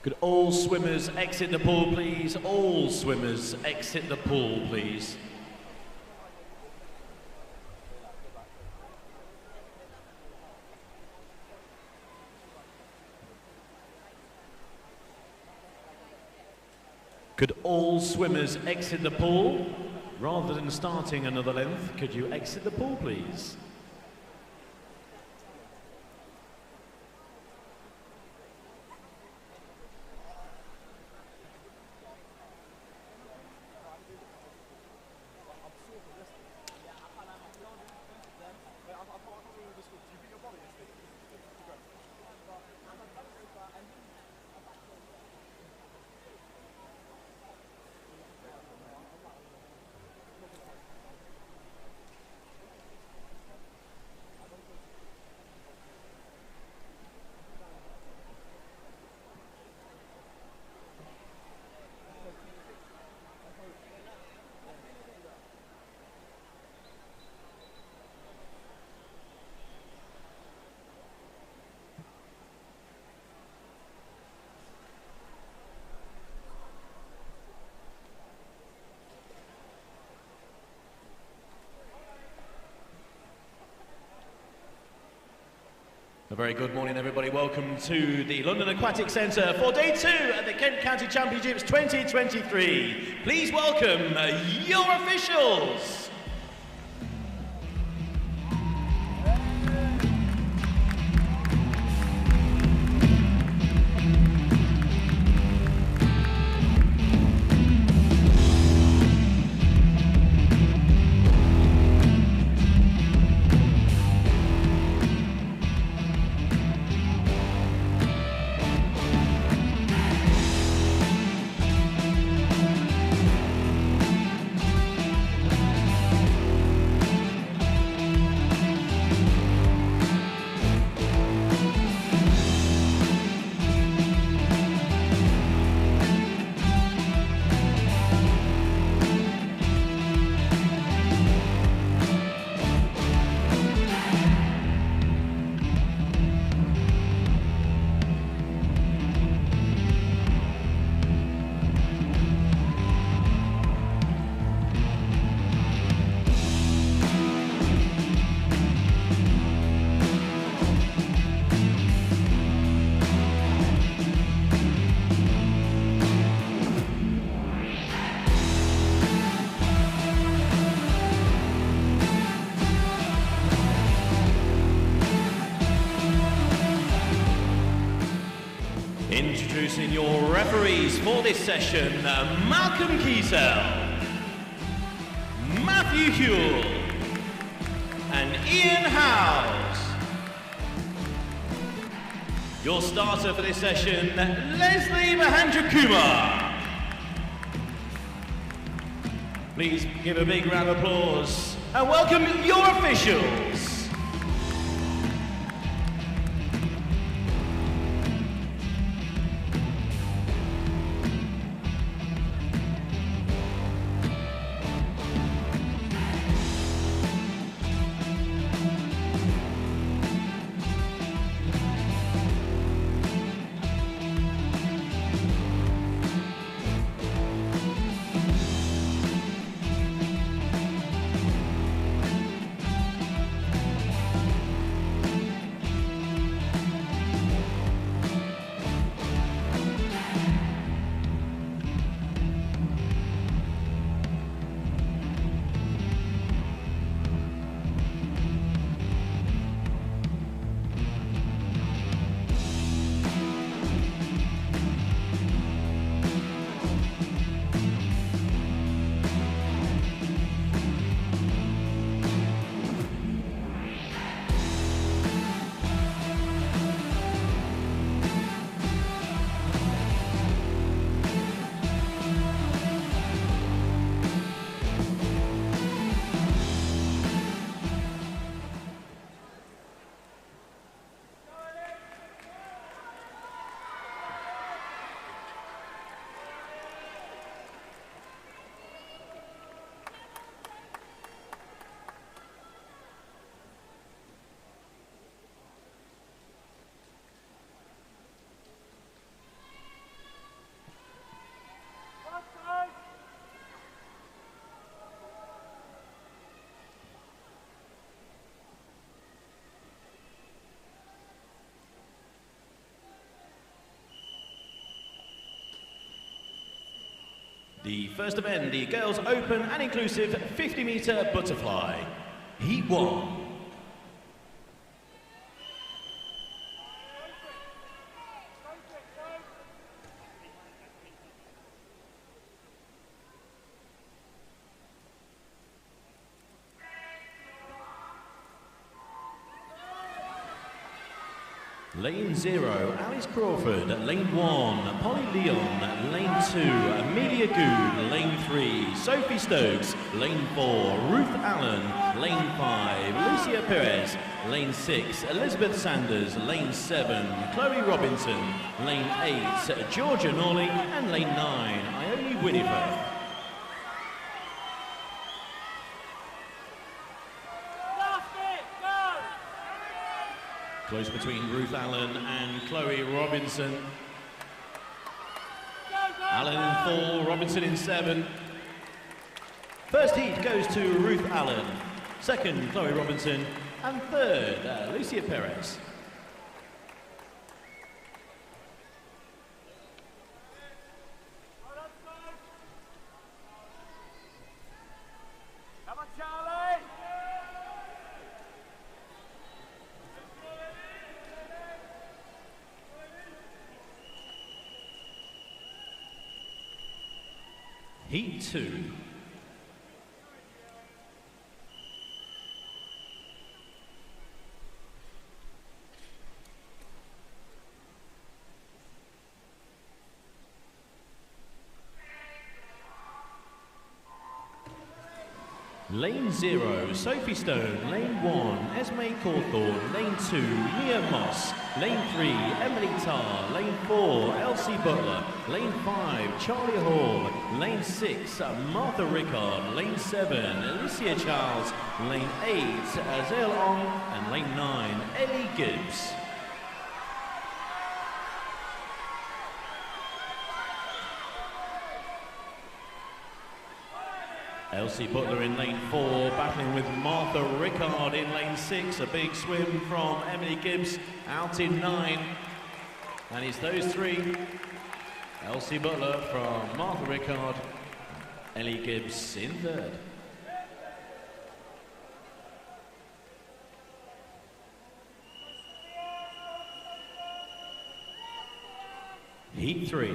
Could all swimmers exit the pool, please? All swimmers exit the pool, please. Could all swimmers exit the pool? Rather than starting another length, could you exit the pool, please? A very good morning, everybody. Welcome to the London Aquatic Centre for Day 2 at the Kent County Championships 2023. Please welcome your officials. Introducing your referees for this session, Malcolm Kiesel, Matthew Hewell, and Ian Howes. Your starter for this session, Leslie Mahendrakumar. Please give a big round of applause and welcome your officials. The first event, the girls open and inclusive 50-meter butterfly. Heat 1. Lane 0, Alice Crawford. Lane 1, Polly Leon. Lane 2, Amelia Good. Lane 3, Sophie Stokes. Lane 4, Ruth Allen. Lane 5, Lucia Perez. Lane 6, Elizabeth Sanders. Lane 7, Chloe Robinson. Lane 8, Georgia Norley. And Lane 9, Ione Winifred. Close between Ruth Allen and Chloe Robinson. Allen in 4, Robinson in 7. First heat goes to Ruth Allen. Second, Chloe Robinson. And third, Lucia Perez. Come on, Charlie! Heat 2. Lane 0, Sophie Stone. Lane 1, Esme Cawthorne. Lane 2, Mia Moss. Lane 3, Emily Tarr. Lane 4, Elsie Butler. Lane 5, Charlie Hall. Lane 6, Martha Rickard. Lane 7, Alicia Charles. Lane 8, Azelle Ong. And Lane 9, Ellie Gibbs. Elsie Butler in lane 4, battling with Martha Rickard in lane 6. A big swim from Emily Gibbs out in 9. And it's those three. Elsie Butler from Martha Rickard, Ellie Gibbs in 3rd. Heat 3.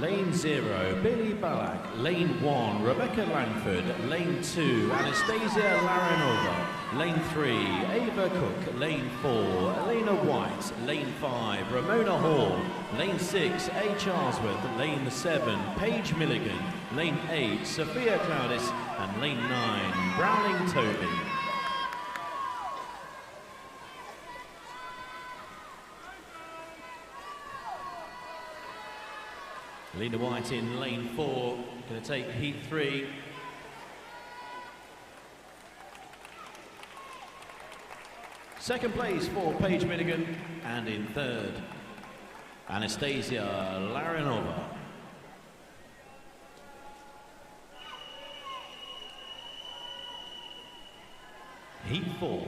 Lane 0, Billy Ballack. Lane 1, Rebecca Langford. Lane 2, Anastasia Laranova. Lane 3, Ava Cook. Lane 4, Elena White. Lane 5, Ramona Hall. Lane 6, A. Charlesworth. Lane 7, Paige Milligan. Lane 8, Sophia Cloudis. And Lane 9, Browning Toby. Lena White in lane 4, going to take heat 3. Second place for Paige Milligan, and in 3rd, Anastasia Laranova. Heat 4.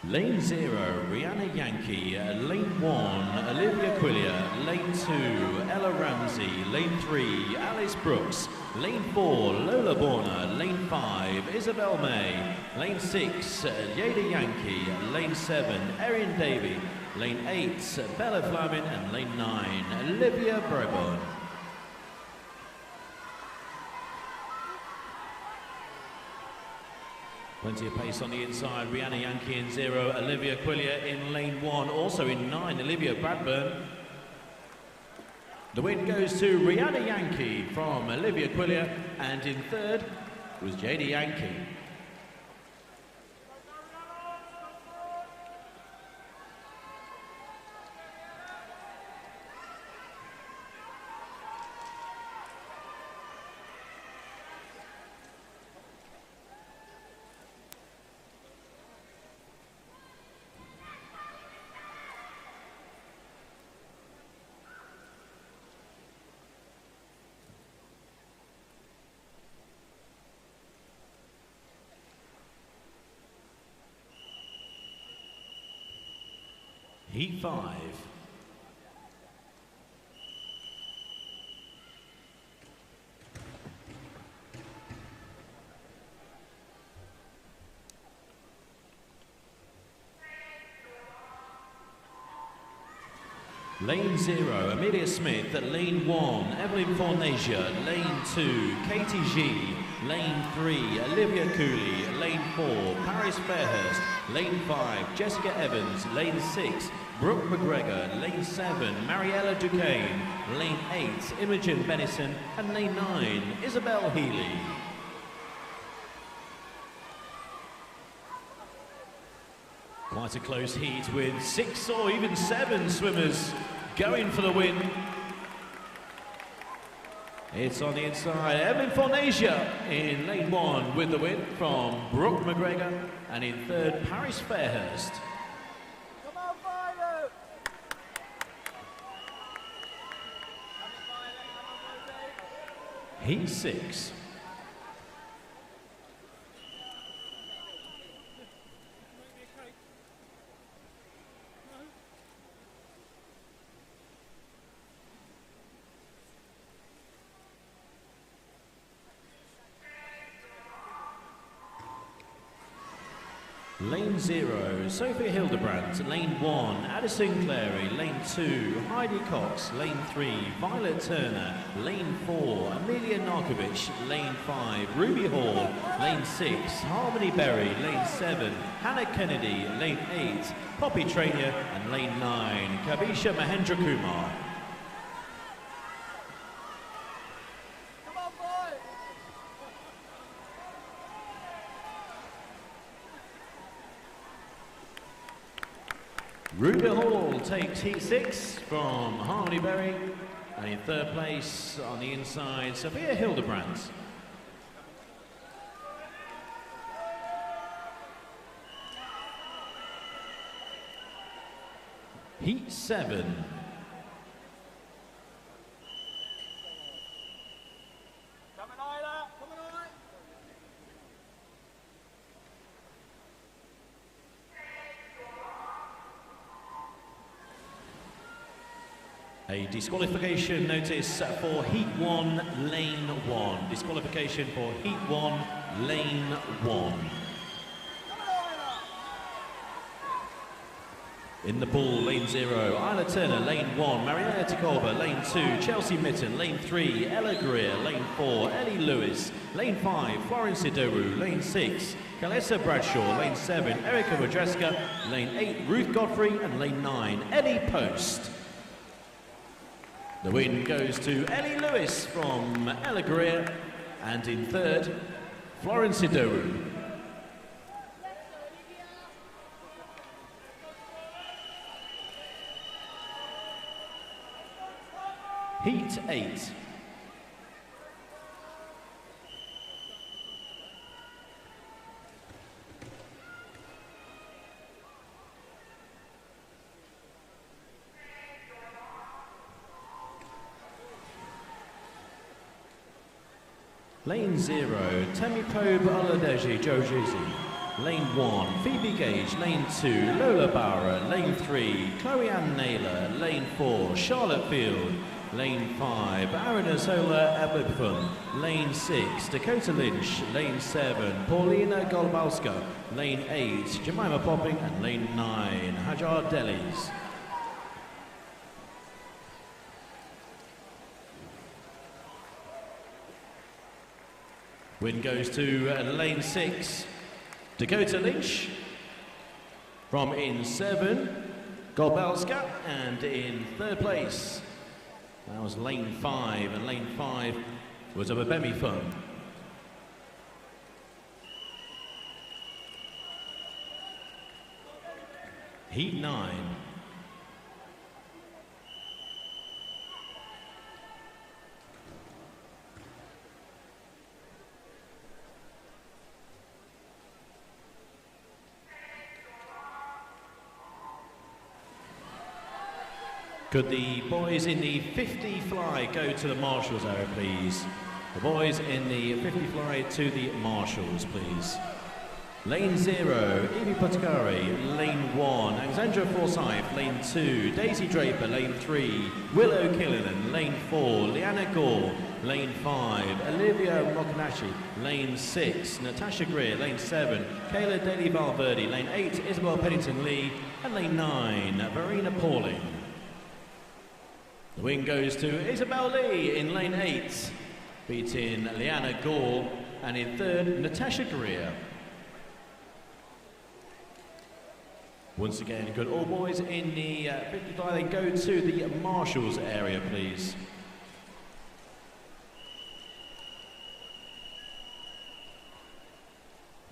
Lane 0, Rihanna Yankee. Lane 1, Olivia Quillier. Lane 2, Ella Ramsey. Lane 3, Alice Brooks. Lane 4, Lola Borner. Lane 5, Isabel May. Lane 6, Yada Yankee. Lane 7, Erin Davey. Lane 8, Bella Flamin. And Lane 9, Olivia Brabon. Plenty of pace on the inside. Rihanna Yankee in 0, Olivia Quillier in lane 1. Also in 9, Olivia Bradburn. The win goes to Rihanna Yankee from Olivia Quillier, and in 3rd was JD Yankee. Heat 5. Lane 0, Amelia Smith. Lane 1, Evelyn Fornasia. Lane 2, Katie G. Lane 3, Olivia Cooley. Lane 4, Paris Fairhurst. Lane 5, Jessica Evans. Lane 6, Brooke McGregor. Lane 7, Mariella Duquesne. Lane 8, Imogen Benison. And Lane 9, Isabel Healy. Quite a close heat with 6 or even 7 swimmers going for the win. It's on the inside, Evelyn Fornasia in lane 1 with the win from Brooke McGregor, and in third, Paris Fairhurst. Come on, Violet! Heat 6. Lane 0, Sophia Hildebrandt. Lane 1, Addison Clary. Lane 2, Heidi Cox. Lane 3, Violet Turner. Lane 4, Amelia Narkovic. Lane 5, Ruby Hall. Lane 6, Harmony Berry. Lane 7, Hannah Kennedy. Lane 8, Poppy Trainier. And Lane 9, Kabisha Mahendra Kumar. Ruby Hall takes heat 6 from Harmony Berry, and in third place on the inside, Sophia Hildebrandt. Heat 7. A disqualification notice for Heat 1, Lane 1. Disqualification for Heat 1, Lane 1. In the pool, Lane 0, Isla Turner. Lane 1, Mariella Tikova. Lane 2, Chelsea Mitten. Lane 3, Ella Greer. Lane 4, Ellie Lewis. Lane 5, Florence Sidoru. Lane 6, Kalesa Bradshaw. Lane 7, Erica Wodreska. Lane 8, Ruth Godfrey. And Lane 9, Ellie Post. The win goes to Ellie Lewis from Ella Greer, and in third, Florence Sidoru. Heat 8. Lane 0, Temi Pobe Oladeji Jojizi. Lane 1, Phoebe Gage. Lane 2, Lola Bauer. Lane 3, Chloe Ann Naylor. Lane 4, Charlotte Field. Lane 5, Aaron Azola Ebipfun. Lane 6, Dakota Lynch. Lane 7, Paulina Golbalska. Lane 8, Jemima Popping. And Lane 9, Hajar Delis. Win goes to lane 6, Dakota Lynch. From in 7, Golbalska. And in third place, that was lane 5, and lane 5 was of Abemi Fun. Heat 9. Could the boys in the 50 fly go to the marshals area, please? The boys in the 50 fly to the marshals, please. Lane 0, Evie Poticari. Lane 1, Alexandra Forsyth. Lane 2, Daisy Draper. Lane 3, Willow Killinan. Lane 4, Leanna Gore. Lane 5, Olivia Mokanashi. Lane 6, Natasha Greer. Lane 7, Kayla Daly Valverde. Lane 8, Isabel Pennington Lee. And lane 9, Verena Pauling. The win goes to Isabel Lee in lane 8, beating Leanna Gore, and in third, Natasha Greer. Once again, good. All boys in the 55, they go to the marshals area, please.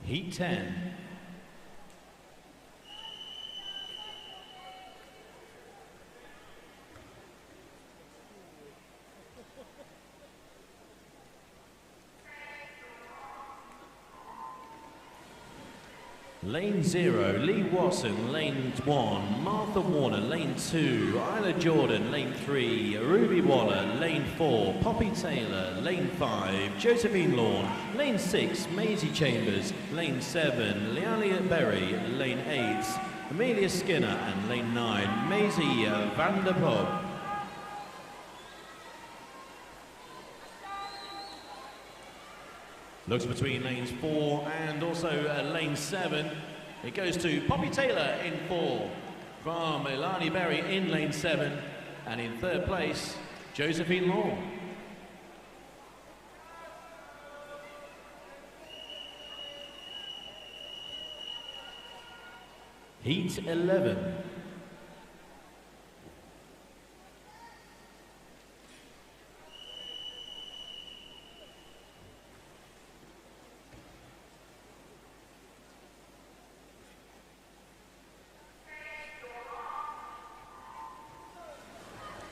Heat 10. Lane 0, Lee Watson. Lane 1, Martha Warner. Lane 2, Isla Jordan. Lane 3, Ruby Waller. Lane 4, Poppy Taylor. Lane 5, Josephine Lawn. Lane 6, Maisie Chambers. Lane 7, Lealia Berry. Lane 8, Amelia Skinner. And lane 9, Maisie van der Poel. Looks between lanes 4 and also lane 7. It goes to Poppy Taylor in 4 from Ilani Berry in lane 7. And in third place, Josephine Law. Heat 11.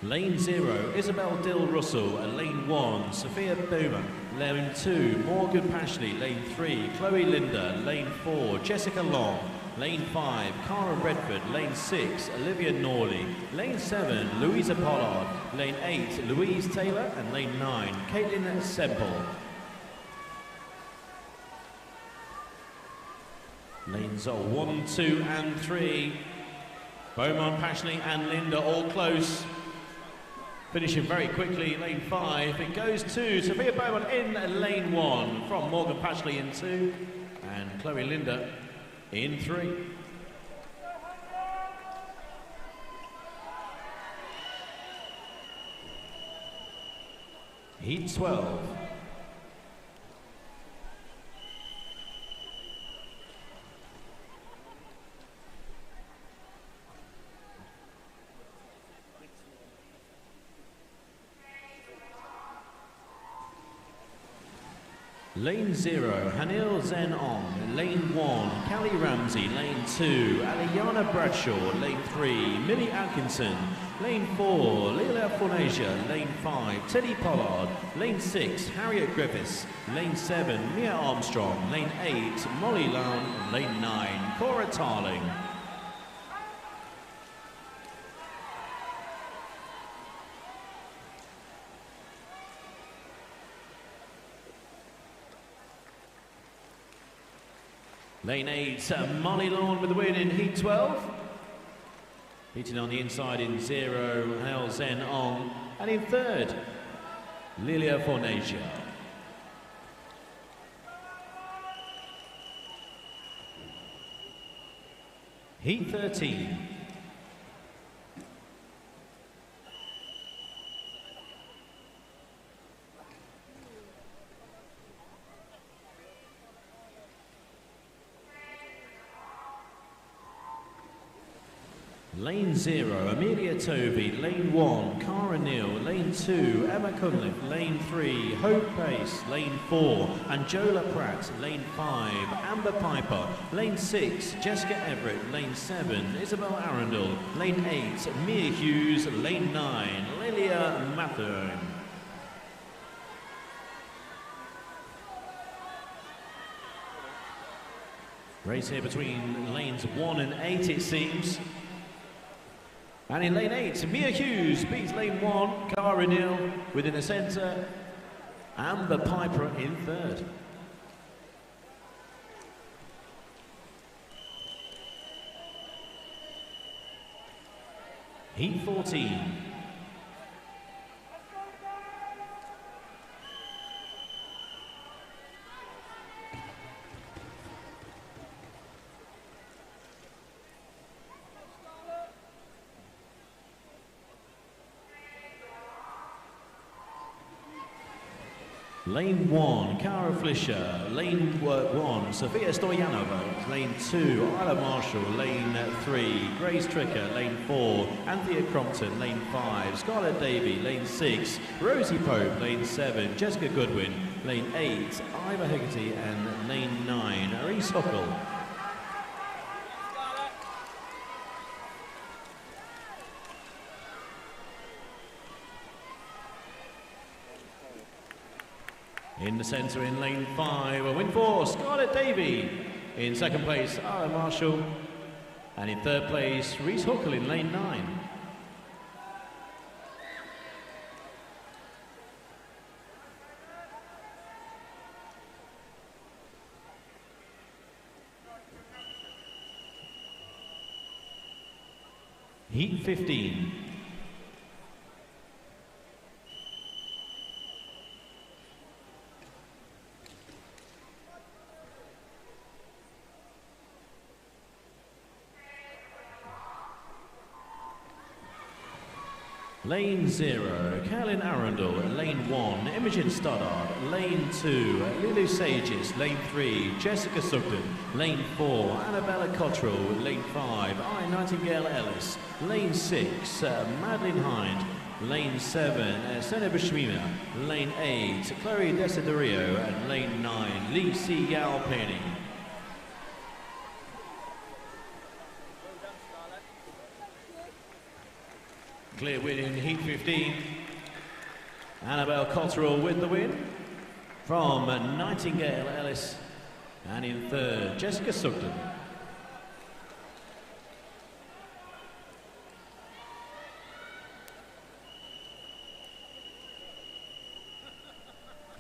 Lane 0, Isabel Dill Russell. Lane 1, Sophia Bowman. Lane 2, Morgan Pashley. Lane 3, Chloe Linda. Lane 4, Jessica Long. Lane 5, Cara Redford. Lane 6, Olivia Norley. Lane 7, Louisa Pollard. Lane 8, Louise Taylor. And lane 9, Caitlin Semple. Lanes 1, 2 and 3. Beaumont, Pashley and Linda all close. Finishing very quickly, lane 5. It goes to Sophia Beaumont in lane 1 from Morgan Pashley in 2 and Chloe Linda in 3. Heat 12. Lane 0, Hanil Zen On. Lane 1, Callie Ramsey. Lane 2, Aliana Bradshaw. Lane 3, Millie Atkinson. Lane 4, Leila Fornasia. Lane 5, Teddy Pollard. Lane 6, Harriet Griffiths. Lane 7, Mia Armstrong. Lane 8, Molly Lown. Lane 9, Cora Tarling. Lane 8, Molly Lawn with the win in Heat 12. Beating on the inside in 0, Hal Zen Ong. And in third, Lilia Fornasia. Heat 13. Lane 0, Amelia Tovey. Lane 1, Cara Neal. Lane 2, Emma Cunliffe. Lane 3, Hope Pace. Lane 4, Angela Pratt. Lane 5, Amber Piper. Lane 6, Jessica Everett. Lane 7, Isabel Arundel. Lane 8, Mia Hughes. Lane 9, Lilia Mathern. Race here between lanes 1 and 8, it seems. And in lane 8, Mia Hughes beats lane 1, Cara Neal within the centre, Amber Piper in third. Heat 14. Lane 1, Cara Flischer. Lane 1, Sofia Stoyanova. Lane 2, Isla Marshall. Lane 3, Grace Tricker. Lane 4, Anthea Crompton. Lane 5, Scarlett Davey. Lane 6, Rosie Pope. Lane 7, Jessica Goodwin. Lane 8, Iva Hegarty. And Lane 9, Reese Huckle. In the centre in lane 5, a win for Scarlett Davey. In second place, Isla Marshall. And in third place, Reese Huckle in lane 9. Heat 15. Lane 0, Carolyn Arundel. Lane 1, Imogen Stoddard. Lane 2, Lulu Sages. Lane 3, Jessica Sugden. Lane 4, Annabella Cottrell. Lane 5, I Nightingale Ellis. Lane 6, Madeline Hind. Lane 7, Senna Bashmina. Lane 8, Chloe Desiderio. And Lane 9, Lee C. Yao Penny. Clear win in Heat 15. Annabelle Cottrell with the win from Nightingale Ellis. And in third, Jessica Sugden.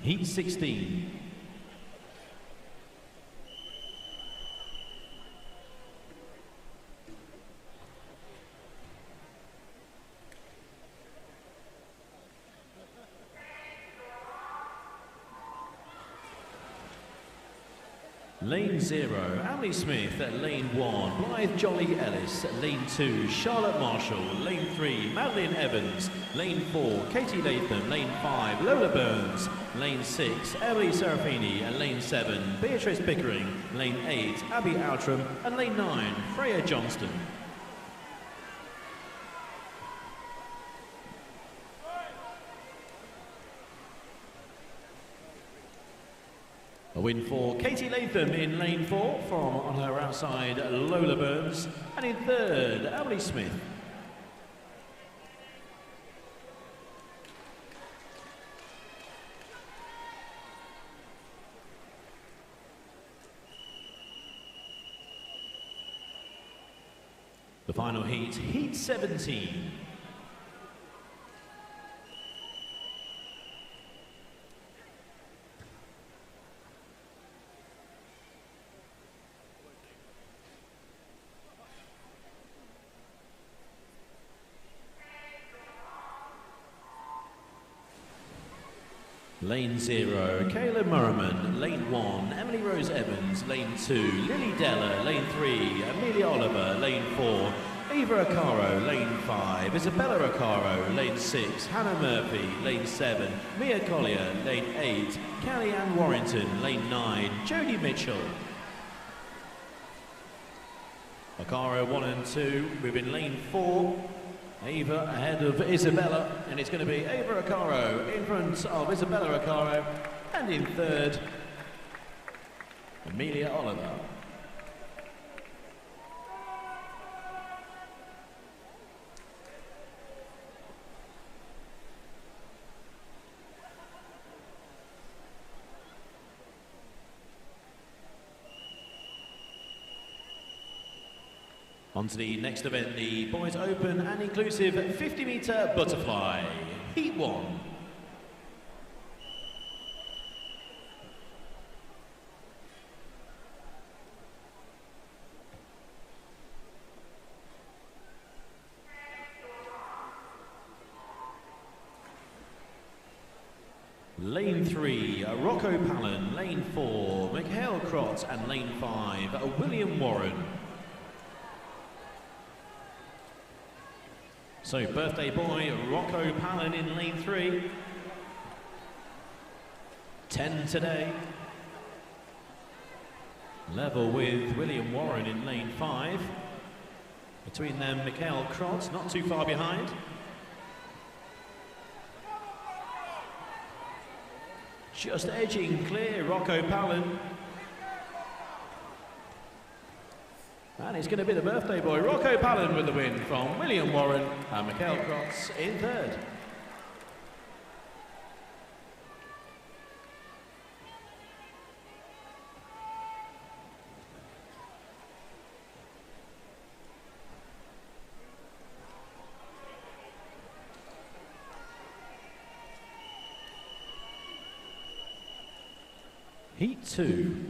Heat 16. Lane 0, Emily Smith. Lane 1, Blythe Jolly Ellis. Lane 2, Charlotte Marshall. Lane 3, Madeline Evans. Lane 4, Katie Latham. Lane 5, Lola Burns. Lane 6, Emily Serafini. And Lane 7, Beatrice Pickering. Lane 8, Abby Outram. And Lane 9, Freya Johnston. A win for Katie Latham in lane 4 from on her outside Lola Burns, and in third Emily Smith. The final heat, Heat 17. Lane 0, Kayla Murriman. Lane 1, Emily Rose Evans. Lane 2, Lily Della. Lane 3, Amelia Oliver. Lane 4, Eva Acaro. Lane 5, Isabella Acaro. Lane 6, Hannah Murphy. Lane 7, Mia Collier. Lane 8, Callie Ann Warrington. Lane 9, Jodie Mitchell. Acaro 1 and 2, moving lane 4. Eva ahead of Isabella, and it's going to be Eva Acaro in front of Isabella Acaro, and in third, Amelia Oliver. On to the next event, the boys open and inclusive 50-metre butterfly, Heat 1. 3, Rocco Palin. Lane 4, Mikhail Krotz. And lane 5, William Warren. So birthday boy Rocco Palin in lane 3. 10 today. Level with William Warren in lane 5. Between them, Mikhail Krotz, not too far behind. Just edging clear, Rocco Palin. And it's going to be the birthday boy, Rocco Palin, with the win from William Warren and Mikhail Krotz in third. Heat 2.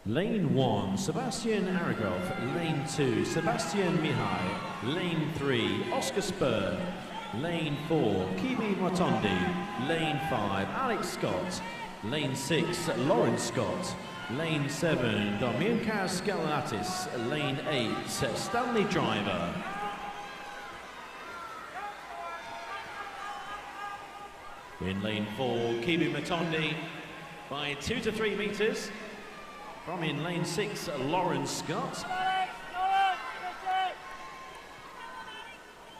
Lane 1, Sebastian Aragov. Lane 2, Sebastian Mihai. Lane 3, Oscar Spur. Lane 4, Kibi Matondi. Lane 5, Alex Scott. Lane 6, Lawrence Scott. Lane 7, Dominicas Galinatis. Lane 8, Stanley Driver. In lane 4, Kibi Matondi by 2 to 3 metres. From in lane 6, Lawrence Scott.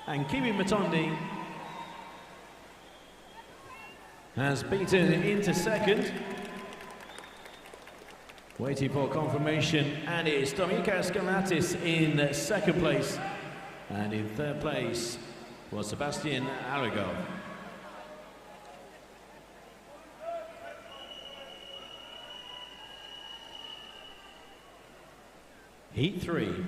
And Kibi Matondi has beaten into second. Waiting for confirmation, and it's Dominicas Galinatis in second place. And in third place was Sebastian Aragov. Heat 3.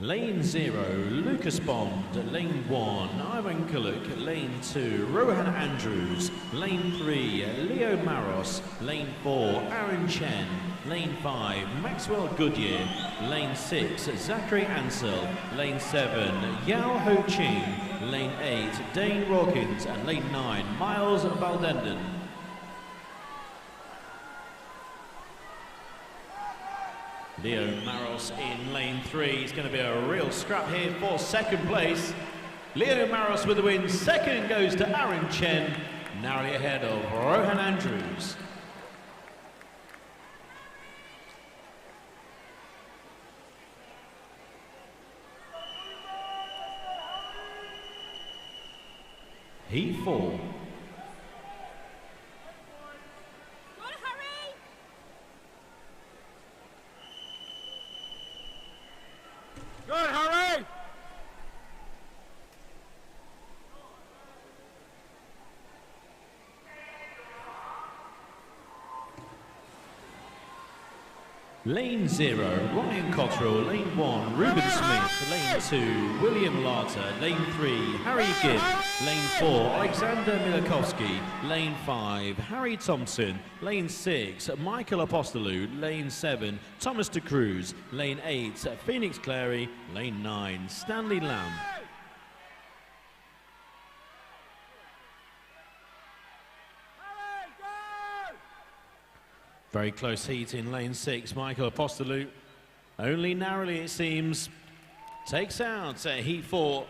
Lane 0, Lucas Bond. Lane 1, Ivan Kuluk. Lane 2, Rohan Andrews. Lane 3, Leo Maros. Lane 4, Aaron Chen. Lane 5, Maxwell Goodyear. Lane 6, Zachary Ansel. Lane 7, Yao Ho Ching. Lane 8, Dane Rawkins. And lane 9, Miles Valdenden. Leo Maros in lane 3. It's going to be a real scrap here for second place. Leo Maros with the win. Second goes to Aaron Chen, narrowly ahead of Rohan Andrews. Heat 4. Good, hurry! Lane 0, Ryan Cottrell. Lane 1, Ruben Smith. Lane 2, William Larter. Lane 3, Harry Gibb. Lane 4, Alexander Milakovsky. Lane 5, Harry Thompson. Lane 6, Michael Apostolou. Lane 7, Thomas de Cruz. Lane 8, Phoenix Clary. Lane 9, Stanley Lamb. Very close heat in lane 6, Michael Apostolou. Only narrowly, it seems, takes out heat 4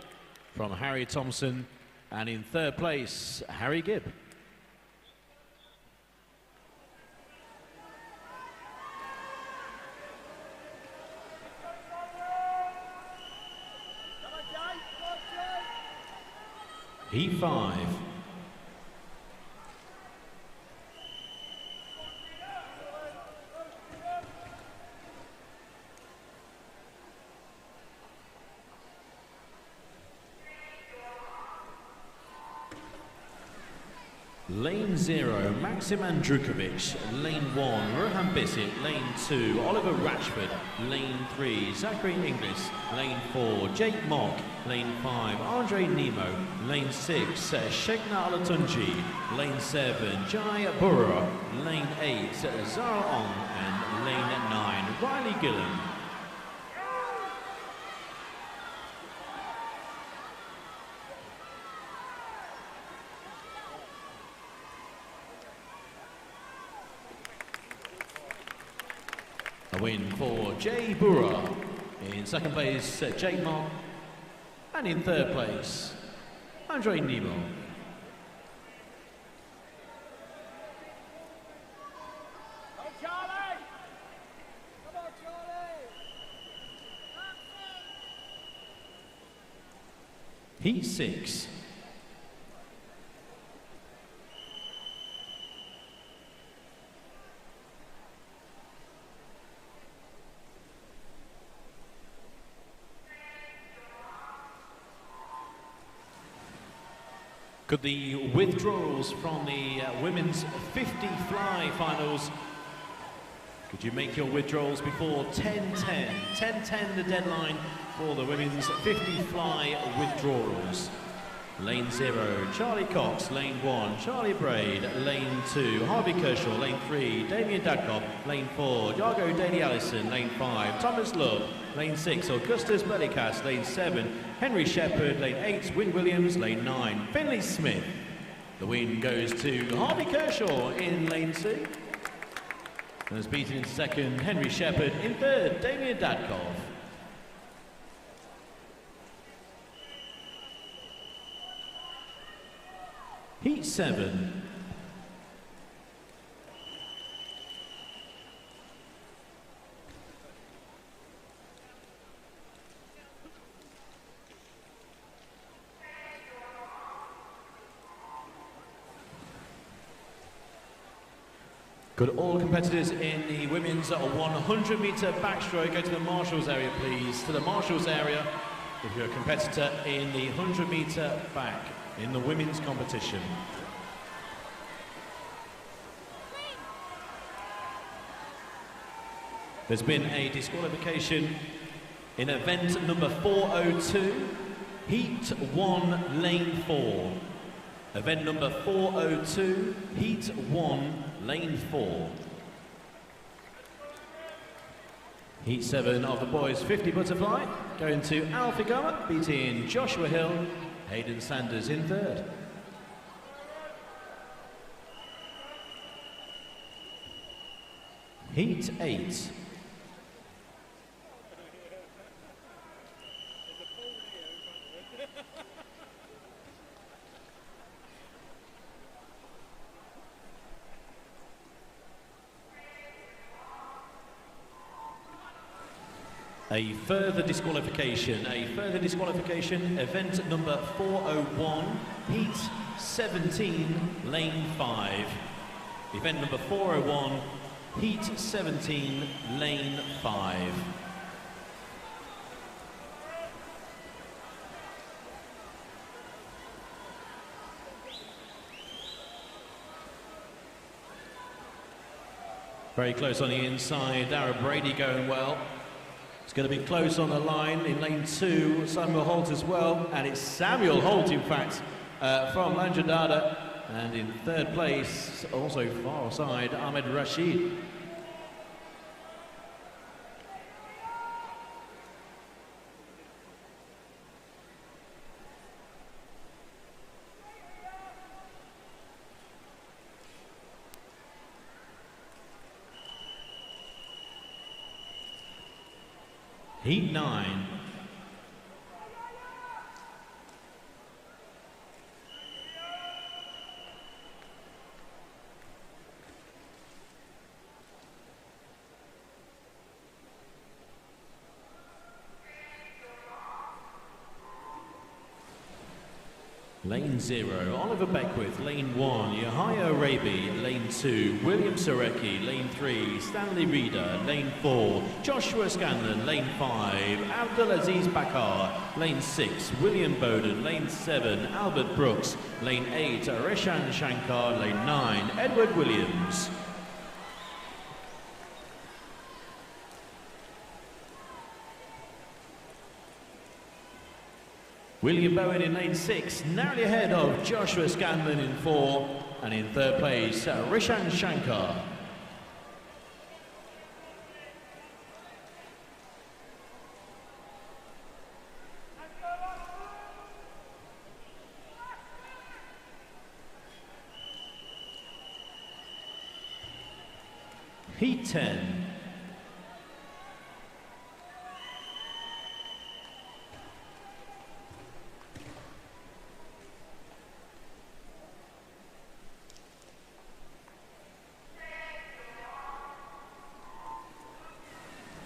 from Harry Thompson. And in third place, Harry Gibb. Heat 5. Lane 0, Maxim Andrukovic. Lane 1, Rohan Bissett. Lane 2, Oliver Ratchford. Lane 3, Zachary Inglis. Lane 4, Jake Mock. Lane 5, Andre Nemo. Lane 6, Shekna Alatunji. Lane 7, Jai Burra. Lane 8, Zara Ong. And lane 9, Riley Gillen. A win for Jay Burra. In second place, Jake Mock. And in third place, Andre Nemo. Come Charlie! Come on, Charlie! Heat 6. Could the withdrawals from the women's 50 fly finals, could you make your withdrawals before 10:10? 10:10 the deadline for the women's 50 fly withdrawals. Lane 0, Charlie Cox. Lane 1, Charlie Braid. Lane 2, Harvey Kershaw. Lane 3, Damien Dadkov. Lane 4, Yargo Daly Allison. Lane 5, Thomas Love. Lane 6, Augustus Bellicas. Lane 7, Henry Shepherd. Lane 8, Win Williams. Lane 9, Finley Smith. The win goes to Harvey Kershaw in lane 2. And is beaten in second, Henry Shepherd. In third, Damien Dadkov. Heat 7. Could all competitors in the women's 100-meter backstroke go to the marshals area, please? To the marshals area if you're a competitor in the 100-meter back in the women's competition. There's been a disqualification in event number 402, Heat 1, Lane 4. Event number 402, Heat 1, Lane 4. Heat 7 of the boys 50 butterfly, going to Alfie Gama, beating Joshua Hill, Hayden Sanders in third. Heat 8. A further disqualification, event number 401, Heat 17, Lane 5. Event number 401, Heat 17, Lane 5. Very close on the inside, Dara Brady going well. It's going to be close on the line in lane 2, Samuel Holt as well, and it's Samuel Holt, in fact, from Lanjadada, and in third place, also far side, Ahmed Rashid. Heat 9. Lane 0, Oliver Beckwith. Lane 1, Yahya Rabi. Lane 2, William Sorecki. Lane 3, Stanley Reeder. Lane 4, Joshua Scanlon. Lane 5, Abdulaziz Bakar. Lane 6, William Bowden. Lane 7, Albert Brooks. Lane 8, Reshan Shankar. Lane 9, Edward Williams. William Bowen in lane 6, narrowly ahead of Joshua Scanlon in 4, and in third place, Rishan Shankar. Heat 10.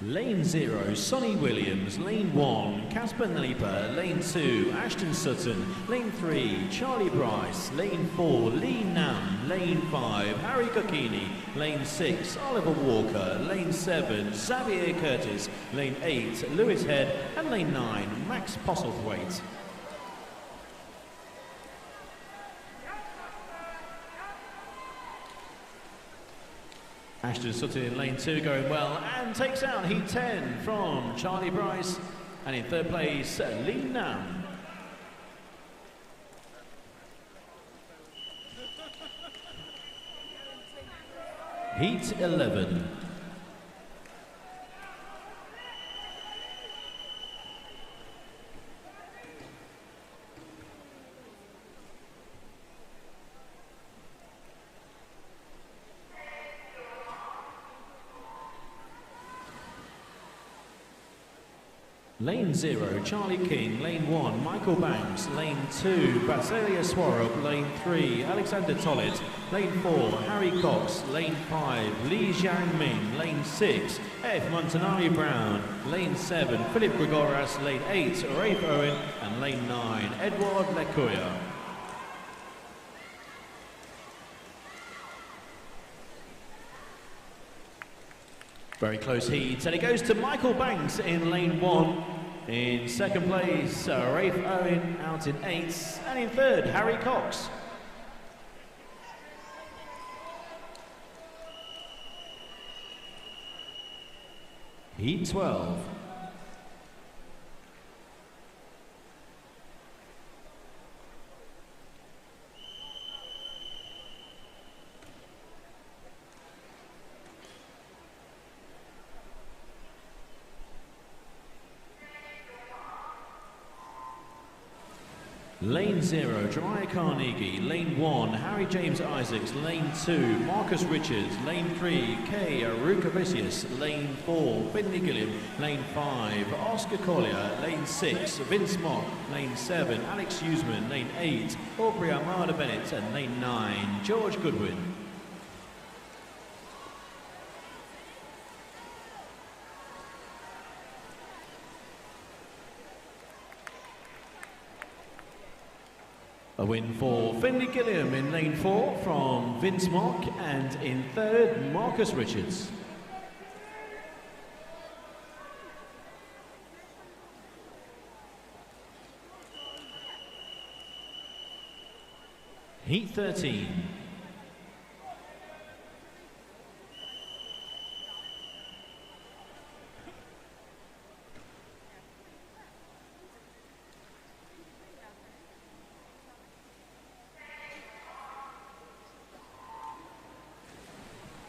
Lane 0, Sonny Williams. Lane 1, Casper Nalipa. Lane 2, Ashton Sutton. Lane 3, Charlie Bryce. Lane 4, Lee Nam. Lane 5, Harry Kokini. Lane 6, Oliver Walker. Lane 7, Xavier Curtis. Lane 8, Lewis Head. And Lane 9, Max Postlethwaite. Ashton Sutton in lane 2 going well and takes out heat 10 from Charlie Bryce, and in third place Lee Nam. Heat 11. Lane 0, Charlie King. Lane 1, Michael Banks. Lane 2, Basilia Swarup. Lane 3, Alexander Tollett. Lane 4, Harry Cox. Lane 5, Li Jiangming. Lane 6, F. Montanari Brown. Lane 7, Philip Gregoras. Lane 8, Rafe Owen. And Lane 9, Edward Lecoya. Very close heat, and it goes to Michael Banks in lane 1. In second place, Rafe Owen out in 8th, and in third, Harry Cox. Heat 12. Lane 0, Jemiah Carnegie. Lane 1, Harry James Isaacs. Lane 2, Marcus Richards. Lane 3, Kay Rukavicius. Lane 4, Finley Gilliam. Lane 5, Oscar Collier. Lane 6, Vince Mock. Lane 7, Alex Huseman. Lane 8, Aubrey Armada Bennett. And Lane 9, George Goodwin. A win for Finley Gilliam in lane 4 from Vince Mock, and in third, Marcus Richards. Heat 13.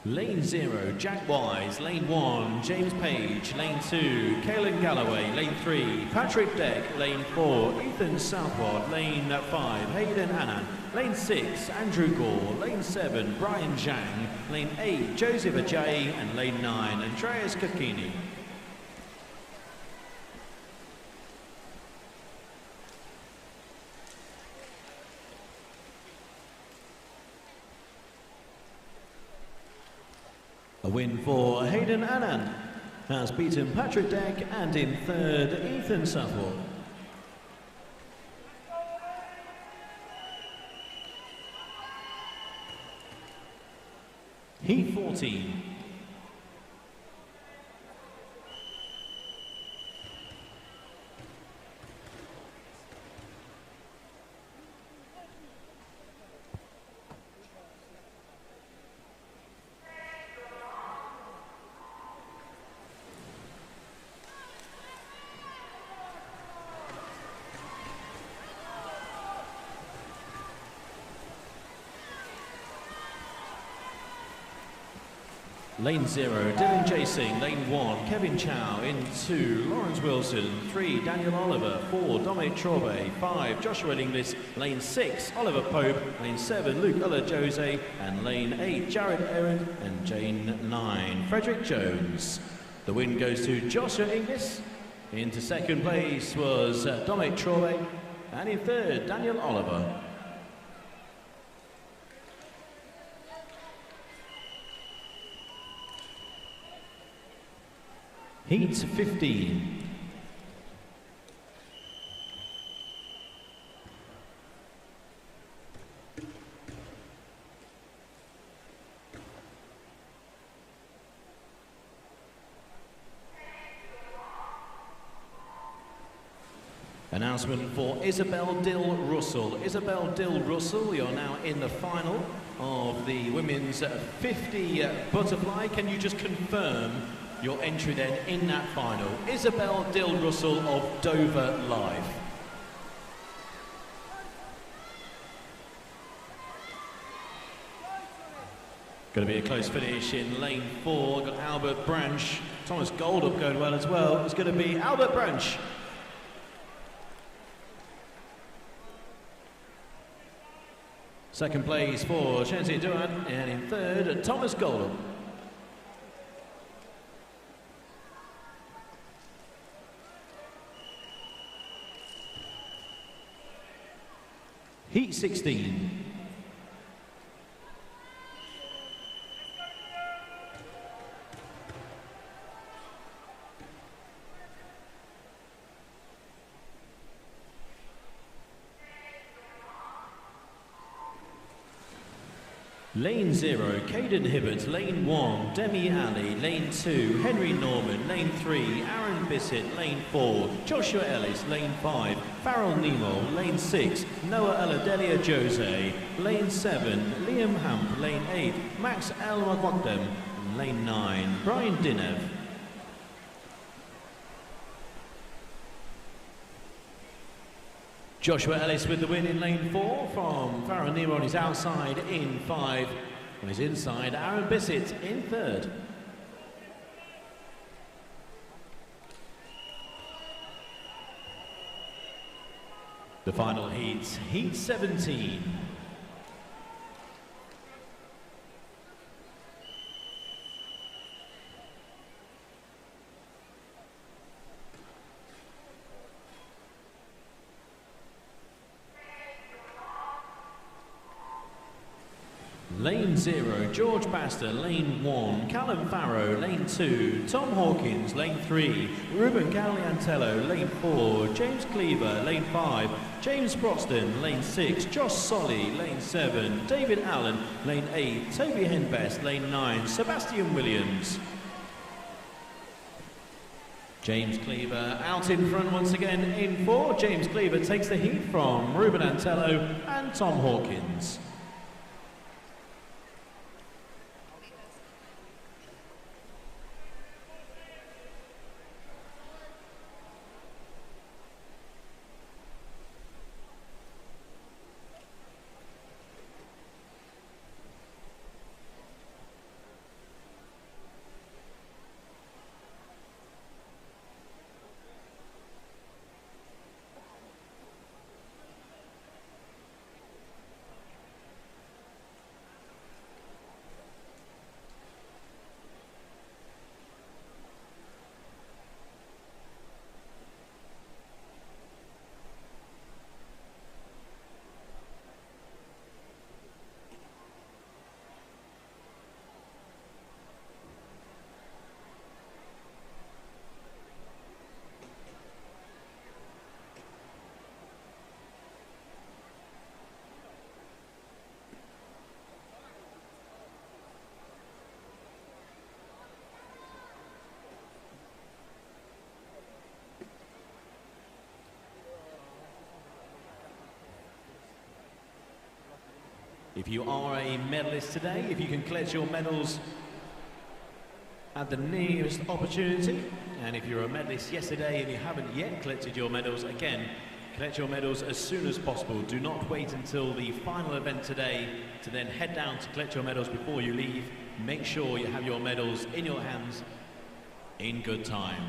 Lane 0, Jack Wise. Lane 1, James Page. Lane 2, Caelan Galloway. Lane 3, Patrick Deck. Lane 4, Ethan Southward. Lane 5, Hayden Annan. Lane 6, Andrew Gore. Lane 7, Brian Zhang. Lane 8, Joseph Ajay. And Lane 9, Andreas Kakini. A win for Hayden Annan, has beaten Patrick Deck, and in third, Ethan Southwell. Heat 14. Lane 0, Dylan J. Singh. Lane 1, Kevin Chow. In 2, Lawrence Wilson. 3, Daniel Oliver. 4, Dominic Traube. 5, Joshua Inglis. Lane 6, Oliver Pope. Lane 7, Luke Jose. And lane 8, Jared Aaron. And lane 9, Frederick Jones. The win goes to Joshua Inglis. Into second place was Dominic Traube. And in third, Daniel Oliver. Heat 15. Announcement for Isabel Dill Russell. Isabel Dill Russell, you're now in the final of the women's 50 butterfly. Can you just confirm your entry then in that final? Isabel Dill Russell of Dover Live. Going to be a close finish in lane 4. Got Albert Branch. Thomas Goldup going well as well. It's going to be Albert Branch. Second place for Shenzi Duan, and in third, Thomas Goldup. Heat 16. Lane 0, Caden Hibbert. Lane 1, Demi Ali. Lane 2, Henry Norman. Lane 3, Aaron Bissett. Lane 4, Joshua Ellis. Lane 5, Farrell Nemo. Lane 6, Noah Aladelia Jose. Lane 7, Liam Hamp. Lane 8, Max El Magwakdem. Lane 9, Brian Dinev. Joshua Ellis with the win in lane 4 from Farrell Nemo on his outside in 5. On his inside, Aaron Bissett in 3rd. The final heat, Heat 17. Lane 0, George Baxter. Lane 1, Callum Farrow. Lane 2, Tom Hawkins. Lane 3, Ruben Galliantello. Lane 4, James Cleaver. Lane 5, James Broxton. Lane 6, Josh Solly. Lane 7, David Allen. Lane 8, Toby Henbest. Lane 9, Sebastian Williams. James Cleaver out in front once again in 4. James Cleaver takes the heat from Ruben Antello and Tom Hawkins. If you are a medalist today, if you can collect your medals at the nearest opportunity, and if you're a medalist yesterday and you haven't yet collected your medals, again, collect your medals as soon as possible. Do not wait until the final event today to then head down to collect your medals before you leave. Make sure you have your medals in your hands in good time.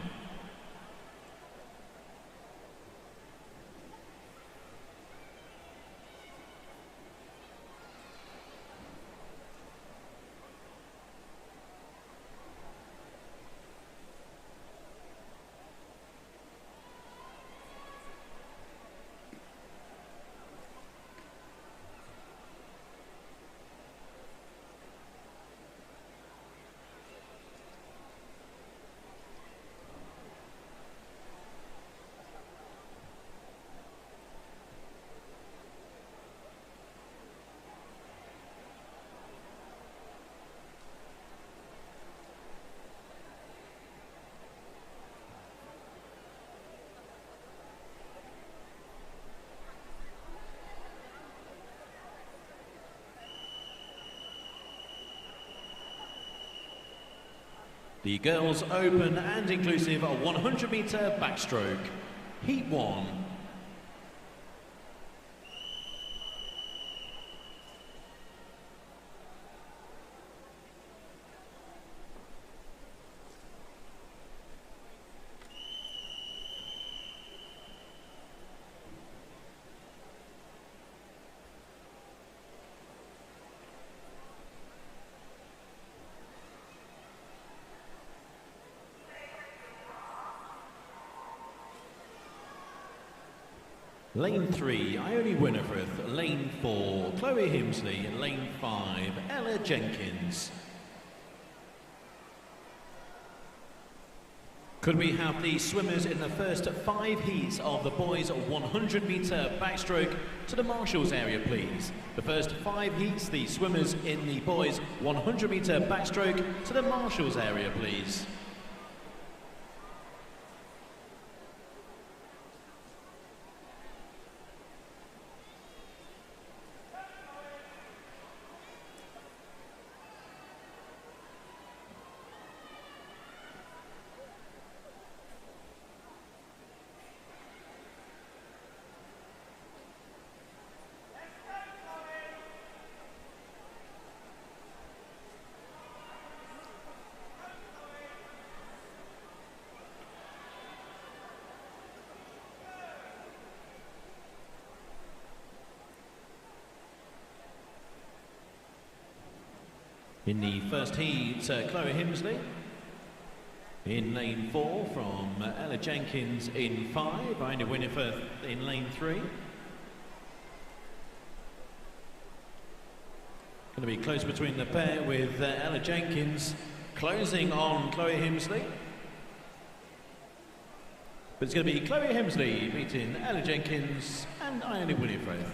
The girls' open and inclusive 100-metre backstroke, Heat 1. Lane 3, Ione Winifred. Lane 4, Chloe Himsley. Lane 5, Ella Jenkins. Could we have the swimmers in the first 5 heats of the boys' 100-metre backstroke to the marshals area, please? The first 5 heats, the swimmers in the boys' 100-metre backstroke to the marshals area, please. In the first heat, Chloe Himsley. In lane 4 from Ella Jenkins in 5, Ione Winifred in lane 3. Going to be close between the pair with Ella Jenkins closing on Chloe Himsley. But it's going to be Chloe Himsley beating Ella Jenkins and Ione Winifred.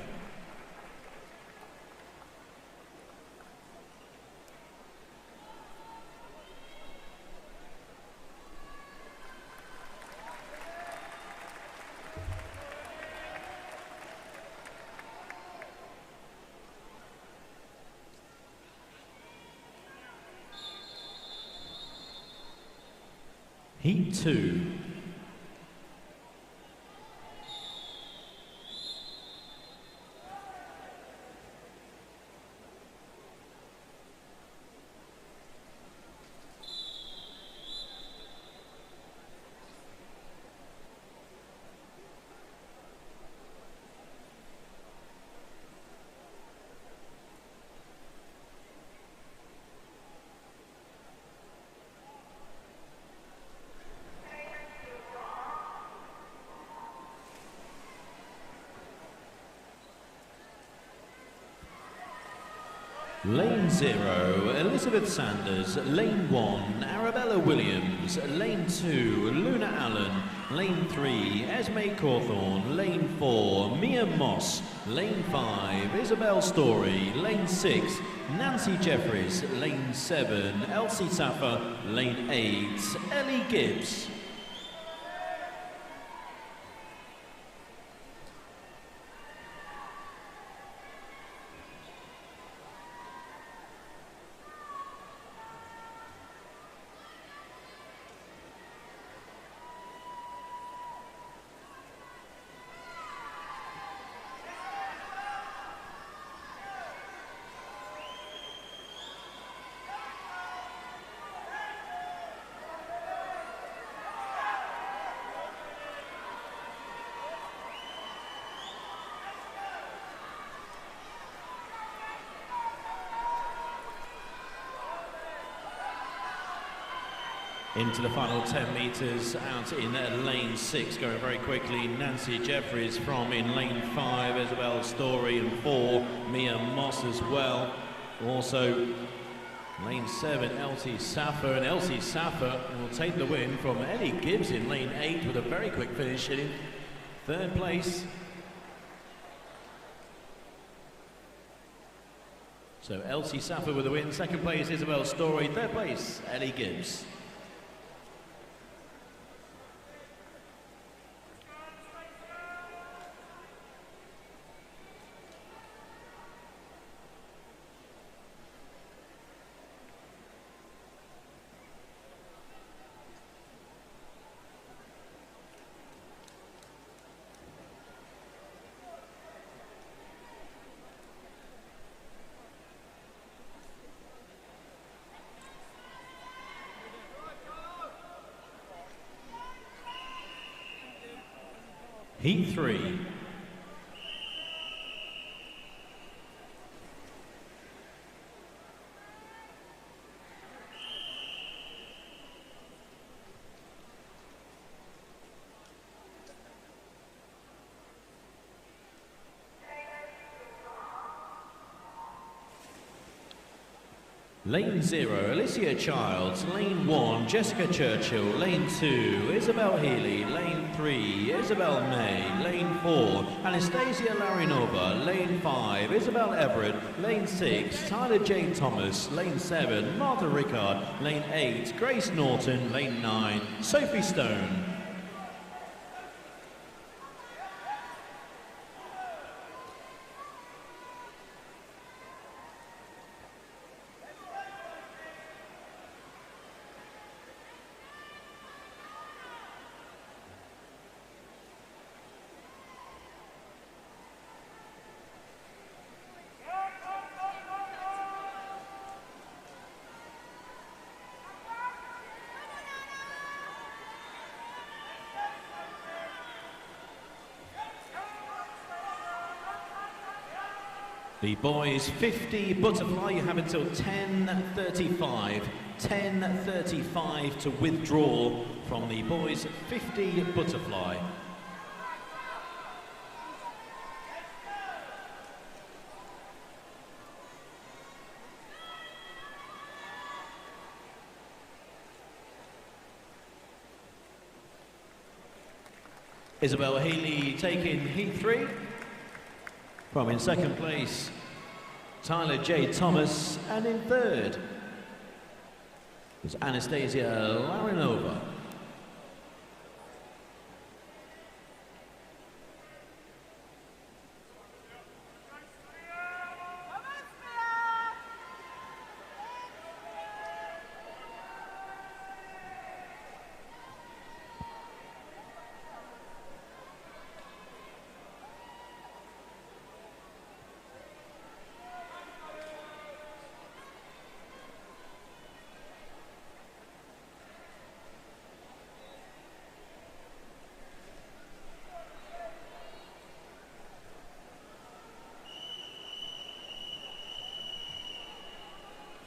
Heat 2. Lane 0, Elizabeth Sanders. Lane 1, Arabella Williams. Lane 2, Luna Allen. Lane 3, Esme Cawthorne. Lane 4, Mia Moss. Lane 5, Isabel Story. Lane 6, Nancy Jeffries. Lane 7, Elsie Taffer. Lane 8, Ellie Gibbs. Into the final 10 metres, out in lane 6, going very quickly, Nancy Jeffries from in lane 5, Isabel Story in 4, Mia Moss as well. Also, lane 7, Elsie Saffer, and Elsie Saffer will take the win from Ellie Gibbs in lane 8 with a very quick finish in 3rd place. So Elsie Saffer with the win, 2nd place Isabel Story, 3rd place Ellie Gibbs. Heat 3. Lane 0, Alicia Childs. Lane 1, Jessica Churchill. Lane 2, Isabel Healy. Lane 3, Isabel May. Lane 4, Anastasia Larinova. Lane 5, Isabel Everett. Lane 6, Tyler J. Thomas. Lane 7, Martha Rickard. Lane 8, Grace Norton. Lane 9, Sophie Stone. The boys 50 butterfly, you have until 10:35. 10:35 to withdraw from the boys 50 butterfly. Isabel Healy taking heat 3. From in 2nd place, Tyler J. Thomas, and in 3rd is Anastasia Larinova.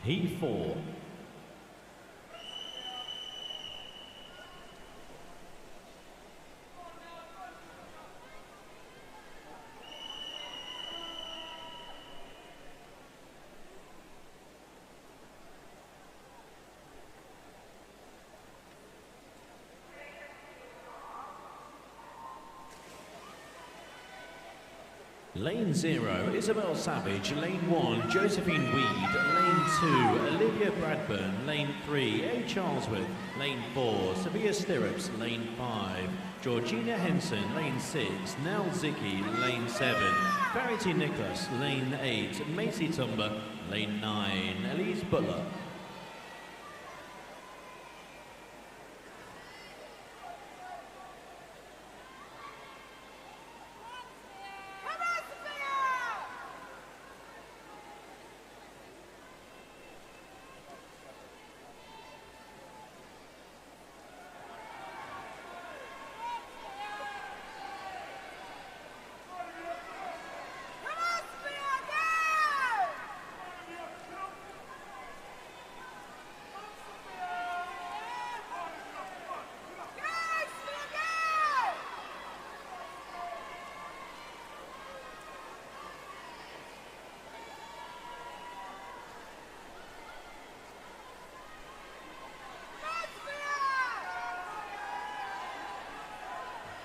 Heat 4. Lane 0, Isabel Savage. Lane 1, Josephine Weed. Lane 2, Olivia Bradburn. Lane 3, A. Charlesworth. Lane 4, Sophia Stirrups. Lane 5, Georgina Henson. Lane 6, Nell Zicki. Lane 7, Verity Nicholas. Lane 8, Macy Tumber. Lane 9, Elise Butler.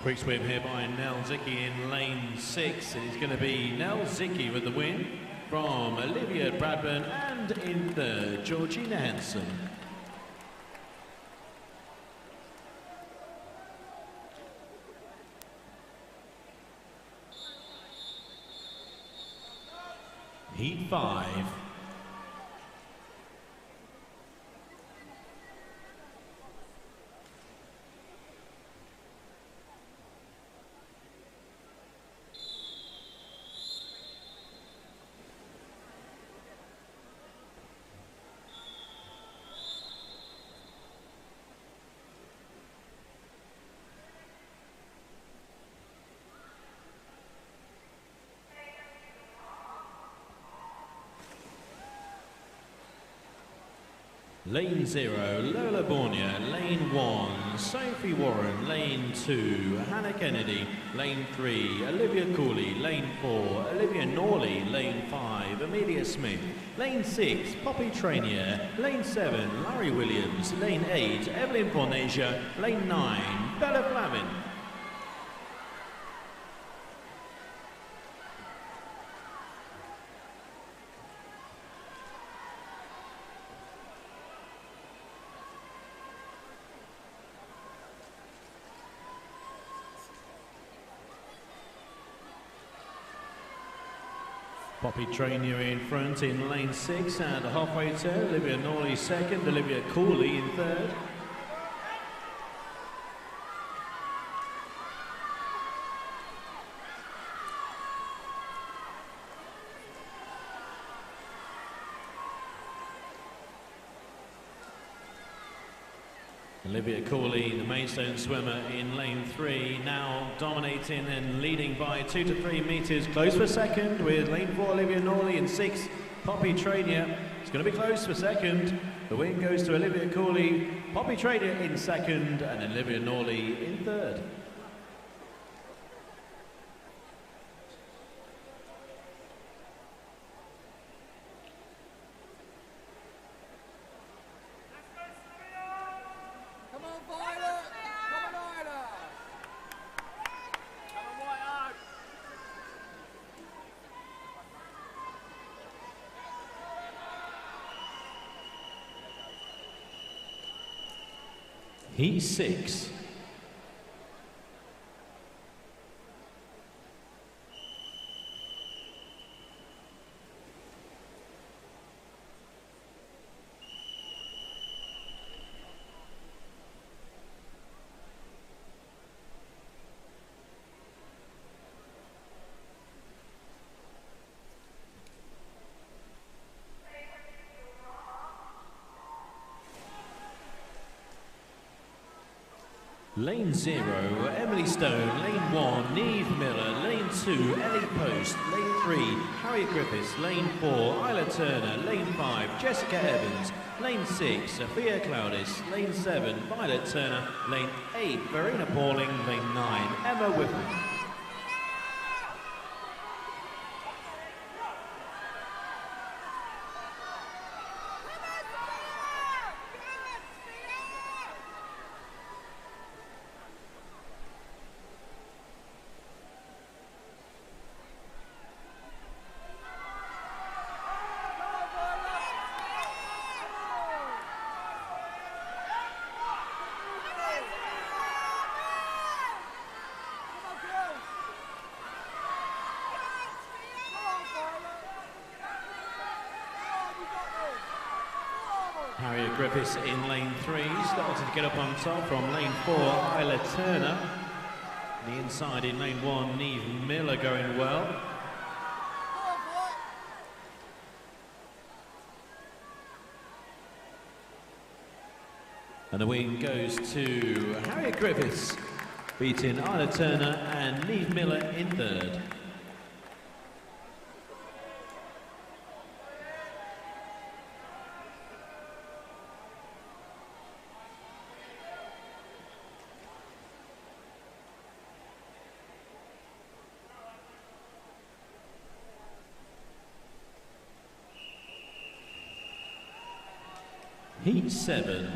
Quick swim here by Nell Zicki in lane 6. It is going to be Nell Zicki with the win from Olivia Bradburn, and in third, Georgina Hansen. Heat 5. Lane 0, Lola Bornia. Lane 1, Sophie Warren. Lane 2, Hannah Kennedy. Lane 3, Olivia Cooley. Lane 4, Olivia Norley. Lane 5, Amelia Smith. Lane 6, Poppy Trainier. Lane 7, Larry Williams. Lane 8, Evelyn Bonasia. Lane 9, Bella Flavin. Poppy Trainier in front in lane 6 and a halfway turn. Olivia Norley second, Olivia Cooley in third. Olivia Cooley, the Maidstone swimmer in lane 3, now dominating and leading by 2 to 3 metres. Close for second with lane 4, Olivia Norley, in 6, Poppy Trainier. It's going to be close for second. The win goes to Olivia Cooley, Poppy Trainier in second, and Olivia Norley in third. Heat 6. Lane 0, Emily Stone. Lane 1, Neve Miller. Lane 2, Ellie Post. Lane 3, Harriet Griffiths. Lane 4, Isla Turner. Lane 5, Jessica Evans. Lane 6, Sophia Claudis. Lane 7, Violet Turner. Lane 8, Verena Pauling. Lane 9, Emma Whipple. Harriet Griffiths in lane 3, started to get up on top from lane 4, Isla Turner. The inside in lane 1, Neve Miller going well. And the win goes to Harriet Griffiths, beating Isla Turner and Neve Miller in third. Heat 7.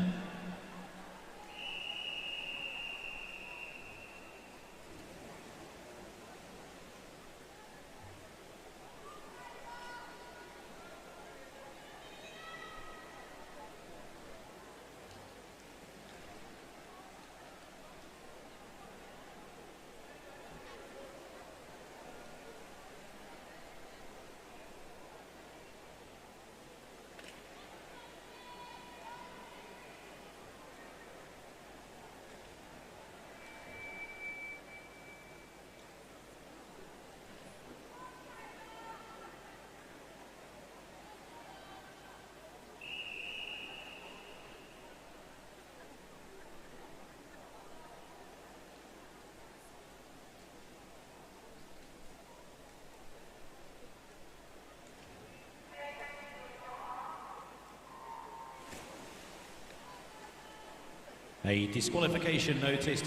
A disqualification notice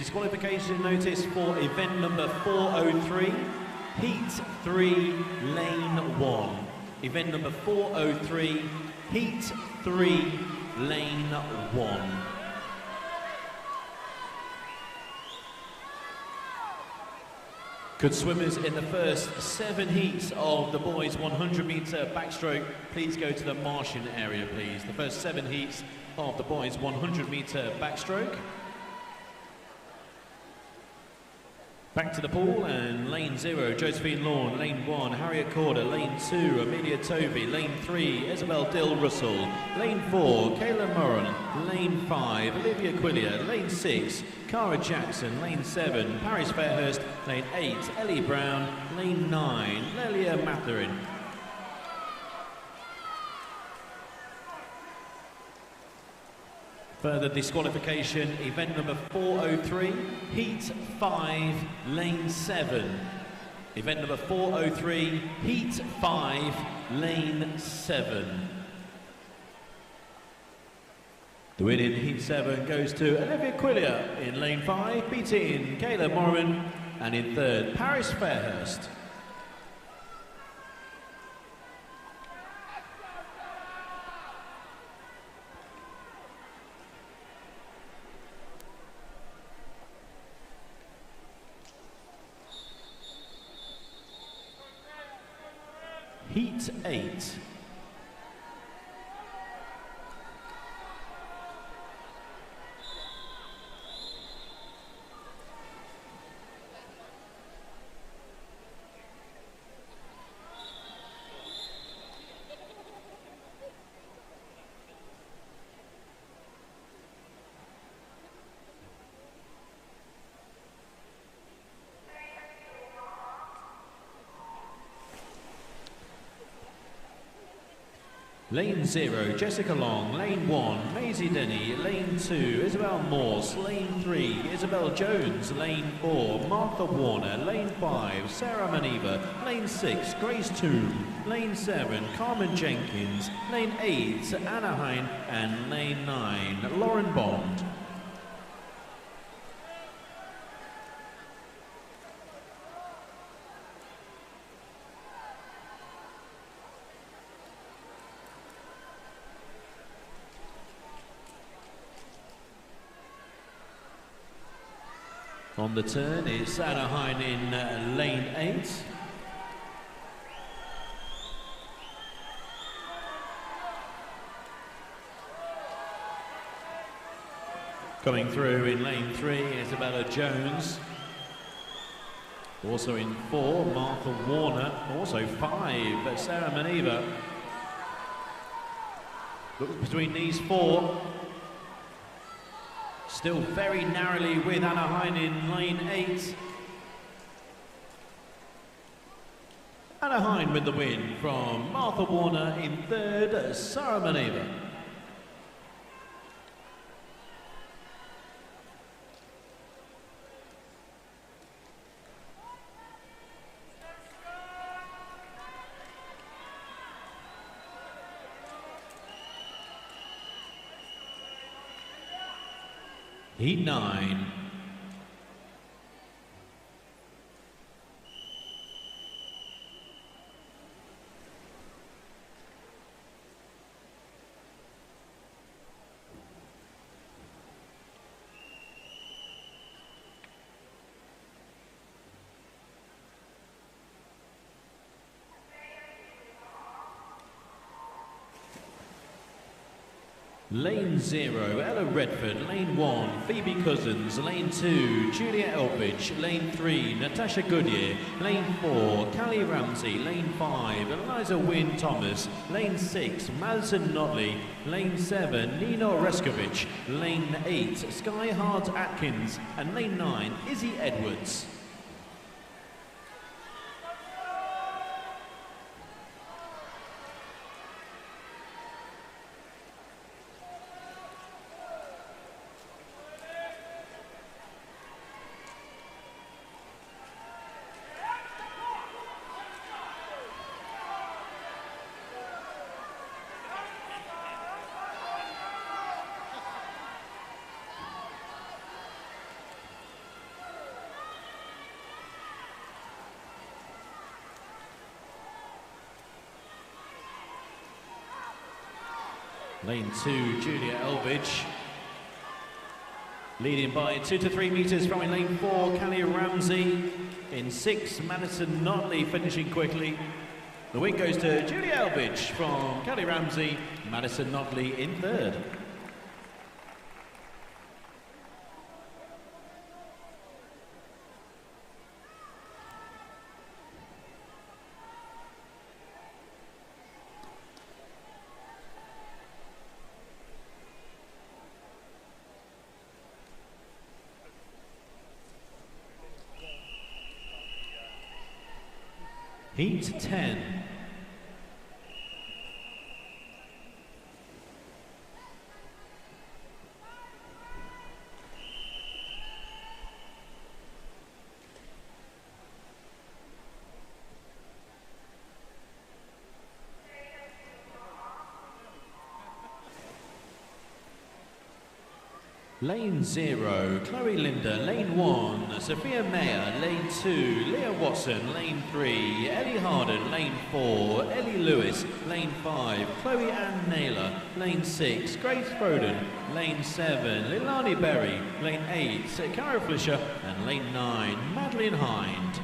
for event number 403, Heat 3, Lane 1. Event number 403, Heat 3, Lane 1. Could swimmers in the first 7 heats of the boys 100-metre backstroke please go to the Martian area, please? The first 7 heats of the boys 100-metre backstroke. Back to the pool, and lane 0, Josephine Lawn, lane 1, Harriet Corder, lane 2, Amelia Tovey, lane 3, Isabel Dill Russell, lane 4, Kayla Moran, lane 5, Olivia Quillier, lane 6, Cara Jackson, lane 7, Paris Fairhurst, lane 8, Ellie Brown, lane 9, Lelia Matherin. Further disqualification, event number 403, Heat 5, Lane 7. Event number 403, Heat 5, Lane 7. The win in Heat 7 goes to Olivia Quillier in Lane 5, beating Kayla Moran, and in third, Paris Fairhurst. Heat 8. Lane 0, Jessica Long, lane 1, Maisie Denny, lane 2, Isabel Morse, lane 3, Isabel Jones, lane 4, Martha Warner, lane 5, Sarah Maniva, lane 6, Grace Toomb, lane 7, Carmen Jenkins, lane 8, Anna Hine, and lane 9, Lauren Bond. On the turn is Anna Hine in lane 8. Coming through in lane 3, Isabella Jones. Also in 4, Martha Warner. Also 5, Sarah Maniva. Look between these 4. Still very narrowly with Anna Hine in lane 8. Anna Hine with the win from Martha Warner in third, Sarah Maniva. Heat 9. Lane 0, Ella Redford, lane 1, Phoebe Cousins, lane 2, Julia Elbridge, lane 3, Natasha Goodyear, lane 4, Callie Ramsey, lane 5, Eliza Wynne Thomas, lane 6, Madison Notley, lane 7, Nina Reskovich, lane 8, Sky Hart Atkins, and lane 9, Izzy Edwards. Lane 2, Julia Elvidge. Leading by 2 to 3 metres from in lane 4, Callie Ramsey. In 6, Madison Notley finishing quickly. The win goes to Julia Elvidge from Callie Ramsey, Madison Notley in 3rd. Heat 10. Lane 0, Chloe Linder. Lane 1, Sophia Mayer. Lane 2, Leah Watson. Lane 3, Ellie Harden. Lane 4, Ellie Lewis. Lane 5, Chloe Ann Naylor. Lane 6, Grace Foden. Lane 7, Lilani Berry. Lane 8, Cara Flischer. And Lane 9, Madeline Hind.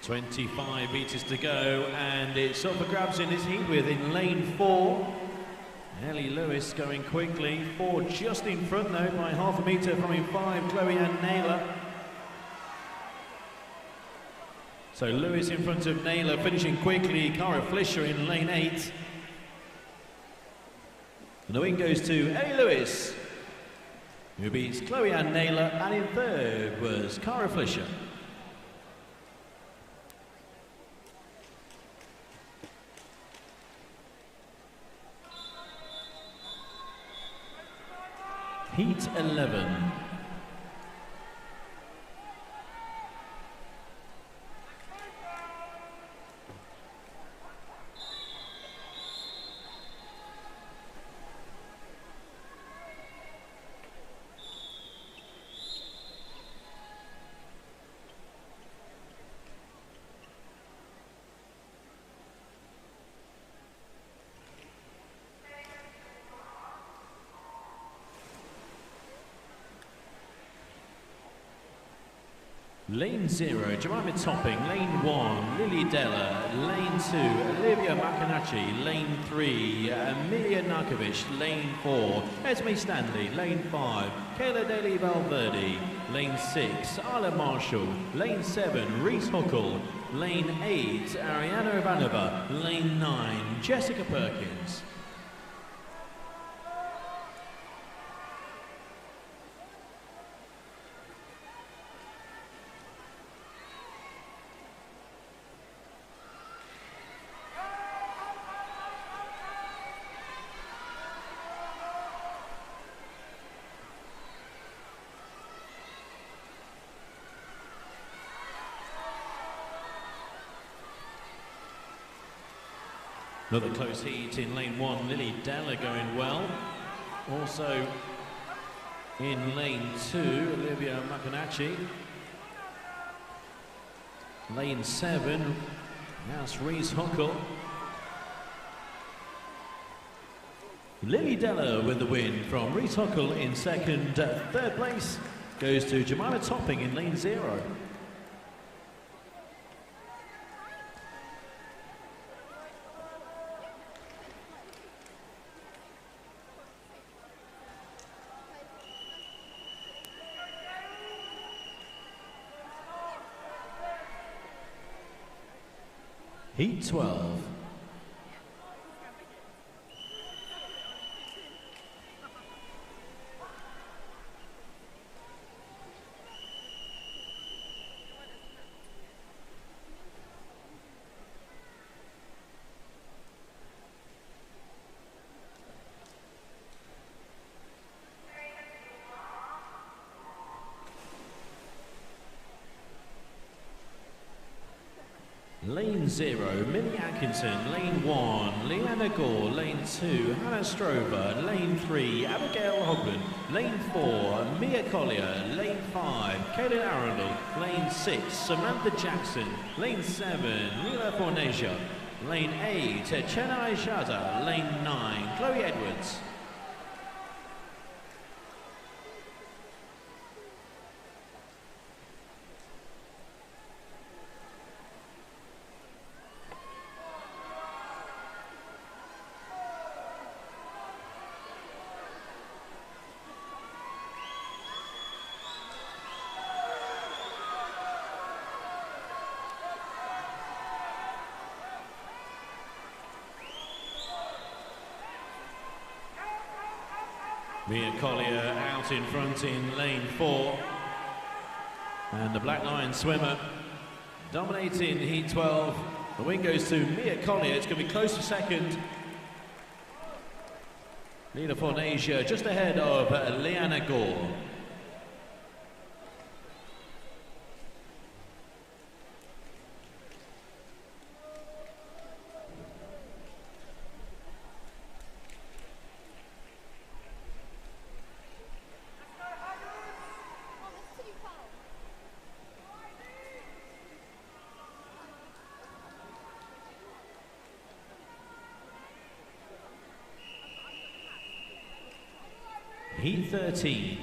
.25 metres to go, and it's up for grabs in this heat with in lane 4. Ellie Lewis going quickly, 4 just in front though by half a metre from in 5, Chloe Ann Naylor. So Lewis in front of Naylor, finishing quickly, Cara Flischer in lane 8. And the win goes to Ellie Lewis, who beats Chloe Ann Naylor, and in 3rd was Cara Flischer. Heat 11. Lane 0, Jemima Topping. Lane 1, Lily Della. Lane 2, Olivia Makanacci. Lane 3, Amelia Narkovic. Lane 4, Esme Stanley. Lane 5, Kayla Daly Valverde. Lane 6, Isla Marshall. Lane 7, Reese Huckle. Lane 8, Ariana Ivanova. Lane 9, Jessica Perkins. Another close heat in lane 1, Lily Della going well. Also in lane 2, Olivia Makanacci. Lane 7, that's Reese Huckle. Lily Della with the win from Reese Huckle in 2nd. 3rd place goes to Jemima Topping in lane 0. Heat 12. Lane 0, Millie Atkinson. Lane 1, Leanna Gore. Lane 2, Hannah Strover. Lane 3, Abigail Hogland. Lane 4, Mia Collier. Lane 5, Kaylin Arundel. Lane 6, Samantha Jackson. Lane 7, Lila Fornasia. Lane 8, Chennai Shata. Lane 9, Chloe Edwards. Mia Collier out in front in lane 4. And the Black Lion swimmer dominating heat 12. The win goes to Mia Collier. It's going to be close to second. Lila Fornasia just ahead of Leanna Gore. Heat 13.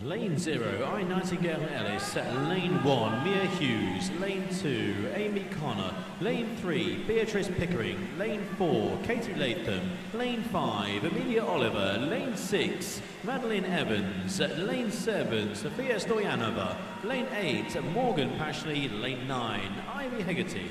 Lane 0, I Nightingale Ellis. Lane 1, Mia Hughes. Lane 2, Amy Connor. Lane 3, Beatrice Pickering. Lane 4, Katie Latham. Lane 5, Amelia Oliver. Lane 6, Madeline Evans. Lane 7, Sophia Stoyanova. Lane 8, Morgan Pashley. Lane 9, Ivy Hegarty.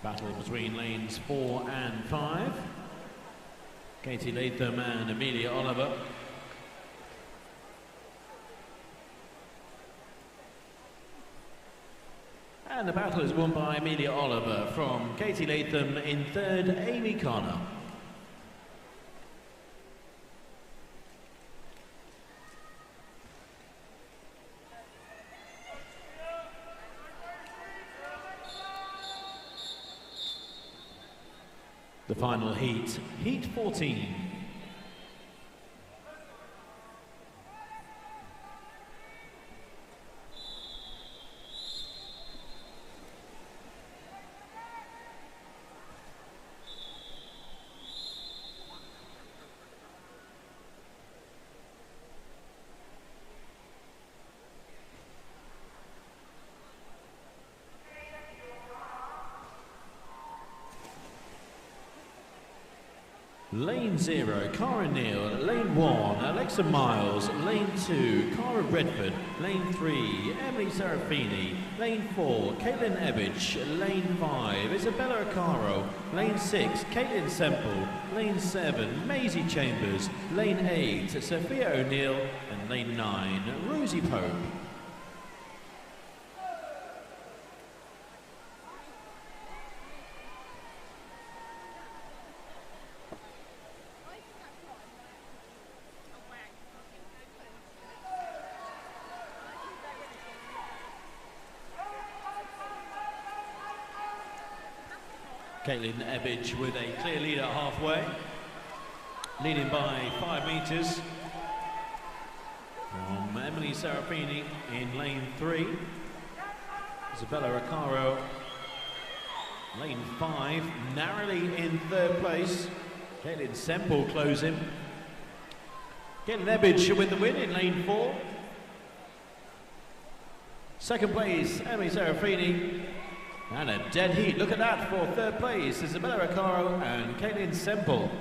Battle between lanes 4 and 5. Katie Latham and Amelia Oliver. And the battle is won by Amelia Oliver from Katie Latham. In third, Amy Connor. The final heat, heat 14. Lane 0, Cara Neal. Lane 1, Alexa Miles. Lane 2, Cara Redford. Lane 3, Emily Serafini. Lane 4, Caitlin Ebbage. Lane 5, Isabella Acaro. Lane 6, Caitlin Semple. Lane 7, Maisie Chambers. Lane 8, Sophia O'Neill. And Lane 9, Rosie Pope. Caitlin Ebbage with a clear lead at halfway, leading by 5 metres from Emily Serafini in lane 3. Isabella Acaro Lane 5, narrowly in third place. Caitlin Semple closing. Caitlin Ebbidge with the win in lane 4. Second place, Emily Serafini. And a dead heat, look at that, for third place, Isabella Recaro and Caitlin Semple.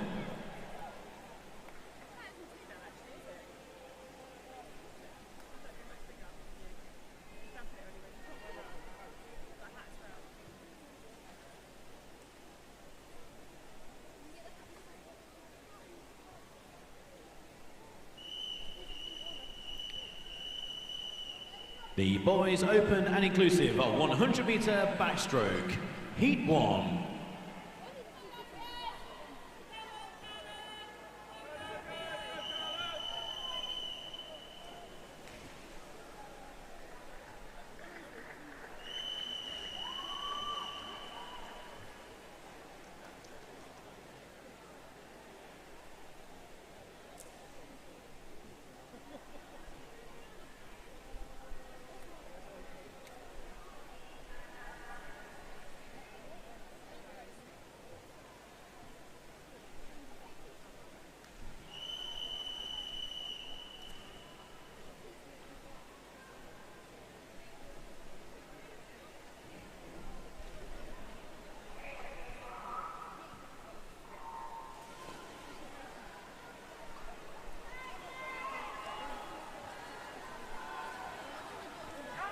The boys open and inclusive 100-meter backstroke, heat 1.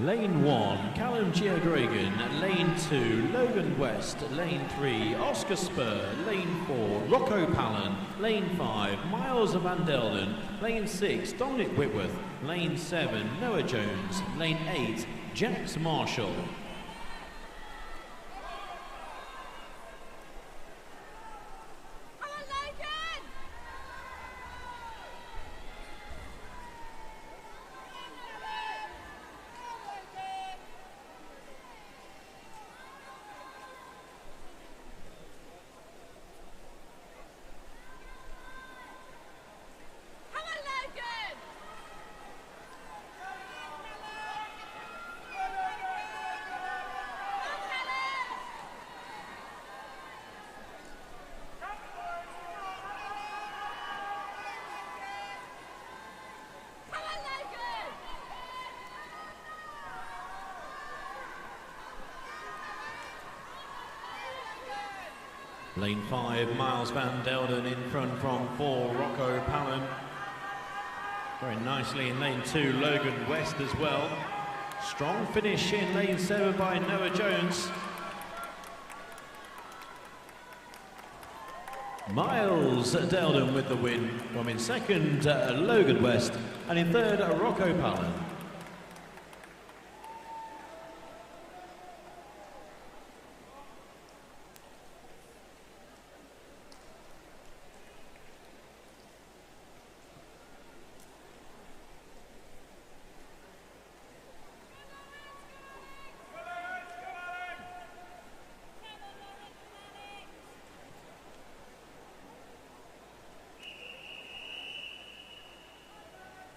Lane 1, Callum Giagrogan. Lane 2, Logan West. Lane 3, Oscar Spur. Lane 4, Rocco Pallen. Lane 5, Miles Van Delden. Lane 6, Dominic Whitworth. Lane 7, Noah Jones. Lane 8, Jax Marshall. Lane 5, Miles Van Delden in front from 4, Rocco Pallen. Very nicely in lane 2, Logan West as well. Strong finish in lane 7 by Noah Jones. Miles Delden with the win. From in second, Logan West. And in third, Rocco Pallen.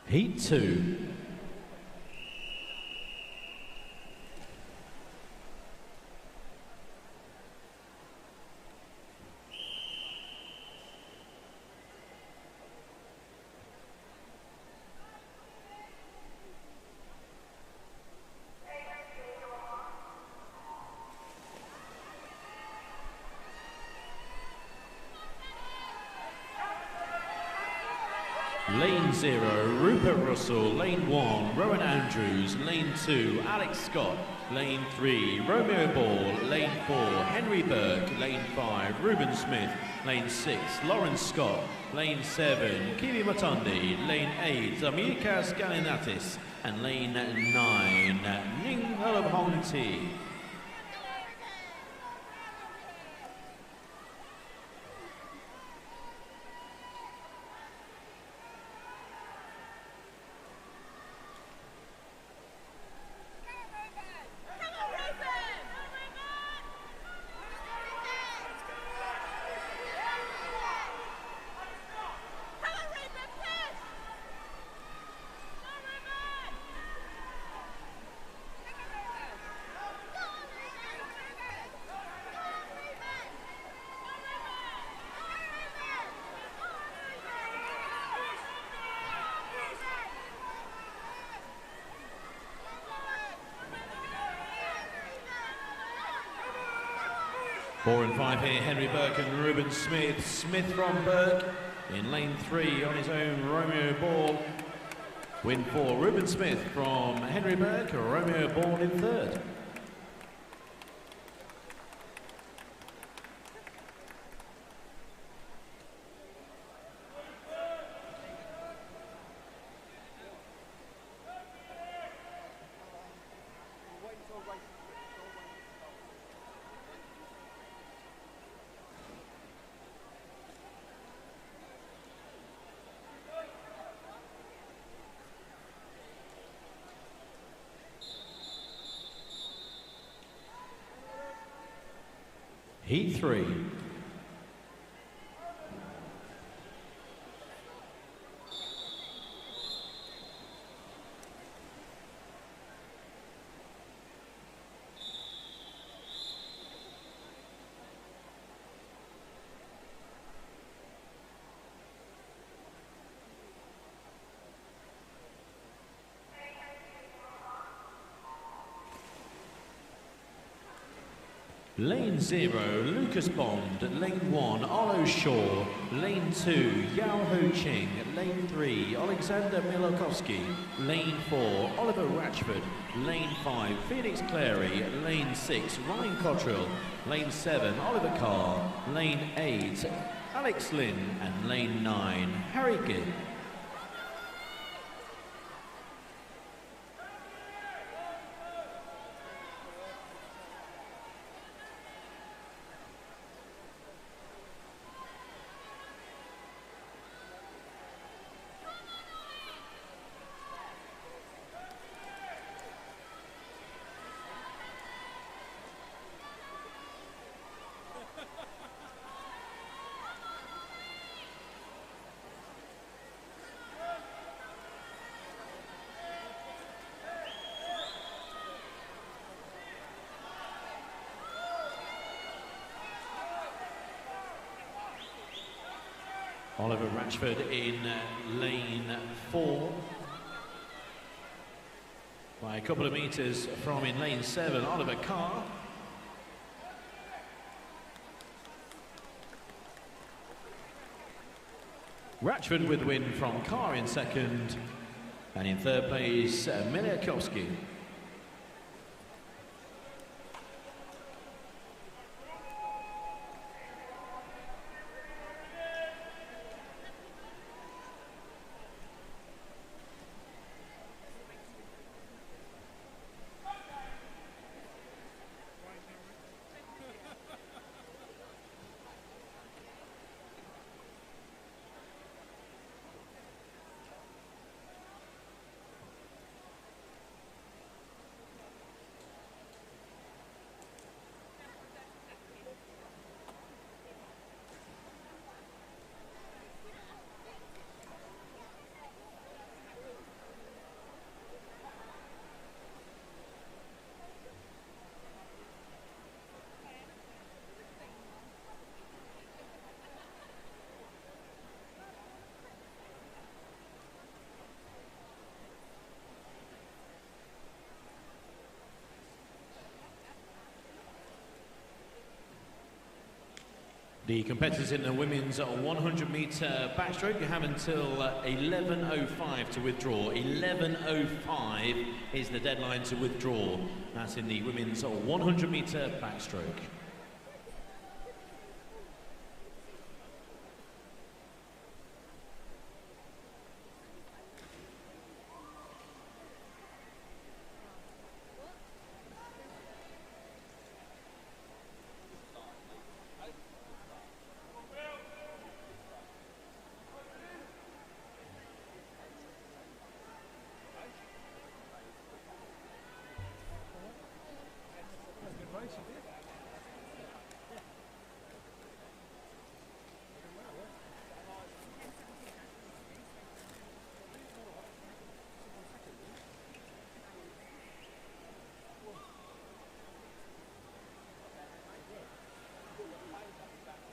Heat 2. Lane 0, Rupert Russell. Lane 1, Rowan Andrews. Lane 2, Alex Scott. Lane 3, Romeo Ball. Lane 4, Henry Burke. Lane 5, Ruben Smith. Lane 6, Lawrence Scott. Lane 7, Kiwi Matondi. Lane 8, Amikas Galinatis. And lane 9, Ning Olabhongti. 4 and 5 here, Henry Burke and Ruben Smith. Smith from Burke in lane 3 on his own Romeo ball. Win for Ruben Smith from Henry Burke, Romeo ball in 3rd. Heat 3. Lane 0, Lucas Bond. Lane 1, Arlo Shaw. Lane 2, Yao Ho Ching. Lane 3, Alexander Milokovsky. Lane 4, Oliver Ratchford. Lane 5, Felix Clary. Lane 6, Ryan Cottrell. Lane 7, Oliver Carr. Lane 8, Alex Lynn. And Lane 9, Harry Gibb. Oliver Ratchford in lane 4. By a couple of metres from in lane 7, Oliver Carr. Ratchford with win from Carr in 2nd. And in 3rd place, Milokovsky. The competitors in the women's 100-metre backstroke, you have until 11:05 to withdraw. 11:05 is the deadline to withdraw. That's in the women's 100-metre backstroke.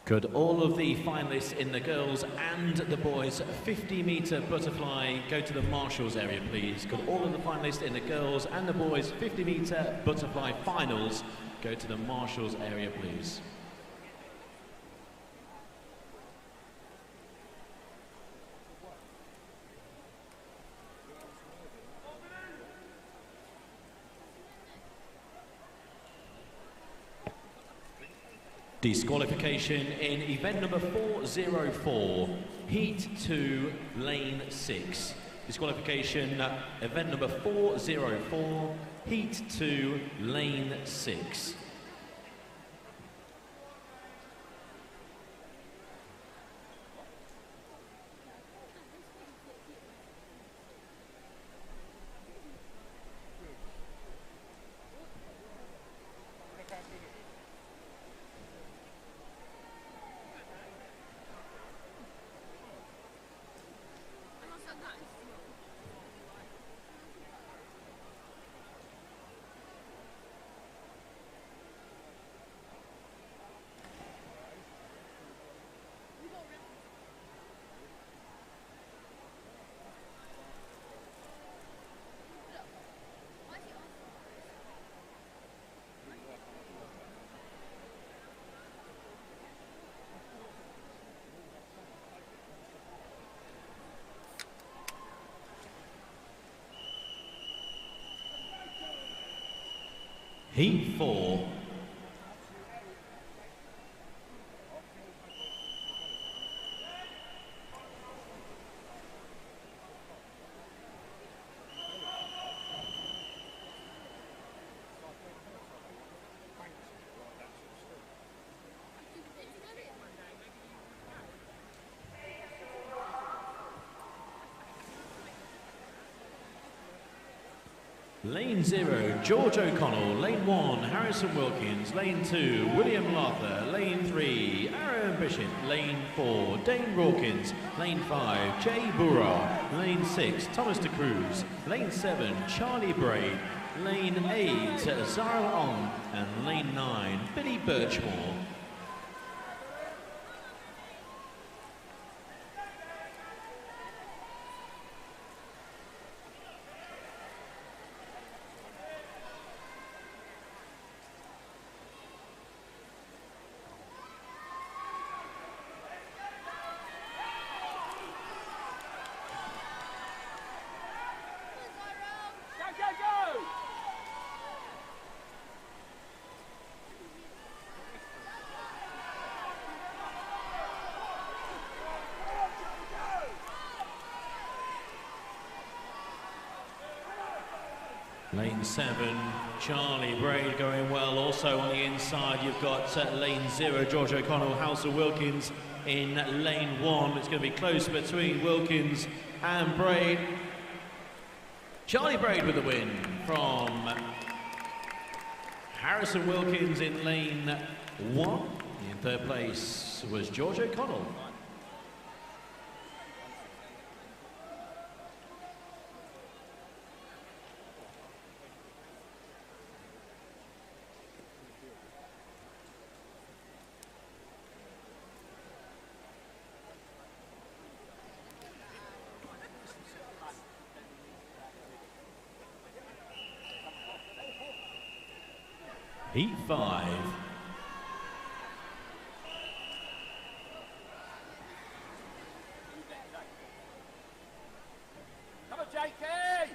Could all of the finalists in the girls and the boys 50-metre butterfly go to the marshals area, please? Could all of the finalists in the girls and the boys 50-metre butterfly finals go to the marshals area, please? Disqualification in event number 404, heat 2, lane 6. Disqualification, event number 404, heat 2, lane 6. Heat 4. Lane 0, George O'Connell. Lane 1, Harrison Wilkins. Lane 2, William Larther. Lane 3, Aaron Bishop. Lane 4, Dane Rawkins. Lane 5, Jay Burrah. Lane 6, Thomas de Cruz. Lane 7, Charlie Braid. Lane 8, Zara Ong. And Lane 9, Billy Birchmore. Lane 7, Charlie Braid going well. Also on the inside, you've got lane 0, George O'Connell, House of Wilkins in lane 1. It's going to be close between Wilkins and Braid. Charlie Braid with the win from Harrison Wilkins in lane 1. In third place was George O'Connell. Heat 5. Come on, JK!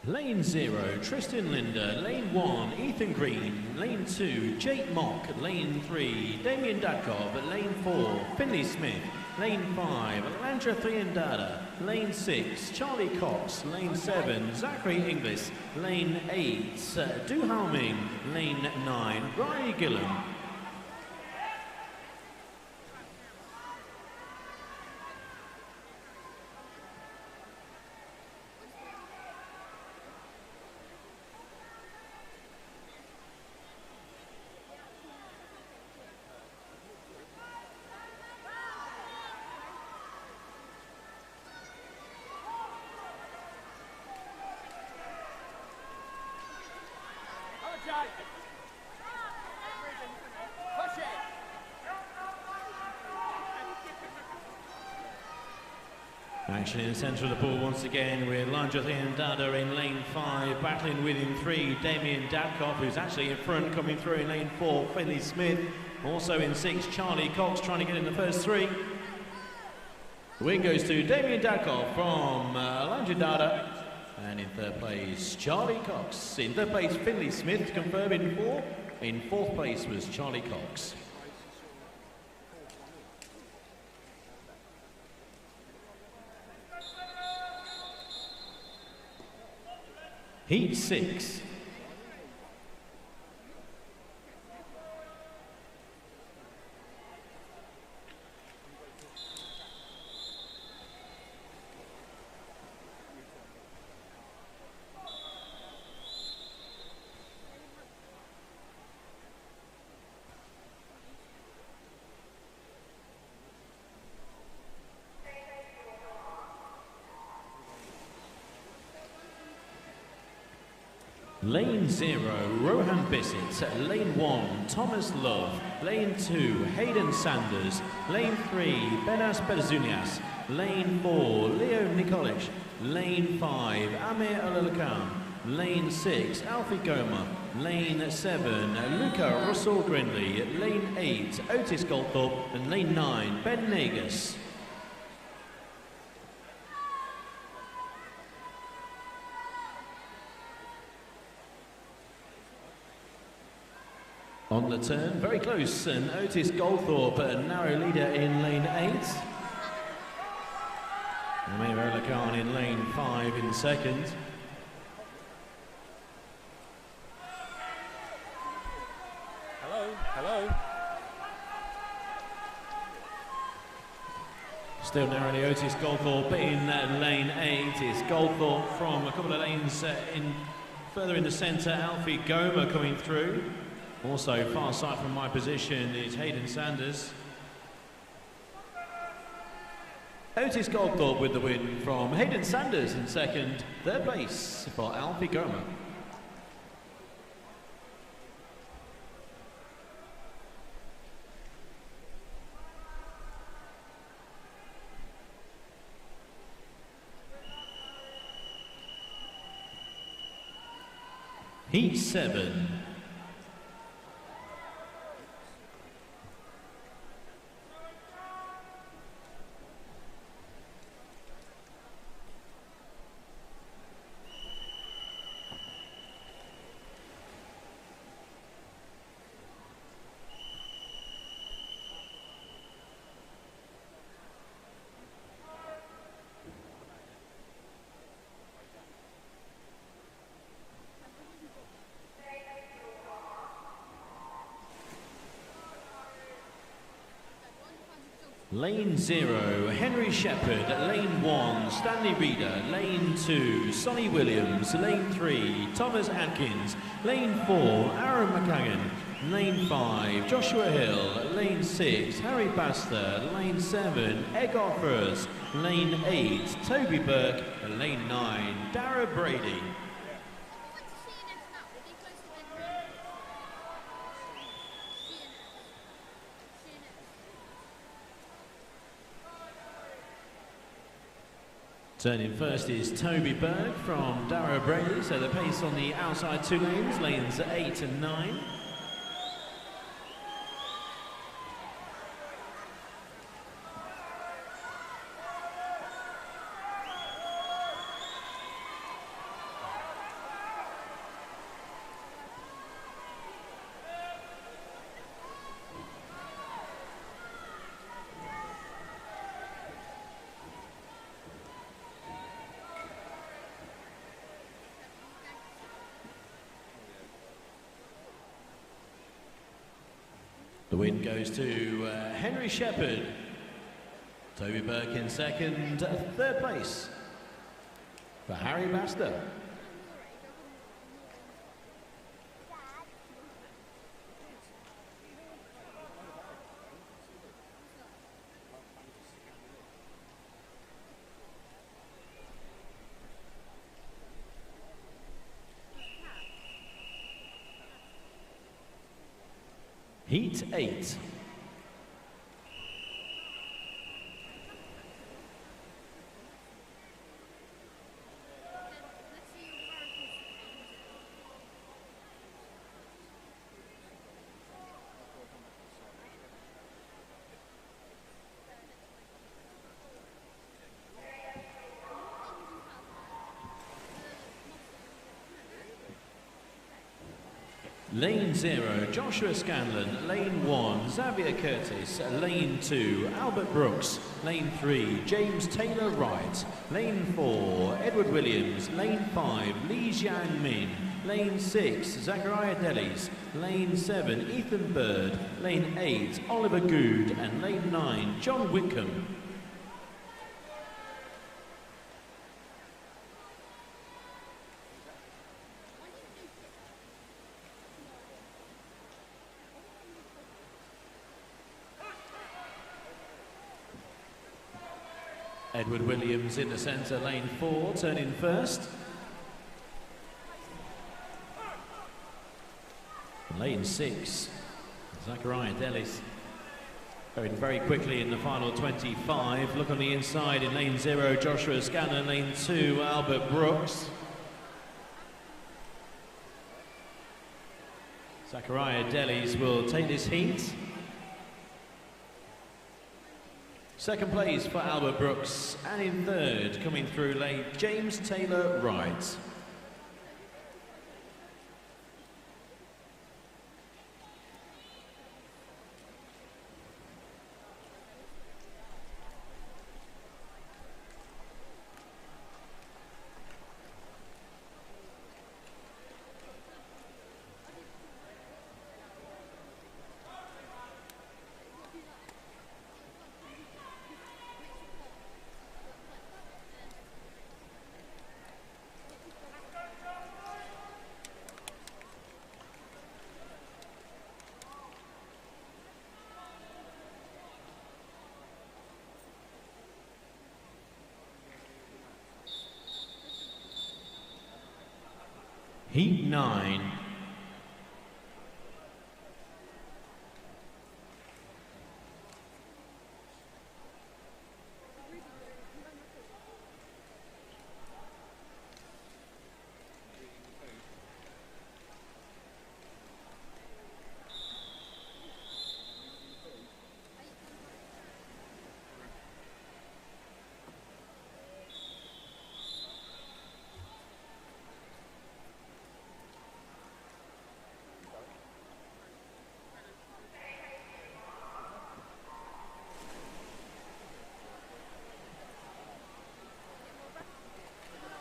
Lane 0, Tristan Linder. Lane 1, Ethan Green. Lane 2, Jake Mock. Lane 3, Damien Dadkov. Lane 4, Finley Smith. Lane 5, Landra Triandada. Lane 6, Charlie Cox. Lane 7, Zachary Inglis. Lane 8, Du Haoming. Lane 9, Riley Gillam. Push it! Action in the centre of the pool once again with Landra Triandada in lane 5, battling with in 3, Damien Dadkov, who's actually in front, coming through in lane 4, Finley Smith. Also in 6, Charlie Cox trying to get in the first 3. The win goes to Damien Dakov from Lanjadada. And in 3rd place, Charlie Cox. In 3rd place, Finley Smith, confirmed in 4. In 4th place was Charlie Cox. Heat 6. Lane 0, Rohan Bissett. Lane 1, Thomas Love. Lane 2, Hayden Sanders. Lane 3, Benas Berzunias. Lane 4, Leo Nikolic. Lane 5, Amir Alalakan. Lane 6, Alfie Goma. Lane 7, Luca Russell Grindley. Lane 8, Otis Goldthorpe. And Lane 9, Ben Negus. On the turn, very close, and Otis Goldthorpe, a narrow leader in lane 8. Amir Olakan in lane 5 in 2nd. Hello. Still narrowly, Otis Goldthorpe in lane 8 is Goldthorpe from a couple of lanes further in the centre. Alfie Goma coming through. Also, far side from my position is Hayden Sanders. Otis Goldthorpe with the win from Hayden Sanders in 2nd. 3rd place for Alfie Goma. Heat 7. Lane 0, Henry Shepherd. Lane 1, Stanley Reeder. Lane 2, Sonny Williams. Lane 3, Thomas Atkins. Lane 4, Aaron McCagan. Lane 5, Joshua Hill. Lane 6, Harry Baster. Lane 7, Egor Furs. Lane 8, Toby Burke. Lane 9, Dara Brady. Turning first is Toby Berg from Dara Brady, so the pace on the outside 2 lanes, lanes 8 and 9. The win goes to Henry Shepherd. Toby Burke in 2nd, 3rd place for Harry Baster. Heat 8. Lane 0, Joshua Scanlon. Lane 1, Xavier Curtis. Lane 2, Albert Brooks. Lane 3, James Taylor Wright. Lane 4, Edward Williams. Lane 5, Li Jiang Min. Lane 6, Zachariah Delis. Lane 7, Ethan Bird. Lane 8, Oliver Good. And Lane 9, John Whitcomb. Edward Williams in the centre, lane 4, turning first. Lane 6, Zachariah Delis going very quickly in the final 25. Look on the inside in lane 0, Joshua Scanlon. Lane 2, Albert Brooks. Zachariah Delis will take this heat. Second place for Albert Brooks, and in third, coming through lane, James Taylor Wright. Heat 9.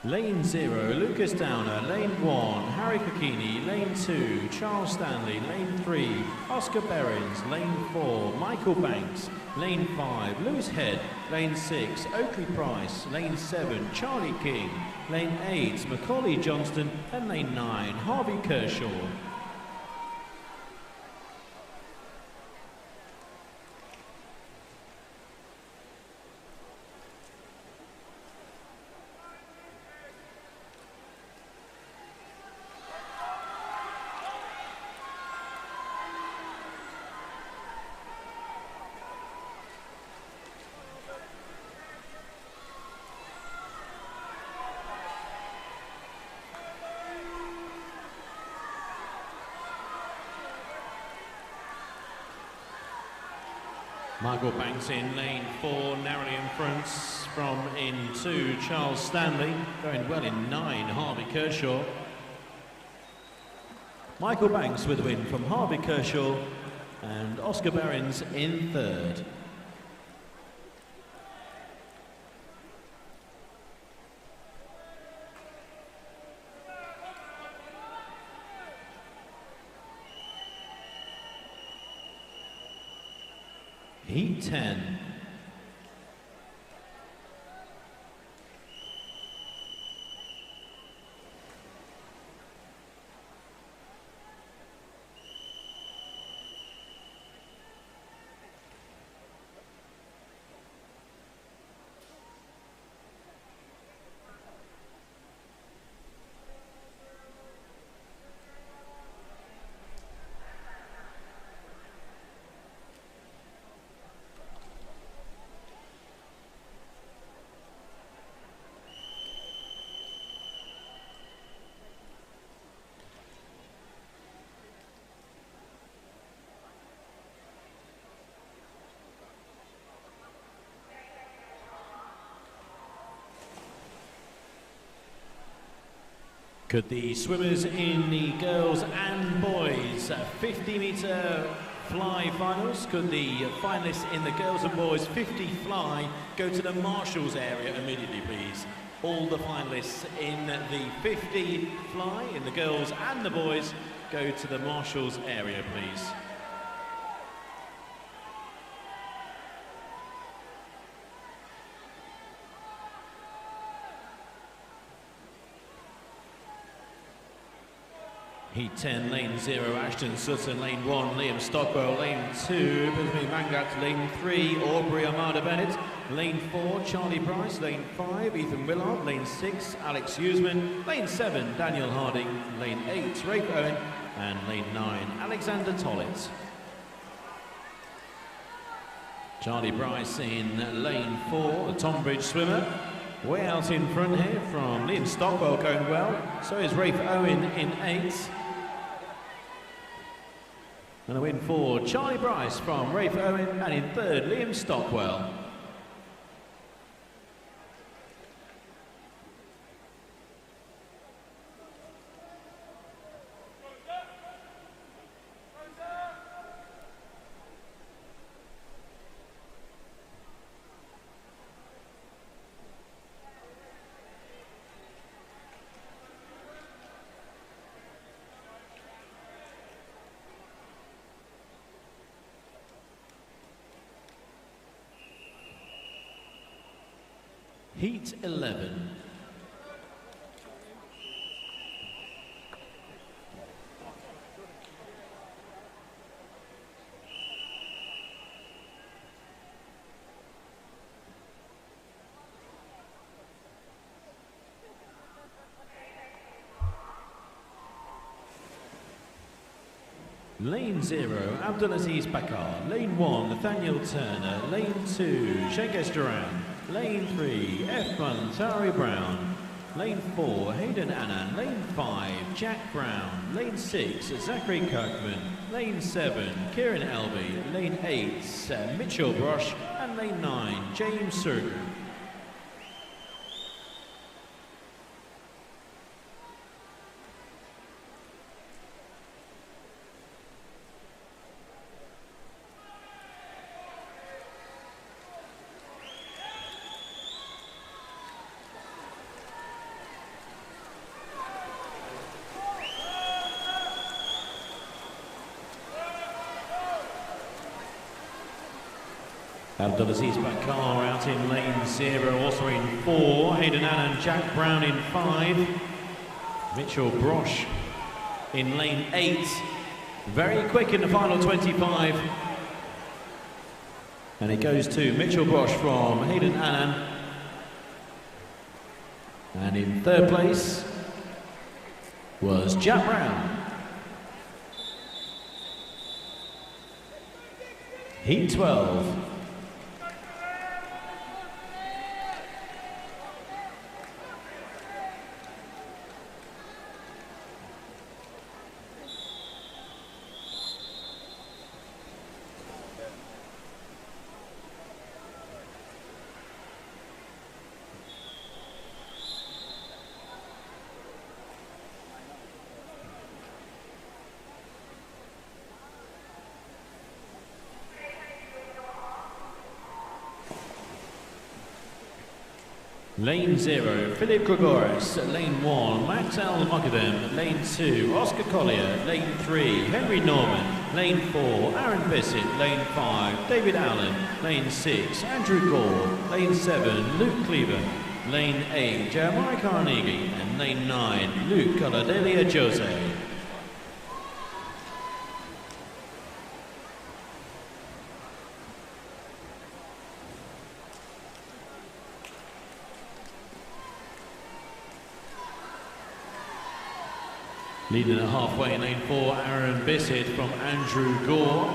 Lane 0, Lucas Downer. Lane 1, Harry Kokini. Lane 2, Charles Stanley. Lane 3, Oscar Berens. Lane 4, Michael Banks. Lane 5, Lewis Head. Lane 6, Oakley Price. Lane 7, Charlie King. Lane 8, Macaulay Johnston. And Lane 9, Harvey Kershaw. Michael Banks in lane 4, narrowly in front from in 2, Charles Stanley. Going well in 9, Harvey Kershaw. Michael Banks with the win from Harvey Kershaw, and Oscar Berens in third. Heat 10. Could the swimmers in the girls and boys 50-metre fly finals, could the finalists in the girls and boys 50 fly go to the marshals area immediately, please? All the finalists in the 50 fly in the girls and the boys go to the marshals area, please. Heat 10, lane 0, Ashton Sutton, lane 1, Liam Stockwell, lane 2, Bismi Mangat, lane 3, Aubrey Armada Bennett, lane 4, Charlie Price, lane 5, Ethan Willard, lane 6, Alex Huseman, lane 7, Daniel Harding, lane 8, Rafe Owen, and lane 9, Alexander Tollett. Charlie Price in lane 4, the Tonbridge swimmer. Way out in front here from Liam Stockwell going well. So is Rafe Owen in 8. And a win for Charlie Price from Rafe Owen, and in 3rd, Liam Stockwell. Heat 11. Lane 0, Abdulaziz Bakar. Lane 1, Nathaniel Turner. Lane 2, Shenkesh Duran. Lane 3, F1, Tari Brown. Lane 4, Hayden Annan. Lane 5, Jack Brown. Lane 6, Zachary Kirkman. Lane 7, Kieran Elby. Lane 8, Mitchell Brosh. And lane 9, James Surger. Abdulaziz Bakar out in lane 0, also in 4, Hayden Annan, Jack Brown in 5, Mitchell Brosh in lane 8, very quick in the final 25, and it goes to Mitchell Brosh from Hayden Annan, and in 3rd place was Jack Brown. Heat 12. Lane 0, Philip Gregoris. Lane 1, Max L. Mokadem. Lane 2, Oscar Collier. Lane 3, Henry Norman. Lane 4, Aaron Bissett. Lane 5, David Allen. Lane 6, Andrew Gore. Lane 7, Luke Cleaver. Lane 8, Jeremiah Carnegie. And lane 9, Luke Coladelia Jose. Leading at halfway, lane 4, Aaron Bissett from Andrew Gore.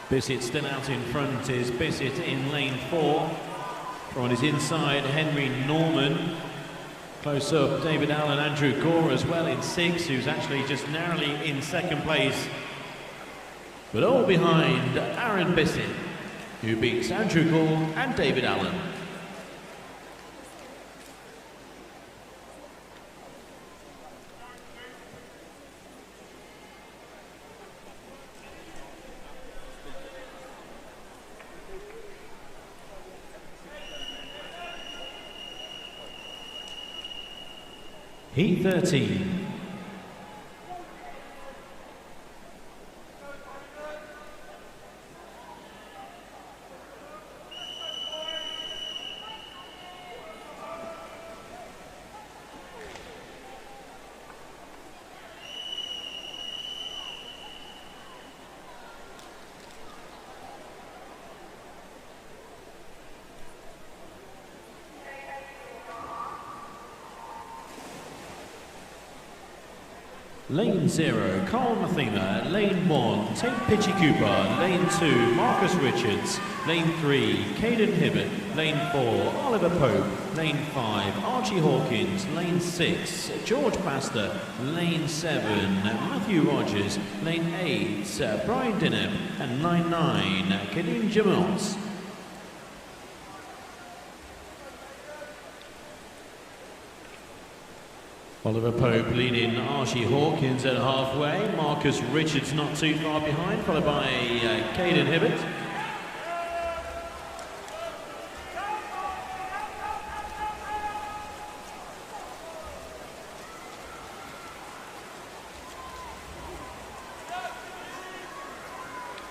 Bissett still out in front is Bissett in lane 4. On his inside, Henry Norman. Close up, David Allen, Andrew Gore as well in 6, who's actually just narrowly in 2nd place. But all behind Aaron Bissett, who beats Andrew Gore and David Allen. Heat 13. Lane 0, Carl Mathema. Lane 1, Tate Pitchy Cooper. Lane 2, Marcus Richards. Lane 3, Caden Hibbett. Lane 4, Oliver Pope. Lane 5, Archie Hawkins. Lane 6, George Pastor. Lane 7, Matthew Rogers. Lane 8, Brian Dinham. And Line 9, Kadeem Jamons. Oliver Pope leading Archie Hawkins at halfway. Marcus Richards not too far behind, followed by Caden Hibbett.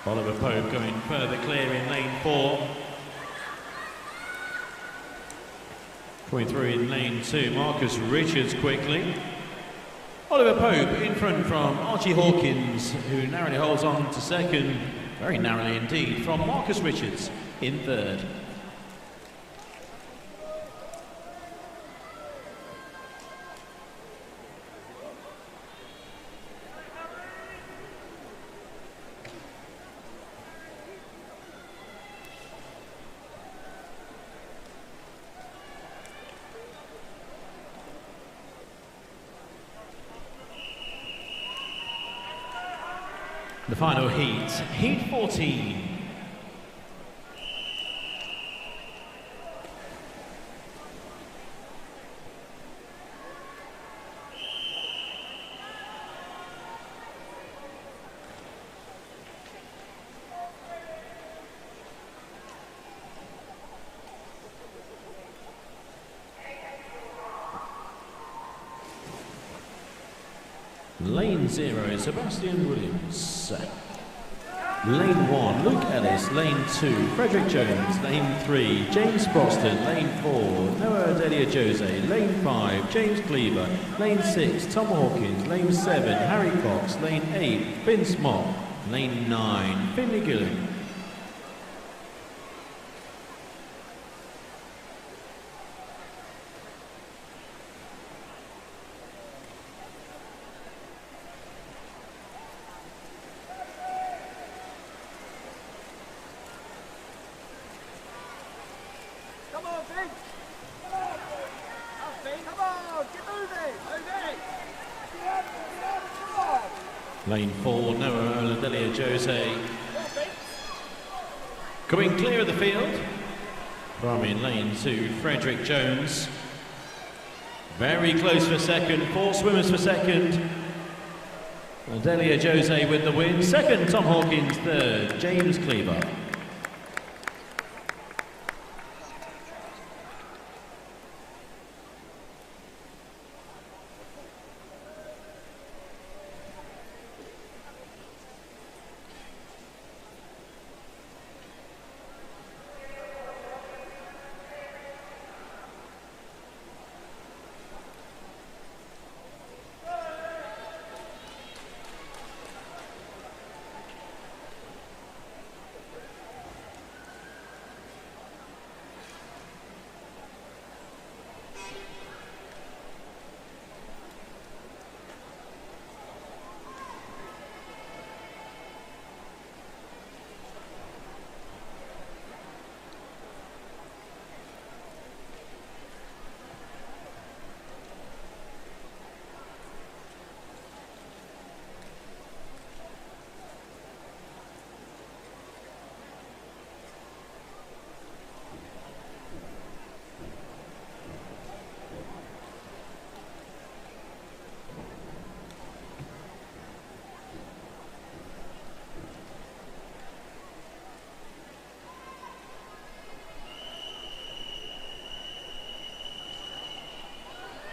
Oliver Pope going further clear in lane 4. Coming through in lane 2, Marcus Richards quickly. Oliver Pope in front from Archie Hawkins, who narrowly holds on to second, very narrowly indeed, from Marcus Richards in third. The final heat, Heat 14. Lane 0, Sebastian Williams. Lane 1, Luke Ellis. Lane 2, Frederick Jones. Lane 3, James Broston. Lane 4, Noah Delia Jose. Lane 5, James Cleaver. Lane 6, Tom Hawkins. Lane 7, Harry Cox. Lane 8, Vince Mock. Lane 9, Finley Gillen. Come on, Finn! Come on, Finn! Come on! Get moving! Moving! Come on! Lane 4, Noah Delia Jose. Coming clear of the field. From in lane 2, Frederick Jones. Very close for second, 4 swimmers for second. Delia Jose with the win. Second, Tom Hawkins. Third, James Cleaver.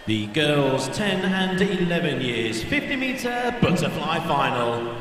The girls 10 and 11 years 50 metre butterfly final.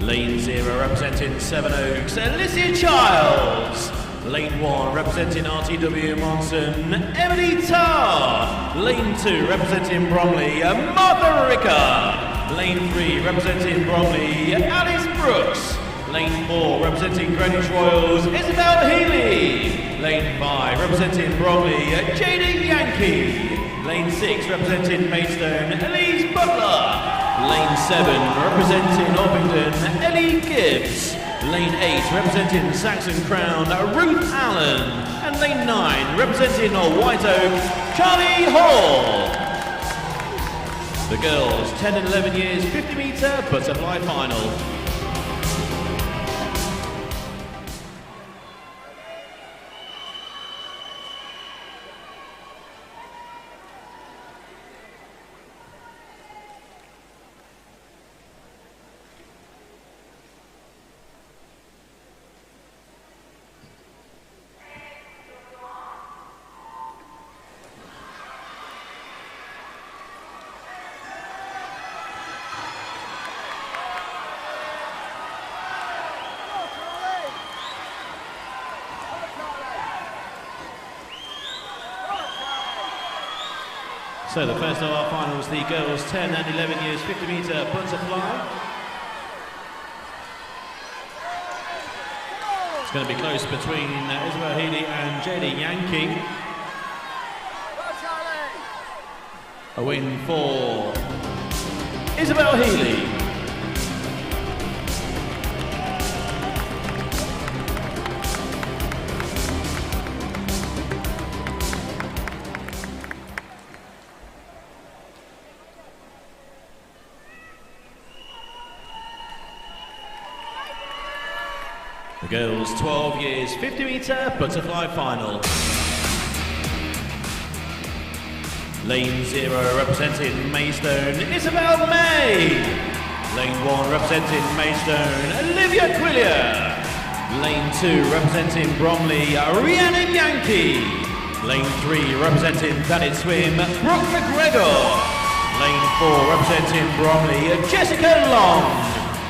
Lane 0 representing Seven Oaks, Alicia Childs. Lane 1 representing RTW Monson, Emily Tarr. Lane 2 representing Bromley, Martha Ricker. Lane 3 representing Bromley, Alice Brooks. Lane 4 representing Greenwich Royals, Isabel Healy. Lane 5 representing Bromley, Jada Yankee. Lane 6 representing Maidstone, Elise Butler. Lane 7 representing Orpington, Ellie Gibbs. Lane 8 representing Saxon Crown, Ruth Allen. And Lane 9 representing White Oak, Charlie Hall. The girls 10 and 11 years 50 metre butterfly final. So the first of our finals, the girls 10 and 11 years 50 metre butterfly. It's going to be close between Isabel Healy and Jada Yankee. A win for Isabel Healy. The girls 12 years 50 metre butterfly final. Lane 0 representing Maidstone, Isabel May. Lane 1 representing Maidstone, Olivia Quillier. Lane 2 representing Bromley, Rhiannon Yankee. Lane 3 representing Planet Swim, Brooke McGregor. Lane 4 representing Bromley, Jessica Long.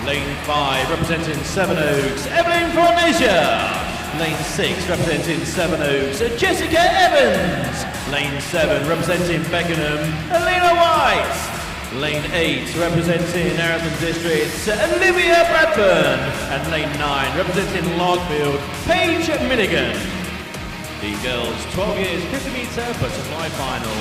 Lane 5 representing Seven Oaks, Evelyn Fornasia. Lane 6 representing Seven Oaks, Jessica Evans. Lane 7 representing Beckenham, Elena White. Lane 8 representing Arrowston District, Olivia Bradburn. And Lane 9 representing Larkfield, Paige Milligan. The girls 12 years 50 metre butterfly final.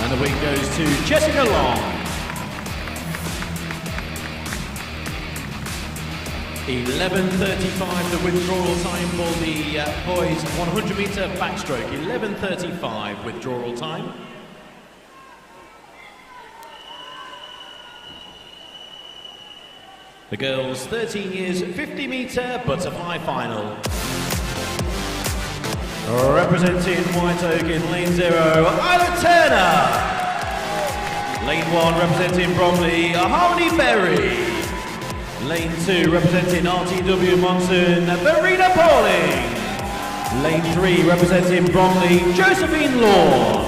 And the win goes to Jessica Long. 11:35 the withdrawal time for the boys 100 metre backstroke. 11:35 withdrawal time. The girls 13 years 50 metre butterfly final. Representing White Oak in lane 0, Isla Turner. Lane 1 representing Bromley, Harmony Berry. Lane 2 representing RTW Monson, Verena Pauling. Lane 3 representing Bromley, Josephine Law.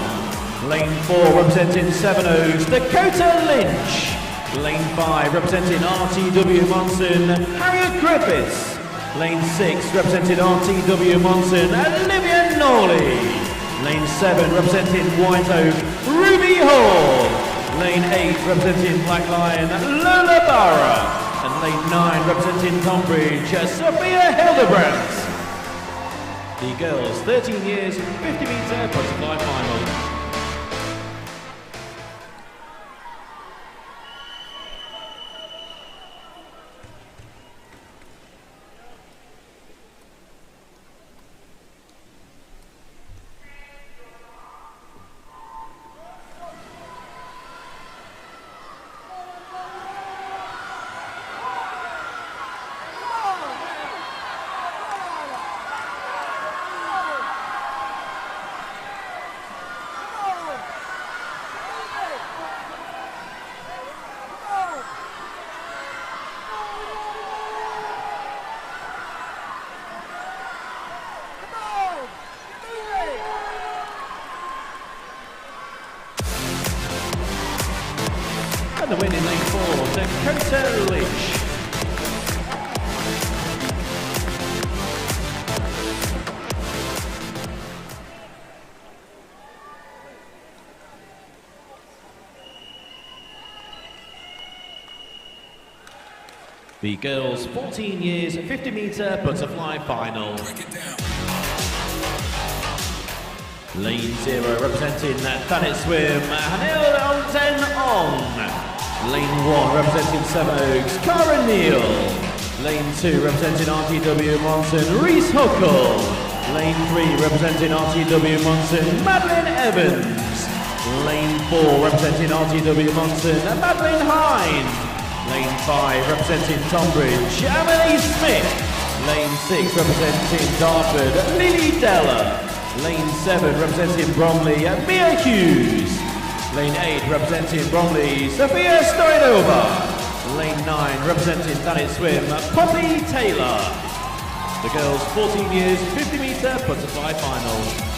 Lane 4 representing Seven Oaks, Dakota Lynch. Lane 5 representing RTW Monson, Harriet Griffiths. Lane 6 representing RTW Monson, Olivia Norley. Lane 7 representing White Oak, Ruby Hall. Lane 8 representing Black Lion, Lola Barra. And Lane 9 representing Tonbridge, Sophia Hildebrandt. The girls, 13 years, 50 metre butterfly final. And the win in lane 4, Dakota Lynch. The girls' 14 years, 50 metre butterfly final. Lane 0 representing Thanet Swim, Hanil On. Lane 1 representing Seven Oaks, Cara Neal. Lane 2 representing RTW Monson, Reese Huckle. Lane 3 representing RTW Monson, Madeline Evans. Lane 4 representing RTW Monson, Madeline Hine. Lane 5 representing Tonbridge, Emily Smith. Lane 6 representing Dartford, Lily Della. Lane 7 representing Bromley, Mia Hughes. Lane 8 representing Bromley, Sophia Stoyanova. Lane 9 representing Thanet Swim, Poppy Taylor. The girls' 14 years, 50 metre butterfly final.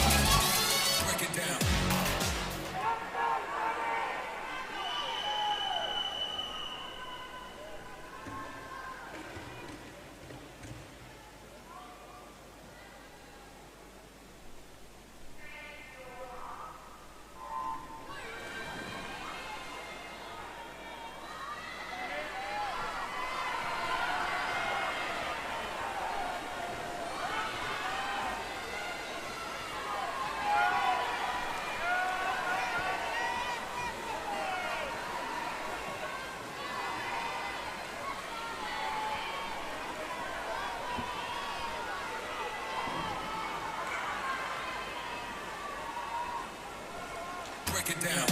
Break it down.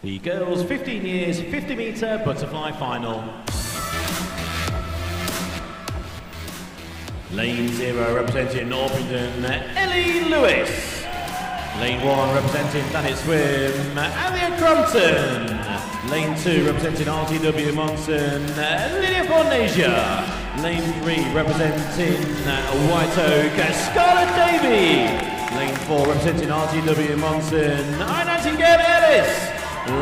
The girls' 15 years, 50 metre butterfly final. Lane 0 representing Orpington, Ellie Lewis. Lane 1 representing Thanet Swim, Alia Crompton. Lane 2 representing RTW Monson, Lydia Fornasia. Lane 3 representing White Oak, Scarlett Davey. Lane 4 representing RTW Monson, I Nightingale Ellis.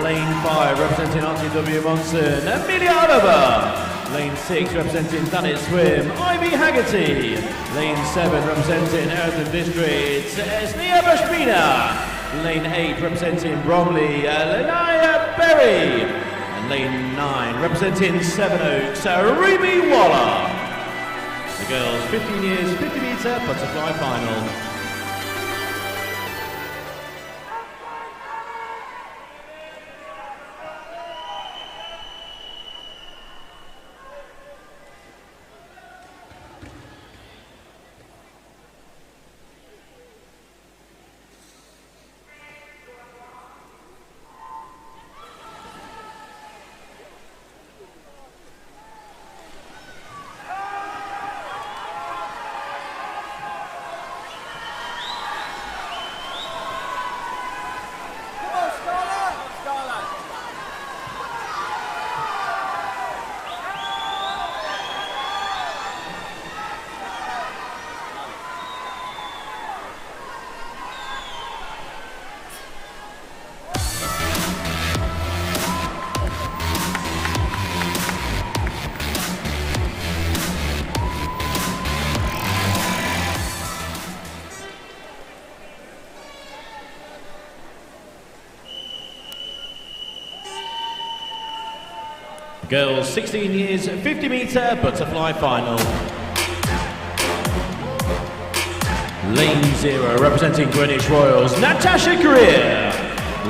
Lane 5 representing RTW Monson, Amelia Oliver. Lane 6 representing Thanet Swim, Ivy Haggerty. Lane 7 representing Eartham District, Esnia Bashmina. Lane 8 representing Bromley, Lenaya Berry. And lane 9 representing Seven Oaks, Ruby Waller. The girls' 15 years, 50 metre butterfly final. Girls 16 years, 50 metre butterfly final. Lane 0 representing Greenwich Royals, Natasha Greer.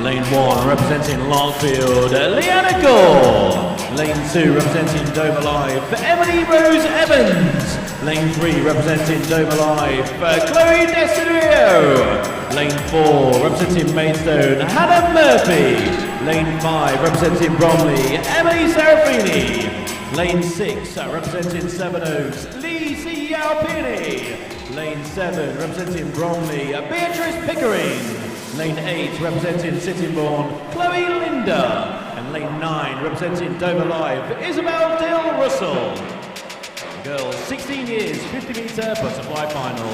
Lane 1 representing Longfield, Leanna Gore. Lane 2 representing Dover Life, Emily Rose Evans. Lane 3 representing Dover Life, Chloe Desiderio. Lane 4 representing Maidstone, Hannah Murphy. Lane 5 representing Bromley, Emily Serafini. Lane 6 representing Sevenoaks, Lizzie Alpini. Lane 7 representing Bromley, Beatrice Pickering. Lane 8 representing Sittingbourne, Chloe Linda. And lane 9 representing Dover Life, Isabel Dill Russell. Girls 16 years, 50 metre butterfly final.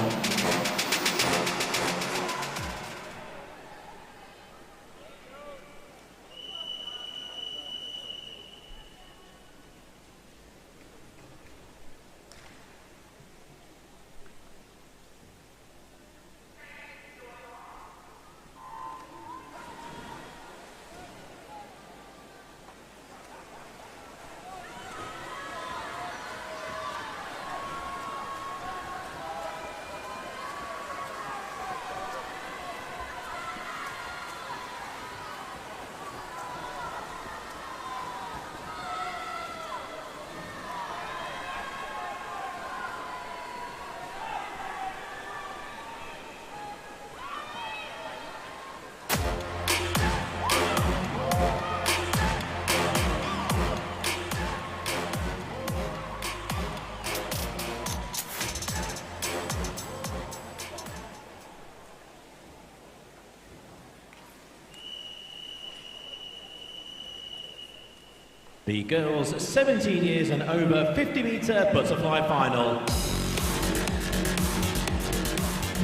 The girls 17 years and over 50 metre butterfly final.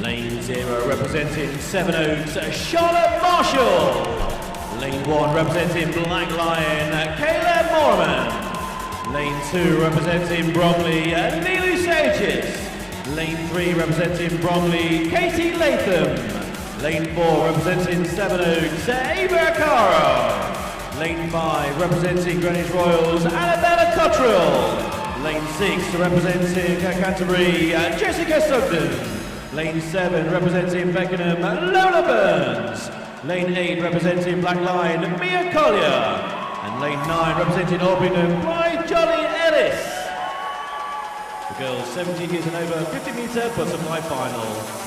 Lane 0 representing Sevenoaks, Charlotte Marshall. Lane 1 representing Black Lion, Kayla Morman. Lane 2 representing Bromley, Neelu Sages. Lane 3 representing Bromley, Katie Latham. Lane 4 representing Sevenoaks, Ava Caro. Lane 5 representing Greenwich Royals, Annabella Cottrell. Lane 6 representing Canterbury, Jessica Sugden. Lane 7 representing Beckenham, Lola Burns. Lane 8 representing Black Lion, Mia Collier. And lane 9 representing Albingham, Blythe Johnny Ellis. The girls 17 years and over 50 metre butterfly final.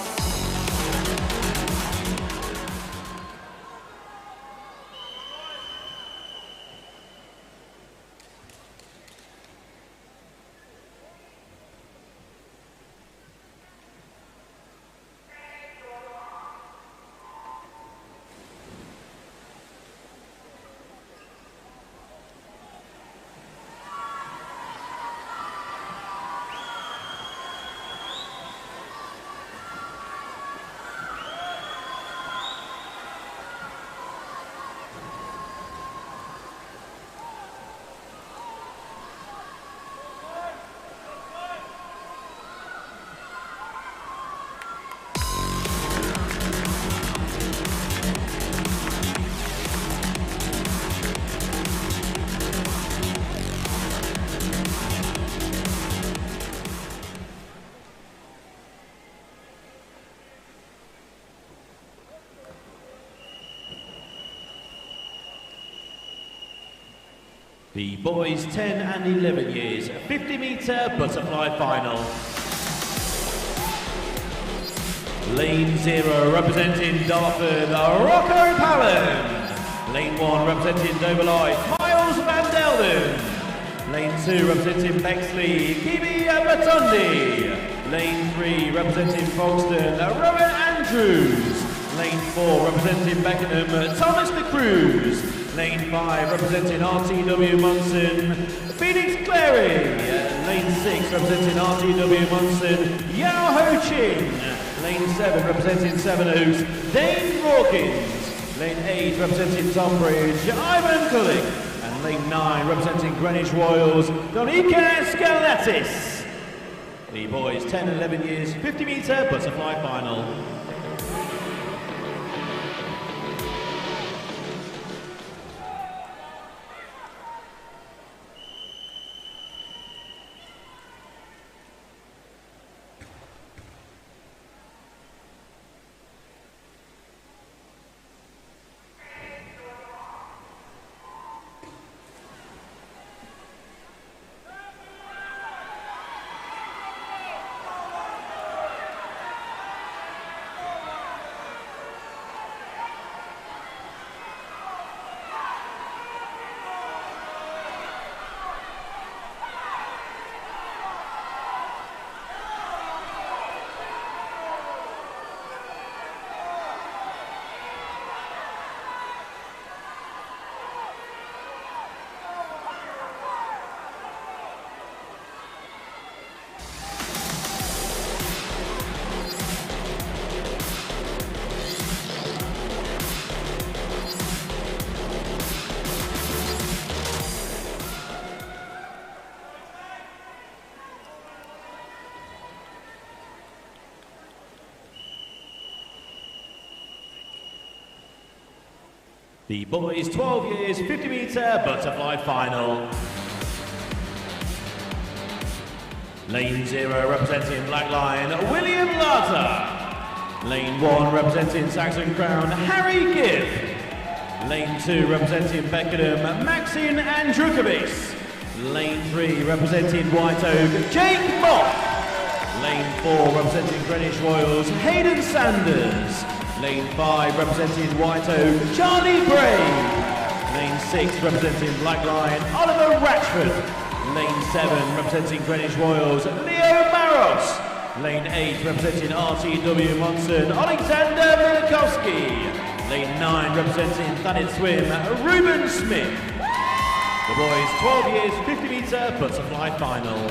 The boys 10 and 11 years, 50 metre butterfly final. Lane 0 representing Dartford, Rocco Palin. Lane 1 representing Dover Life, Miles Van Delden. Lane 2 representing Bexley, Kibi Batundi. Lane 3 representing Folkestone, Rowan Andrews. Lane 4 representing Beckenham, Thomas de Cruz. Lane 5 representing RTW Munson, Phoenix Clary. Lane 6 representing RTW Munson, Yao Ho Chin. Lane 7 representing Sevenoaks, Dane Hawkins. Lane 8 representing Tonbridge, Ivan Kulik. And lane 9 representing Greenwich Royals, Donika Skalatis. The boys 10 and 11 years, 50 metre butterfly final. The boys 12 years 50 metre butterfly final. Lane 0 representing Black Lion, William Larter. Lane 1 representing Saxon Crown, Harry Gibb. Lane 2 representing Beckenham, Maxine Andrukovic. Lane 3 representing White Oak, Jake Mock. Lane 4 representing Greenwich Royals, Hayden Sanders. Lane 5 representing White Oak, Charlie Brave. Lane 6 representing Black Lion, Oliver Ratchford. Lane 7 representing Greenwich Royals, Leo Maros. Lane 8 representing RTW Monson, Alexander Milikowski. Lane 9 representing Thanet Swim, Ruben Smith. The boys 12 years 50 metre butterfly final.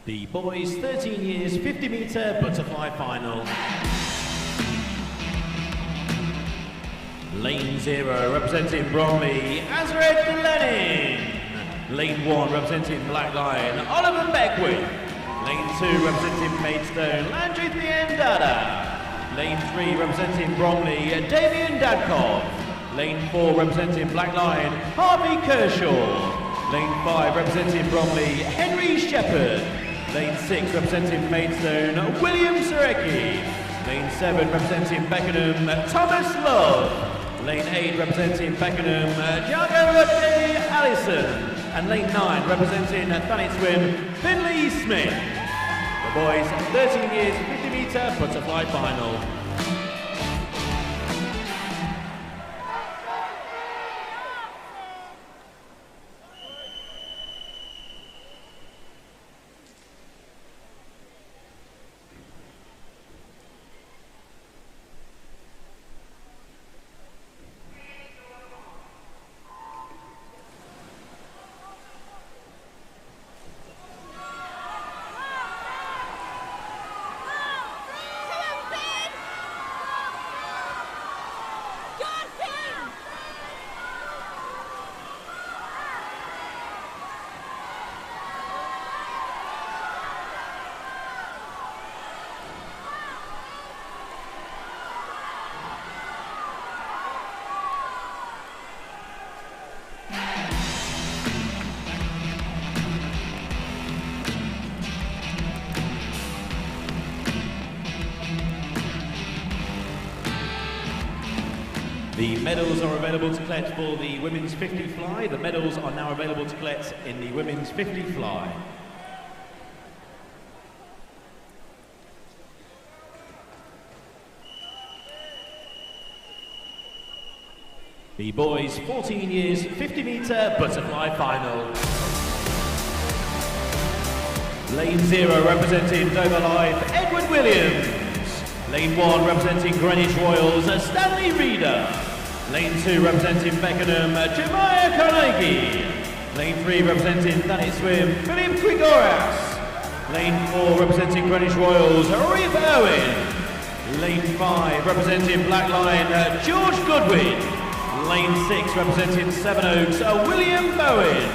The boys 13 years 50 metre butterfly final. Lane 0 representing Bromley, Azred Lenin. Lane 1 representing Black Lion, Oliver Beckwith. Lane 2 representing Maidstone, Landry Thiendada. Lane 3 representing Bromley, Damien Dadkov. Lane 4 representing Black Lion, Harvey Kershaw. Lane 5 representing Bromley, Henry Shepherd. Lane 6 representing Maidstone, William Surecki. Lane 7 representing Beckenham, Thomas Love. Lane 8 representing Beckenham, Jago Allison. And lane 9 representing Thanet Swim, Finley Smith. The boys 13 years 50 metre butterfly final. The medals are available to collect for the women's 50 fly. The medals are now available to collect in the women's 50 fly. The boys 14 years 50 metre butterfly final. Lane 0 representing Dover Life, Edward Williams. Lane 1 representing Greenwich Royals, Stanley Reeder. Lane 2 representing Beckenham, Jemiah Carnegie. Lane 3 representing Thanet Swim, Philip Grigoras. Lane 4 representing Greenwich Royals, Reeve Owen. Lane 5 representing Black Lion, George Goodwin. Lane 6 representing Sevenoaks, William Bowen.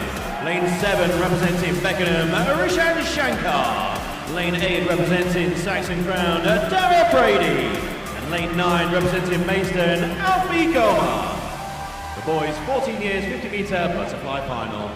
Lane 7 representing Beckenham, Rishan Shankar. Lane 8 representing Saxon Crown, Dara Brady. And lane 9 representing Maidstone, Alfie Goma. The boys 14 years 50 metre butterfly final.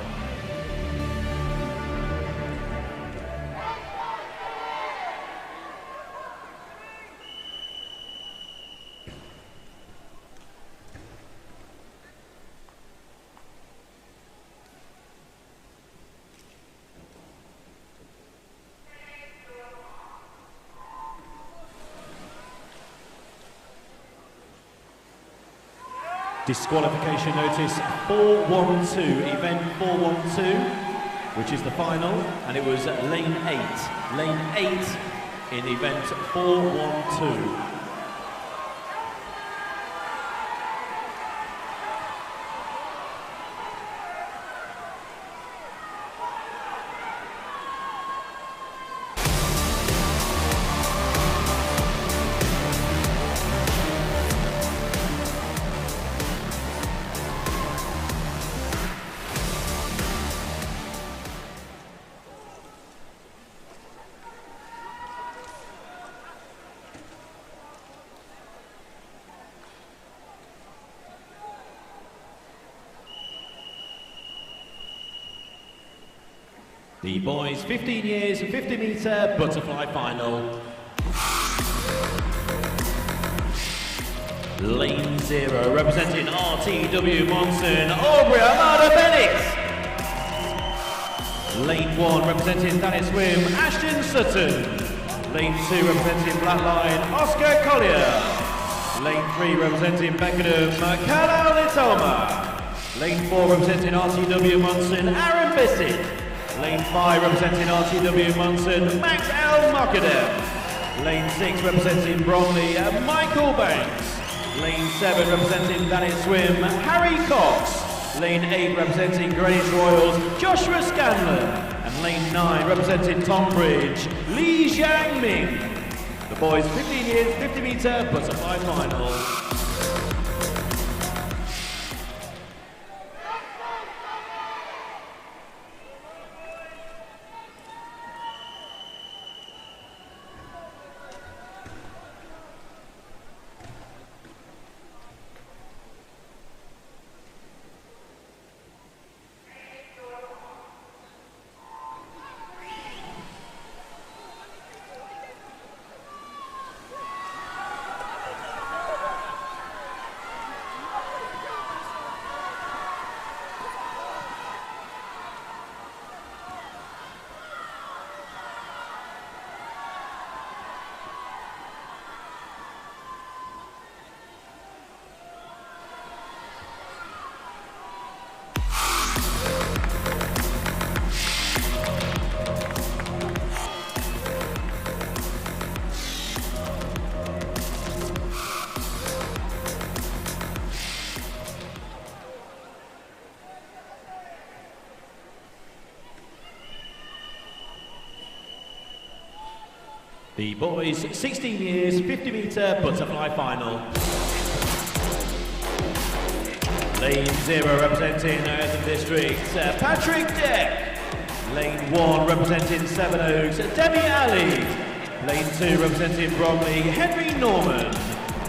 Disqualification notice 412, event 412, which is the final, and it was lane 8 in event 412. The boys 15 years 50 metre butterfly final. Lane 0 representing RTW Monson, Aubrey Armada Bennett. Lane 1 representing Danny Swim, Ashton Sutton. Lane 2 representing Blackline, Oscar Collier. Lane 3 representing Beckenham, Carlo Litoma. Lane 4 representing RTW Monson, Aaron Bissett. Lane 5 representing RTW Monson, Max L. Muckadam. Lane 6 representing Bromley, Michael Banks. Lane 7 representing Danny Swim, Harry Cox. Lane 8 representing Greenwich Royals, Joshua Scanlon. And lane 9 representing Tonbridge, Li Jiangming. The boys 15 years 50 metre butterfly final. The boys 16 years 50 metre butterfly final. Lane 0 representing Eartham District, Patrick Deck. Lane 1 representing Seven Oaks, Demi Ali. Lane 2 representing Bromley, Henry Norman.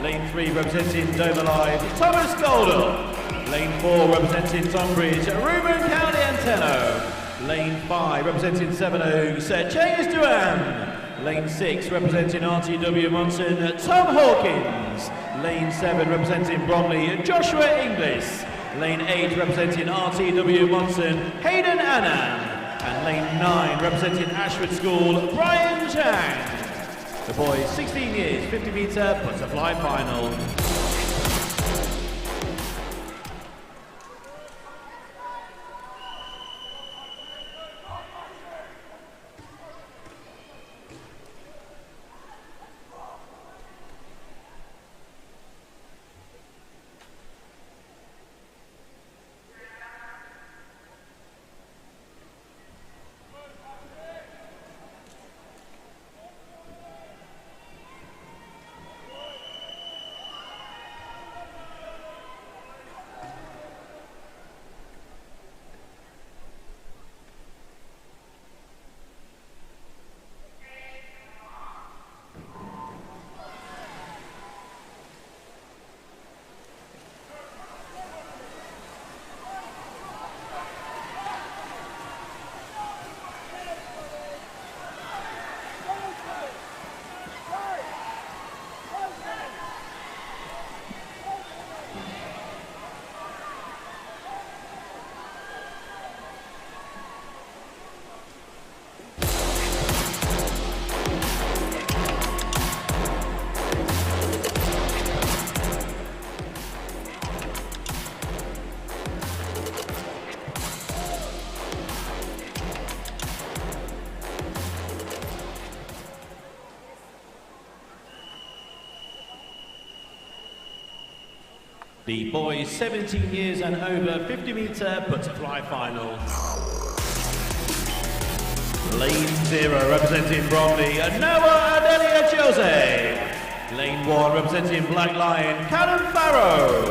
Lane 3 representing Dover Live, Thomas Golden. Lane 4 representing Tonbridge, Ruben County Anteno. Lane 5 representing Seven Oaks, James Duan. Lane 6 representing RTW Monson, Tom Hawkins. Lane 7 representing Bromley, Joshua Inglis. Lane 8 representing RTW Monson, Hayden Annan. And lane 9 representing Ashford School, Brian Chang. The boys 16 years 50 metre butterfly final. The boys 17 years and over 50-metre butterfly final. Lane 0 representing Bromley, Noah Adelia Jose. Lane 1 representing Black Lion, Callum Farrow.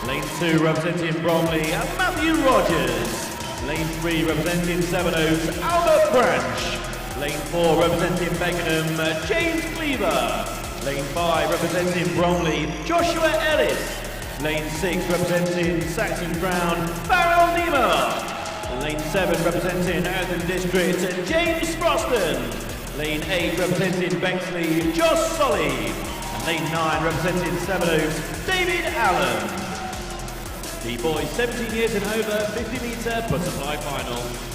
Lane 2 representing Bromley, Matthew Rogers. Lane 3 representing Sevenoaks, Albert Branch. Lane 4 representing Beckenham, James Cleaver. Lane 5 representing Bromley, Joshua Ellis. Lane 6 representing Saxon Brown, Farrell Niemer. Lane 7 representing Eartham District, James Froston. Lane 8 representing Bexley, Josh Solly. And Lane 9 representing Sevenoaks, David Allen. The boys 17 years and over 50-metre butterfly final.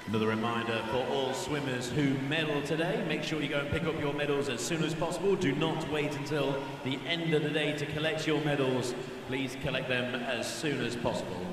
Another reminder for all swimmers who medal today, make sure you go and pick up your medals as soon as possible. Do not wait until the end of the day to collect your medals. Please collect them as soon as possible.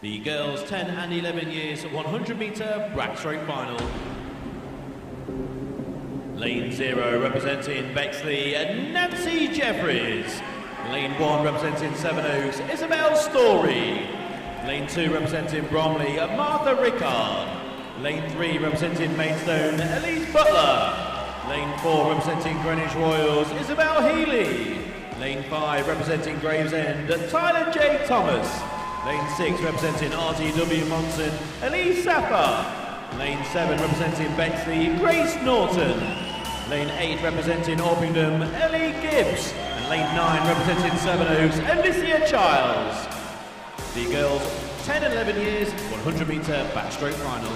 The girls 10 and 11 years 100-metre backstroke final. Lane 0 representing Bexley, Nancy Jeffries. Lane 1 representing Sevenoaks, Isabel Story. Lane 2 representing Bromley, Martha Rickard. Lane 3 representing Maidstone, Elise Butler. Lane 4 representing Greenwich Royals, Isabel Healy. Lane 5 representing Gravesend, Tyler J. Thomas. Lane 6 representing RTW Monson, Elise Sapper. Lane 7 representing Bexley, Grace Norton. Lane 8 representing Orpington, Ellie Gibbs. And lane 9 representing Sevenoaks, Alicia Childs. The girls 10 and 11 years, 100 metre backstroke final.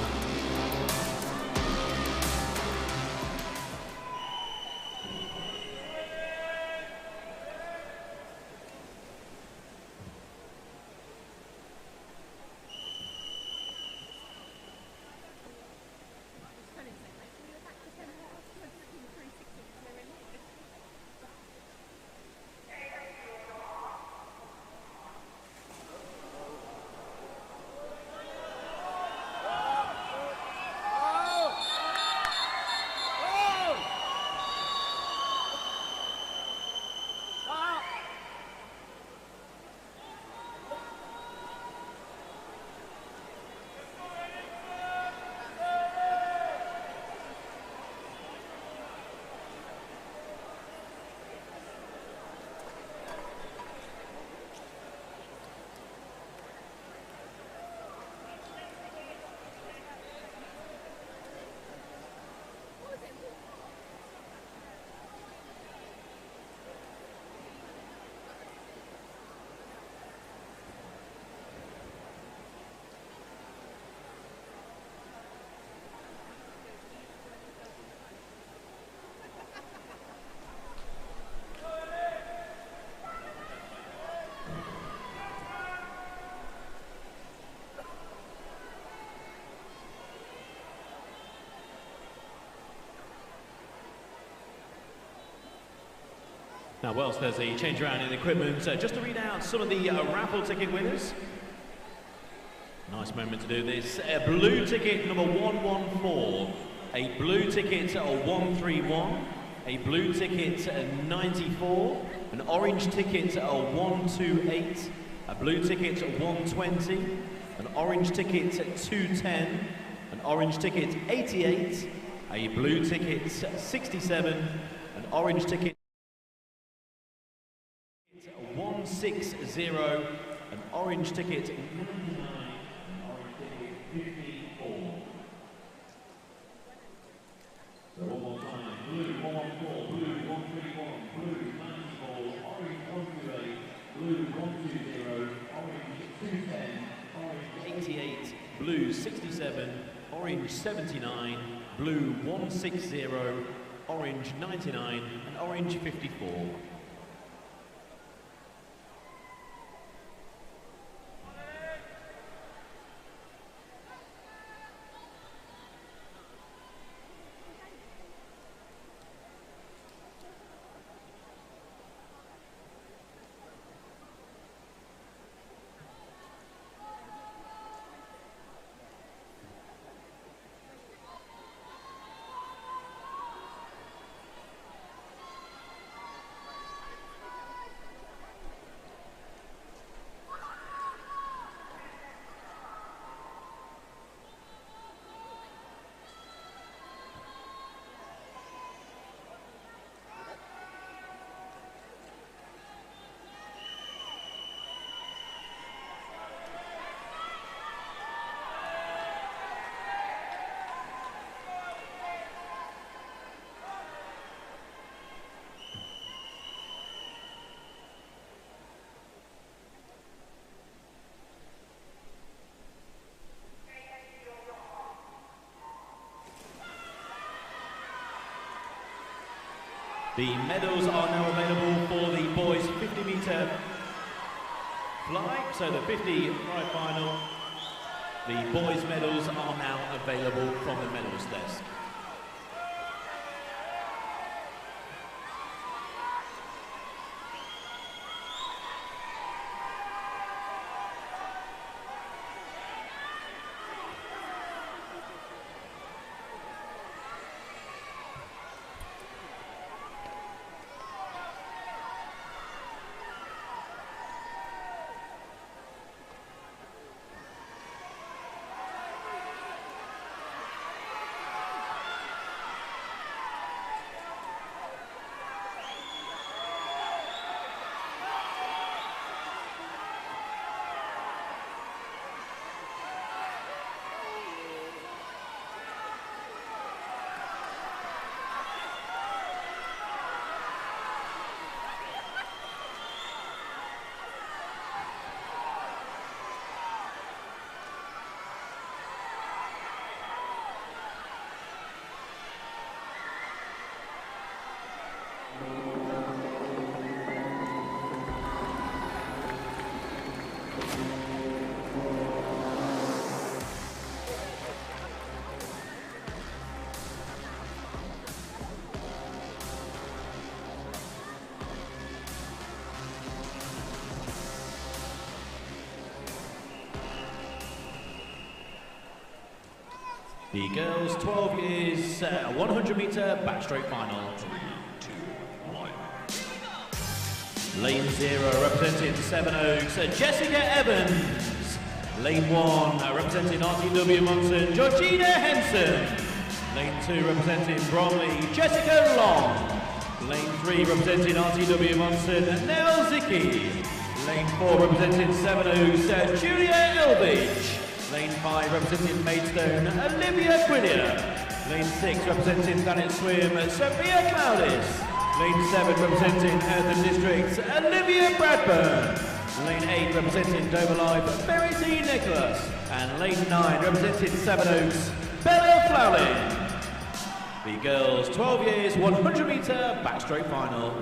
Now, whilst there's a change around in equipment, just to read out some of the raffle ticket winners. Nice moment to do this. A blue ticket number 114, a blue ticket 131, a blue ticket 94, an orange ticket 128, a blue ticket 120, an orange ticket 210, an orange ticket 88, a blue ticket 67, an orange ticket 160, an orange ticket 99, an orange ticket 54. So one more time, blue 114, blue 131, blue 94, orange 128, blue 120, orange 210, orange 88, blue 67, orange 79, blue 160, orange 99, and orange 54. The medals are now available for the boys 50 metre fly, so the 50 fly final. The boys medals are now available from the medals desk. The girls 12 years 100 meter backstroke final. 3, 2, 1. Lane 0 representing Seven Oaks, Jessica Evans. Lane 1 representing RTW Monson, Georgina Henson. Lane 2 representing Bromley, Jessica Long. Lane 3 representing RTW Monson, Nell Zicki. Lane 4 representing Seven Oaks, Julia Elbridge. Lane 5 representing Maidstone, Olivia Quillier. Lane 6 representing Thanet Swim, Sophia Cloudis. Lane 7 representing Eartham Districts, Olivia Bradburn. Lane 8 representing Dover Live, Verity Nicholas. And Lane 9 representing Seven Oaks, Bella Flowlin. The girls 12 years 100 meter backstroke final.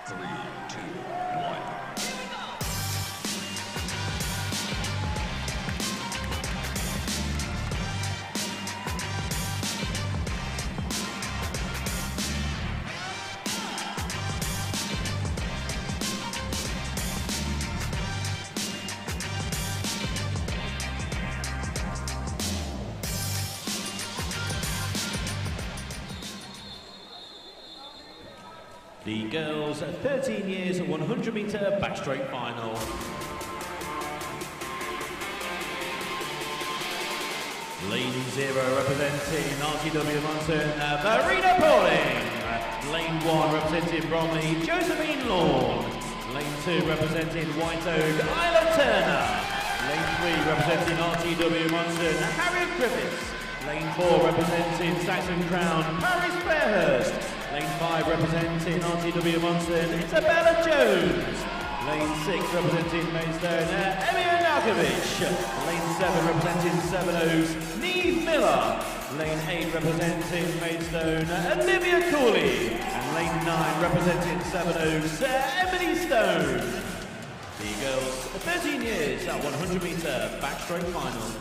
Three, two, one. The girls 13 years 100 meter backstroke final. Lane 0 representing RTW Monson, Marina Pauling. Lane 1 representing Bromley, Josephine Lawn. Lane 2 representing White Oak, Isla Turner. Lane 3 representing RTW Monson, Harriet Griffiths. Lane 4 representing Saxon Crown, Paris Fairhurst. Lane 5 representing RTW Monson, Isabella Jones. Lane 6 representing Maidstone, Emia Narkovic. Lane 7 representing Seven Oaks, Neve Miller. Lane 8 representing Maidstone, Olivia Cooley. And Lane 9 representing Seven Oaks, Emily Stone. The girls 13 years at 100 meter backstroke final.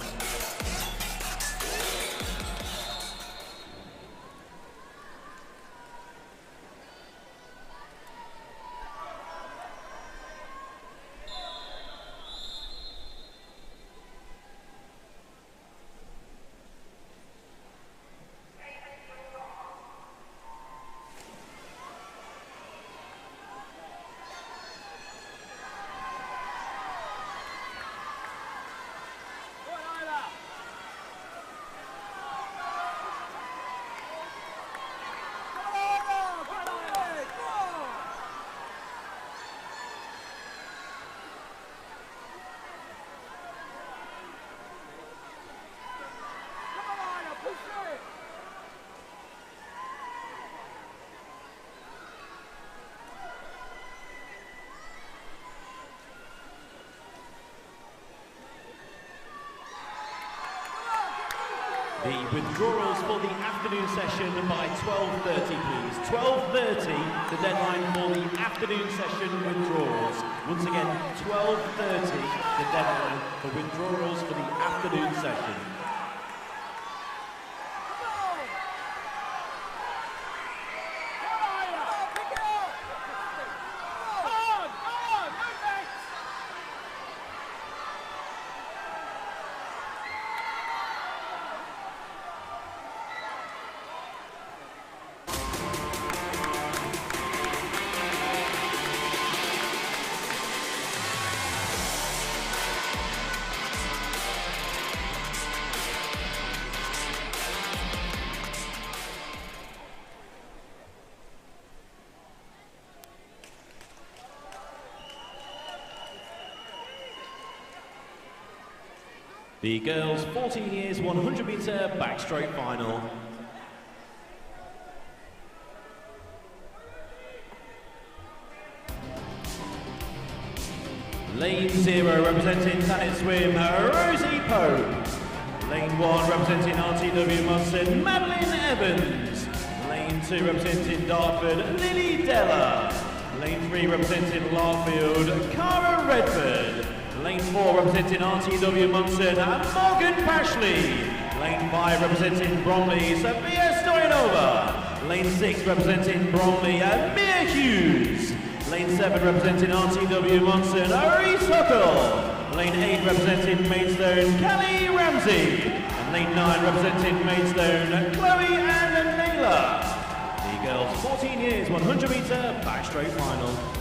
The withdrawals for the afternoon session by 12:30, please. 12:30, the deadline for the afternoon session withdrawals. Once again, 12:30, the deadline for withdrawals for the afternoon session. The girls' 14 years 100 metre backstroke final. Lane 0 representing Planet Swim, Rosie Pope. Lane 1 representing RTW Munson, Madeline Evans. Lane 2 representing Dartford, Lily Della. Lane 3 representing Larkfield, Cara Redford. Lane 4 representing RTW Munson, Morgan Pashley. Lane 5 representing Bromley, Sophia Stoyanova. Lane 6 representing Bromley, Mia Hughes. Lane 7 representing RTW Munson, Reese Huckle. Lane 8 representing Maidstone, Callie Ramsey. And lane 9 representing Maidstone, Chloe and Naylor. The girls' 14 years 100 metre backstroke final.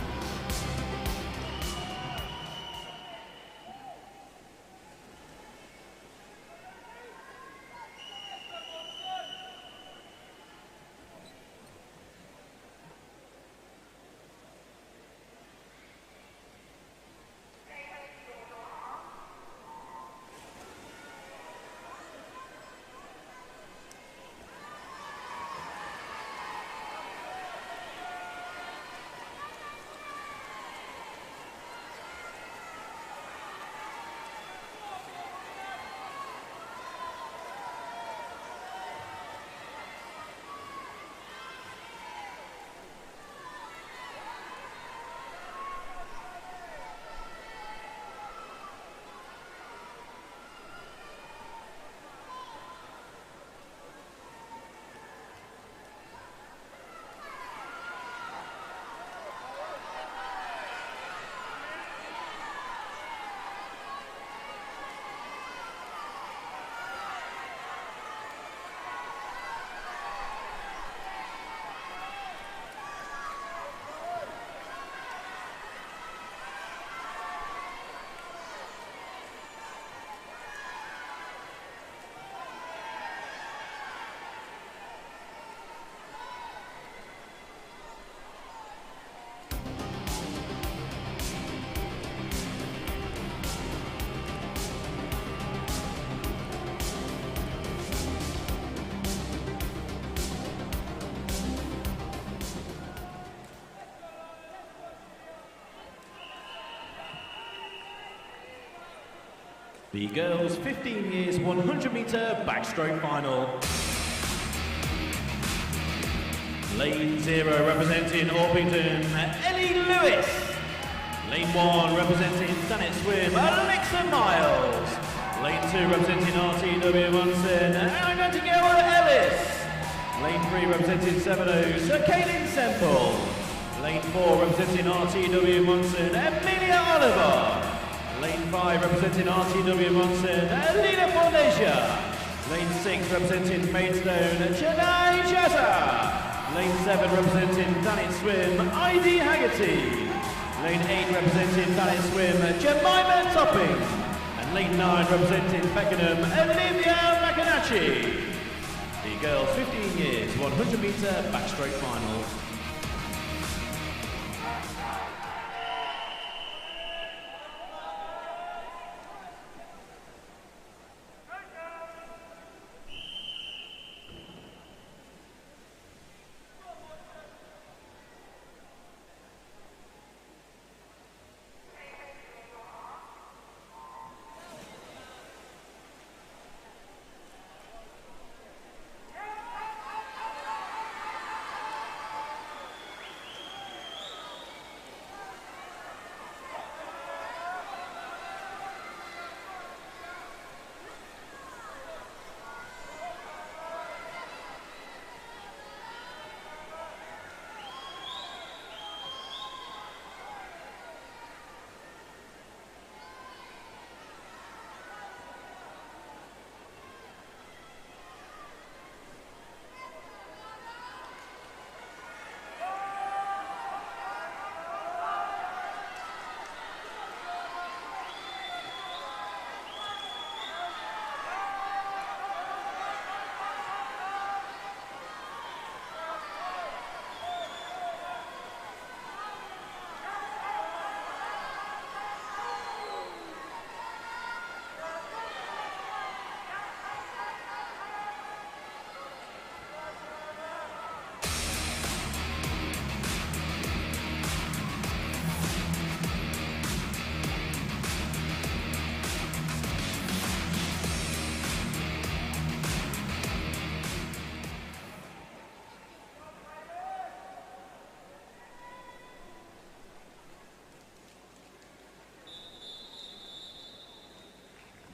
The girls' 15 years 100 metre backstroke final. Lane 0 representing Orpington, Ellie Lewis. Lane 1 representing Planet Swim, Alexa Miles. Lane 2 representing RTW Munson, Anna Nightingale Ellis. Lane 3 representing Sevenos, Kaylin Semple. Lane 4 representing RTW Munson, Emilia Oliver. Lane 5 representing RTW Munson, Alina Fornasia. Lane 6 representing Maidstone, Chennai Chatter. Lane 7 representing Planet Swim, ID Haggerty. Lane 8 representing Planet Swim, Jemima Topping. And lane 9 representing Beckenham, Olivia Macanacci. The girls' 15 years 100 metre backstroke final.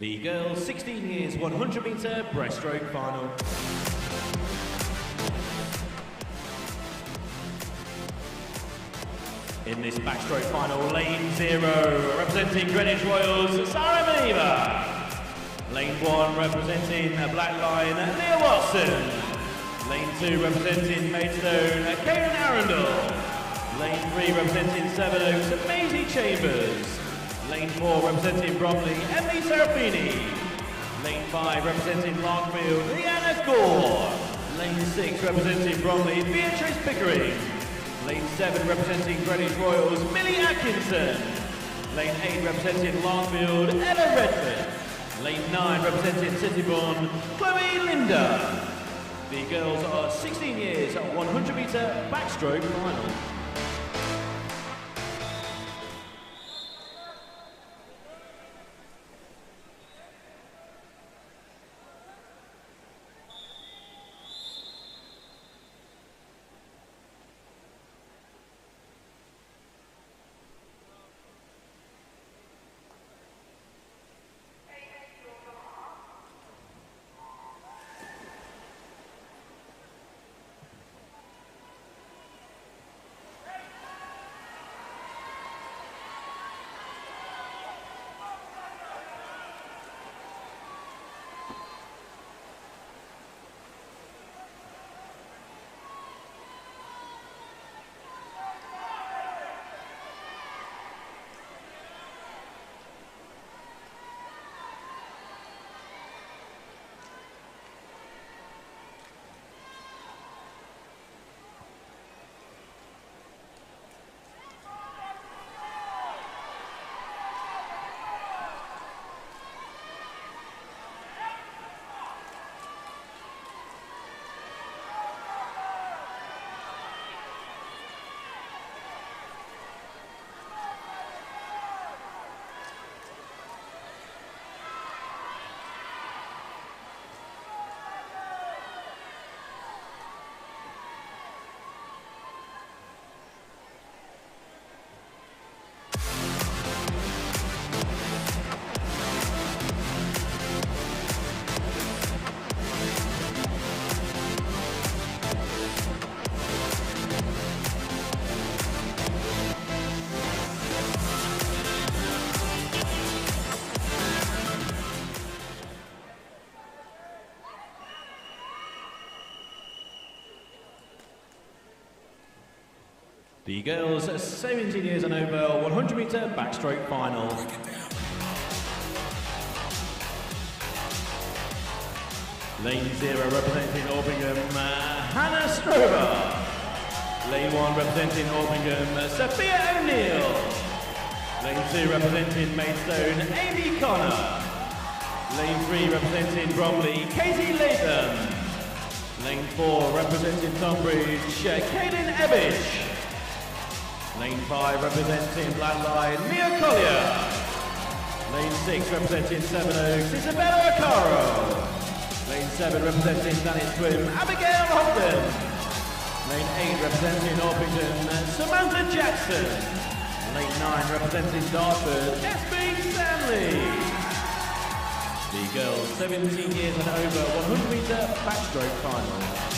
The girls' 16 years 100 metre breaststroke final. In this backstroke final, lane 0, representing Greenwich Royals, Sarah Maneva. Lane 1, representing Black Line, Leah Watson. Lane 2, representing Maidstone, Kaden Arundel. Lane 3, representing Seven Oaks, Maisie Chambers. Lane 4, representing Bromley, Emily Serafini. Lane 5, representing Larkfield, Leanna Gore. Lane 6, representing Bromley, Beatrice Pickering. Lane 7, representing Greenwich Royals, Millie Atkinson. Lane 8, representing Larkfield, Ella Redford. Lane 9, representing Cityborn, Chloe Linda. The girls are 16 years at 100 metre backstroke final. The girls 17 years and over 100 metre backstroke final. Lane 0 representing Orpingham, Hannah Strober. Lane 1 representing Orpingham, Sophia O'Neill. Lane 2 representing Maidstone, Amy Connor. Lane 3 representing Bromley, Katie Latham. Lane 4 representing Tonbridge, Kaylin Ebbage. Lane 5 representing Blackline, Mia Collier. Lane 6 representing Seven Oaks, Isabella Acaro. Lane 7 representing Danny Swim, Abigail Hopton. Lane 8 representing Orpington, Samantha Jackson. Lane 9 representing Dartford, SB Stanley. The girls 17 years and over 100 metre backstroke final.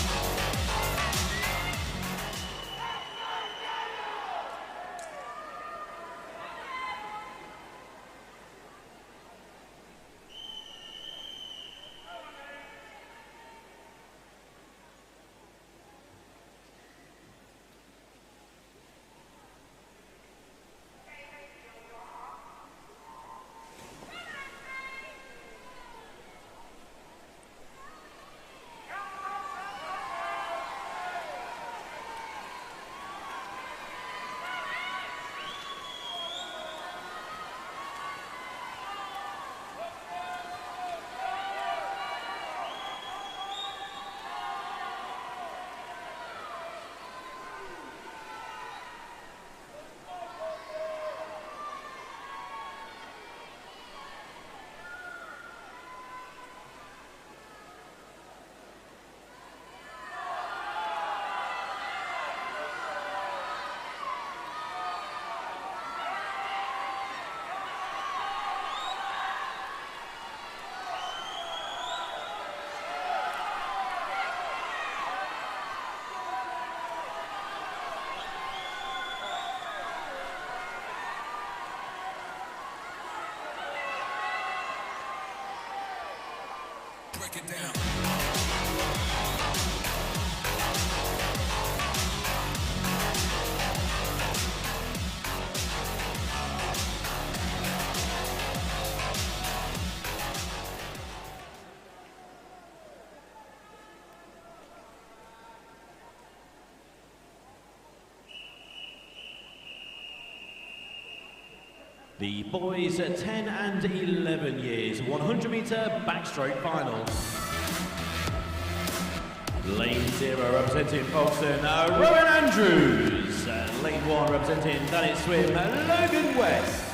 break it down. The boys at 10 and 11 years, 100 metre backstroke final. Lane 0 representing Folkestone, Rowan Andrews. Lane 1 representing Danit Swim, Logan West.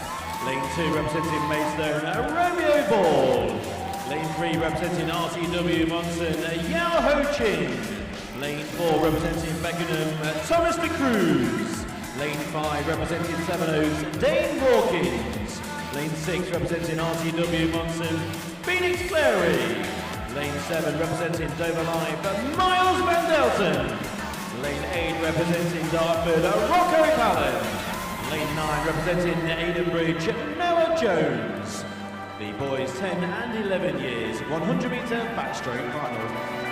Lane 2 representing Maidstone, Romeo Ball. Lane 3 representing RTW Monson, Yao Ho Chin. Lane 4 representing Beckenham, Thomas de Cruz. Lane 5 representing Sevenoaks, Dane Hawkins. Lane 6 representing RTW Monson, Phoenix Clary. Lane 7 representing Dover Live, Miles Van Delton. Lane 8 representing Dartford, Rocco Palin. Lane 9 representing Aidenbridge, Noah Jones. The boys 10 and 11 years, 100 metre backstroke final.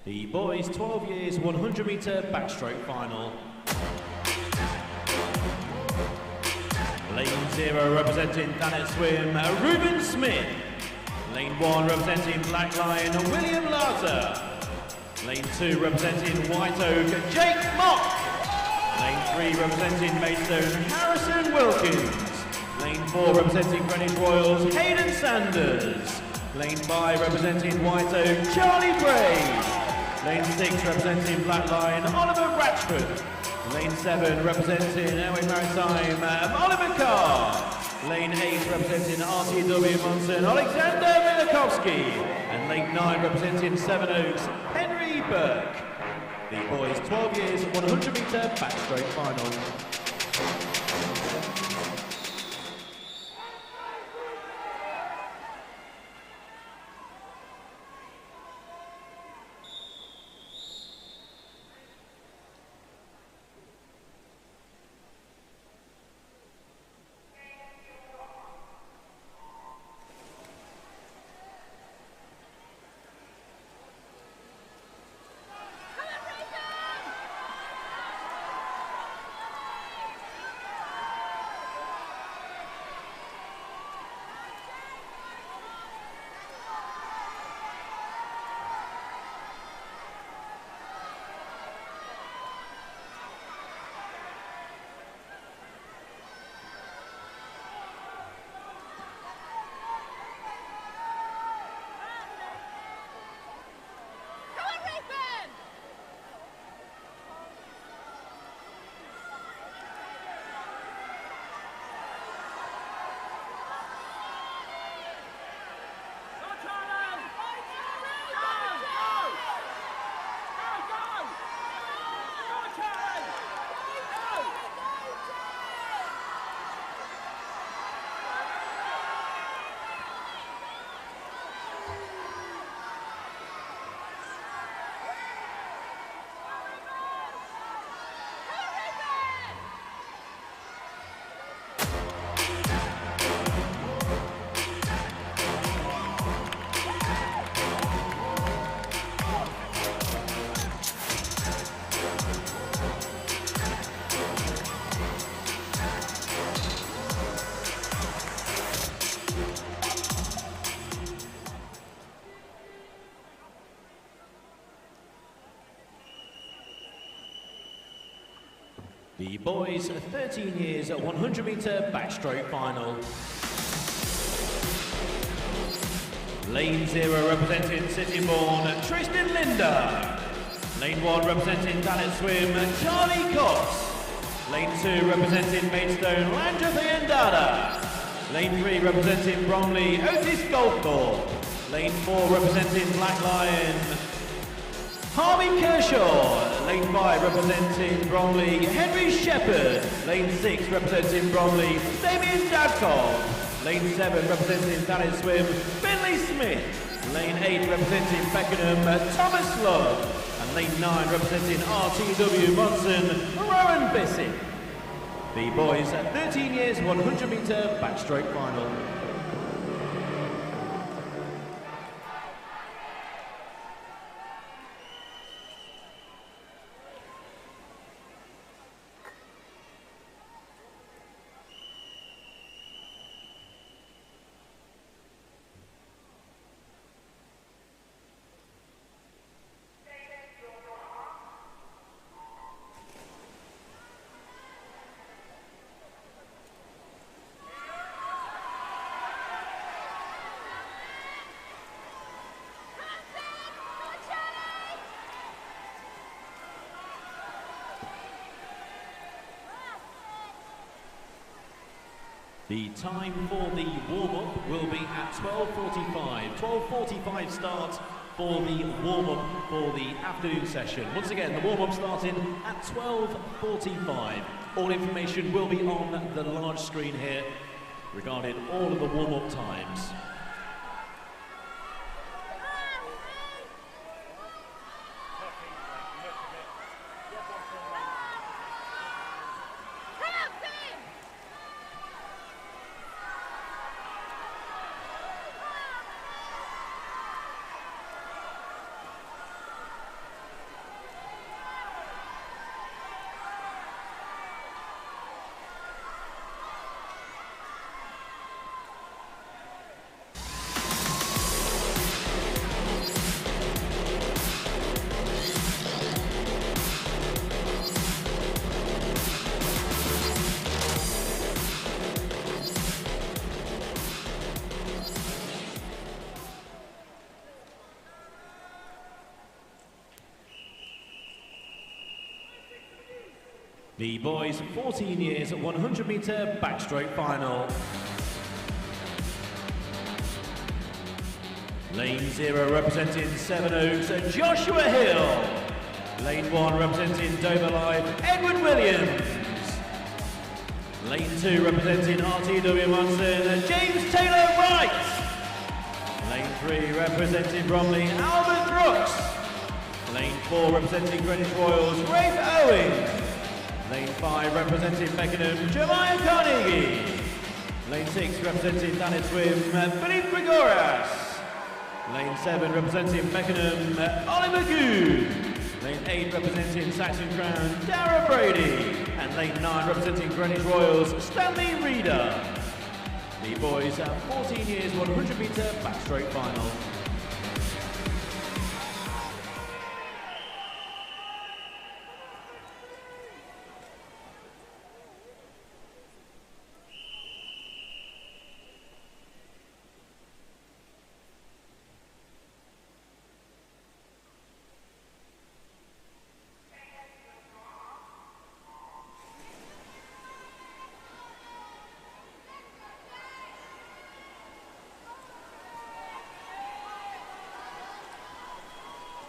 The boys 12 years 100 metre backstroke final. Lane 0 representing Danit Swim, Ruben Smith. Lane 1 representing Black Lion, William Larter. Lane 2 representing White Oak, Jake Mock. Lane 3 representing Maidstone, Harrison Wilkins. Lane 4 representing Greenwich Royals, Hayden Sanders. Lane 5 representing White Oak, Charlie Brave. Lane 6 representing Black Lion, Oliver Ratchford. Lane 7 representing Airway Maritime, Oliver Carr. Lane 8 representing RTW Monson, Alexander Milakovsky. And Lane 9 representing Sevenoaks, Henry Burke. The boys 12 years 100 metre backstroke final. The boys 13 years 100 meter backstroke final. Lane 0 representing City-born Tristan Linder. Lane 1 representing Dallas Swim Charlie Cox. Lane 2 representing Maidstone Landra Yandada. Lane 3 representing Bromley Otis Goldthorpe. Lane 4 representing Black Lion Harvey Kershaw. Lane 5 representing Bromley Henry Shepherd. Lane 6 representing Bromley Damien Dadkov. Lane 7 representing Dallas Swim Finley Smith. Lane 8 representing Beckenham Thomas Love. And lane 9 representing RTW Monson Rowan Bissett. The boys 13 years 100 meter backstroke final. The time for the warm-up will be at 12:45. 12:45 start for the warm-up for the afternoon session. Once again, the warm-up starting at 12:45. All information will be on the large screen here regarding all of the warm-up times. The boys 14 years 100 meter backstroke final. Lane 0 representing Seven Oaks Joshua Hill. Lane 1 representing Dover Live Edward Williams. Lane 2 representing RTW Monson James Taylor Wright. Lane 3 representing Bromley Albert Brooks. Lane 4 representing Greenwich Royals Rafe Owings. Lane 5 representing Beckenham Jeremiah Carnegie. Lane 6 representing Dallas Swim Philippe Gregoras. Lane 7 representing Beckenham Oliver Goode. Lane 8 representing Saxon Crown Dara Brady. And lane 9 representing Greenwich Royals Stanley Reeder. The boys 14 years 100 meter backstroke final.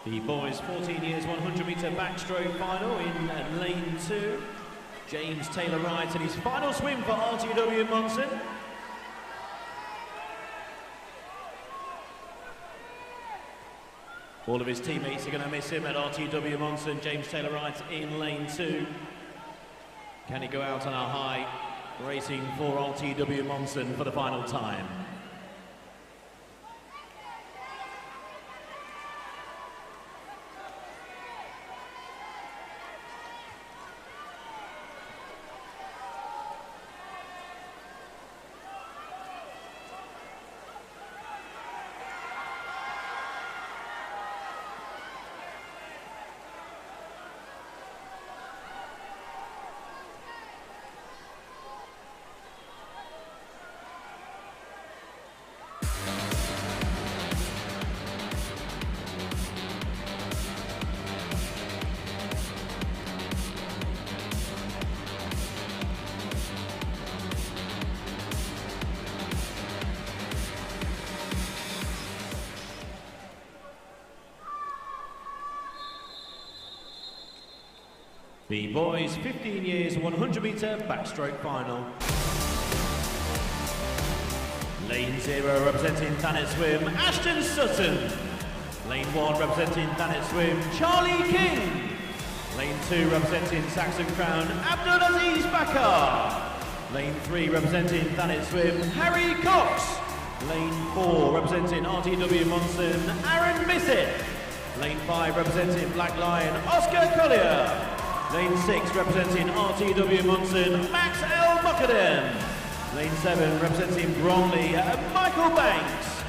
The boys 14 years 100 meter backstroke final in lane 2. James Taylor Wright in his final swim for RTW Monson. All of his teammates are going to miss him at RTW Monson. James Taylor Wright in lane 2. Can he go out on a high, racing for RTW Monson for the final time? The boys 15 years 100 metre backstroke final. Lane 0 representing Thanet Swim, Ashton Sutton. Lane 1 representing Thanet Swim, Charlie King. Lane 2 representing Saxon Crown, Abdulaziz Bakar. Lane 3 representing Thanet Swim, Harry Cox. Lane 4 representing RTW Monson, Aaron Missett. Lane 5 representing Black Lion, Oscar Collier. Lane 6 representing RTW Monson, Max L. Muckadam. Lane 7 representing Bromley, Michael Banks.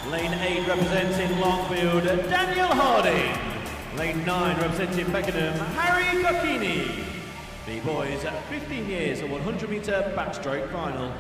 Lane 8 representing Longfield, Daniel Harding. Lane 9 representing Beckenham, Harry Cockini. The boys at 15 years at 100 metre backstroke final.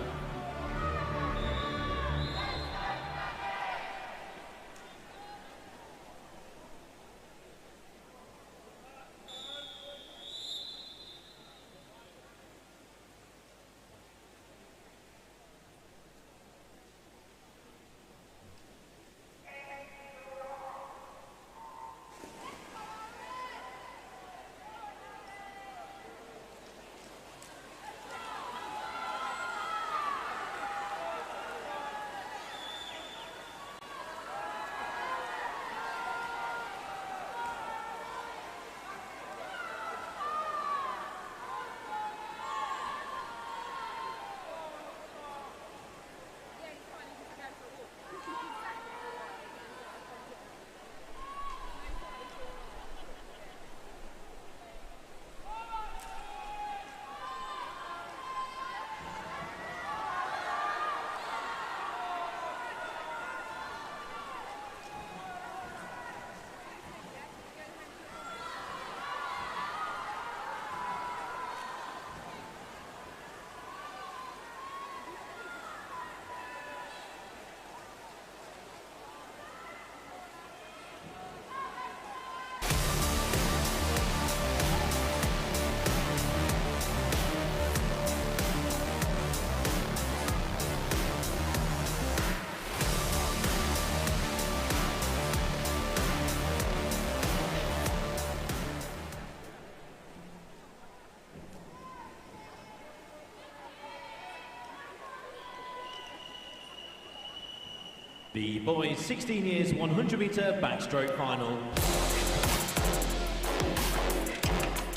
The boys 16 years 100 metre backstroke final.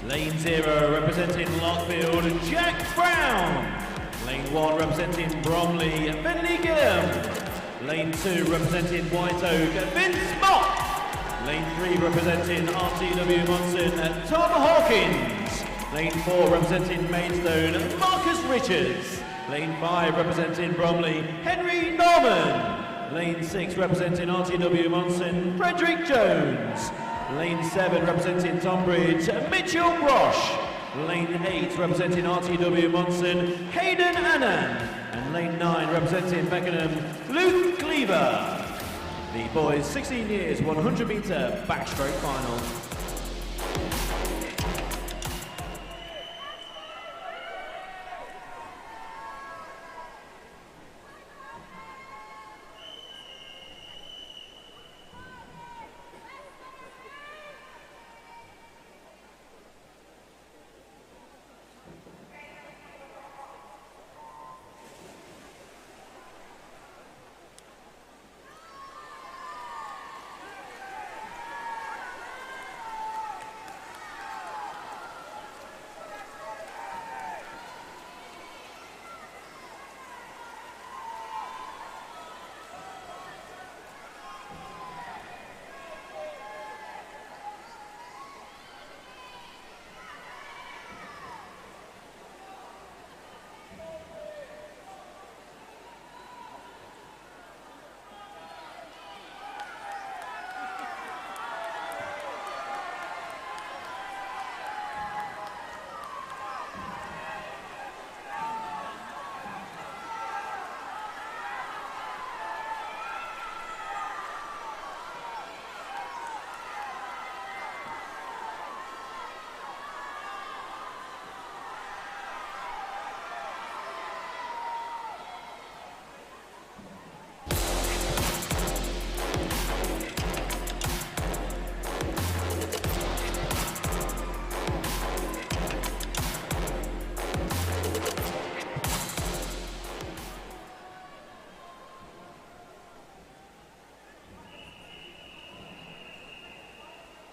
Lane 0 representing Lockfield, Jack Brown. Lane 1 representing Bromley, Finley Gillum. Lane 2 representing White Oak, Vince Mott. Lane 3 representing RTW Monson, Tom Hawkins. Lane 4 representing Maidstone, Marcus Richards. Lane 5 representing Bromley, Henry Norman. Lane 6 representing RTW Monson, Frederick Jones. Lane 7 representing Tonbridge, Mitchell Brosh. Lane 8 representing RTW Monson, Hayden Annan. And lane 9 representing Beckenham, Luke Cleaver. The boys 16 years 100 metre backstroke final.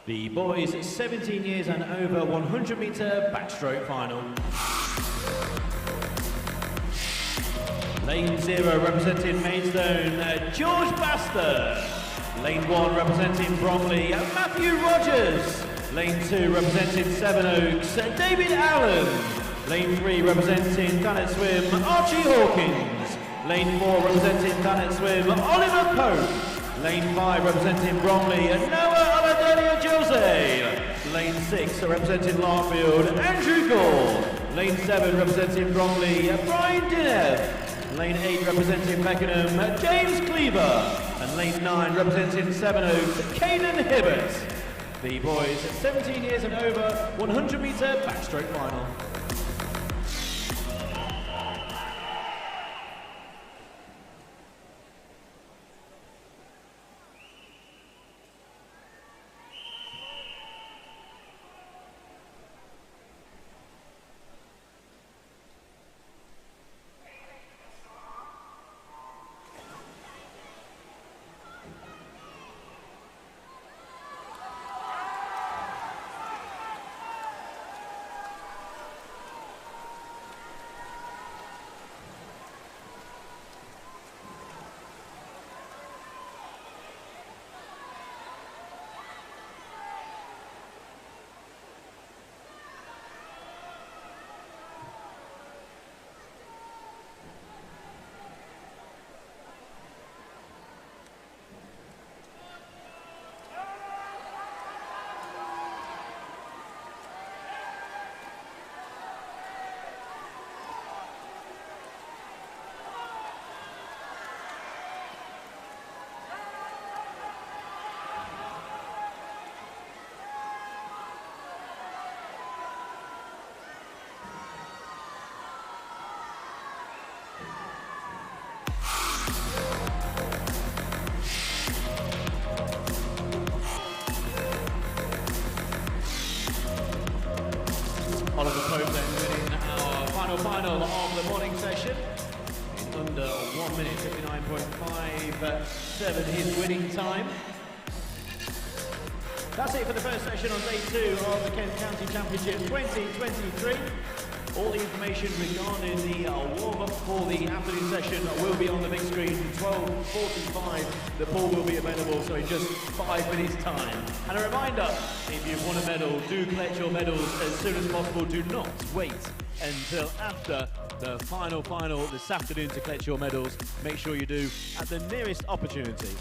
The boys 17 years and over 100 metre backstroke final. Lane 0 representing Maidstone, George Baster. Lane 1 representing Bromley, Matthew Rogers. Lane 2 representing Sevenoaks, David Allen. Lane 3 representing Thanet Swim, Archie Hawkins. Lane 4 representing Thanet Swim, Oliver Pope. Lane 5 representing Bromley, Noah Aladelia Jose. Lane 6 representing Larfield, Andrew Gore. Lane 7 representing Bromley, Brian Dinev. Lane 8 representing Beckenham, James Cleaver. And lane 9 representing Sevenoaks, Caden Hibbert. The boys 17 years and over 100 metre backstroke final. Oliver Pope then winning our final of the morning session in under 1 minute, 59.57 his winning time. That's it for the first session on day 2 of the Kent County Championship 2023. All the information regarding the warm-up for the afternoon session will be on the big screen. 12:45, the pool will be available, so in just 5 minutes time. And a reminder, if you've won a medal, do collect your medals as soon as possible. Do not wait until after the final this afternoon to collect your medals. Make sure you do at the nearest opportunity.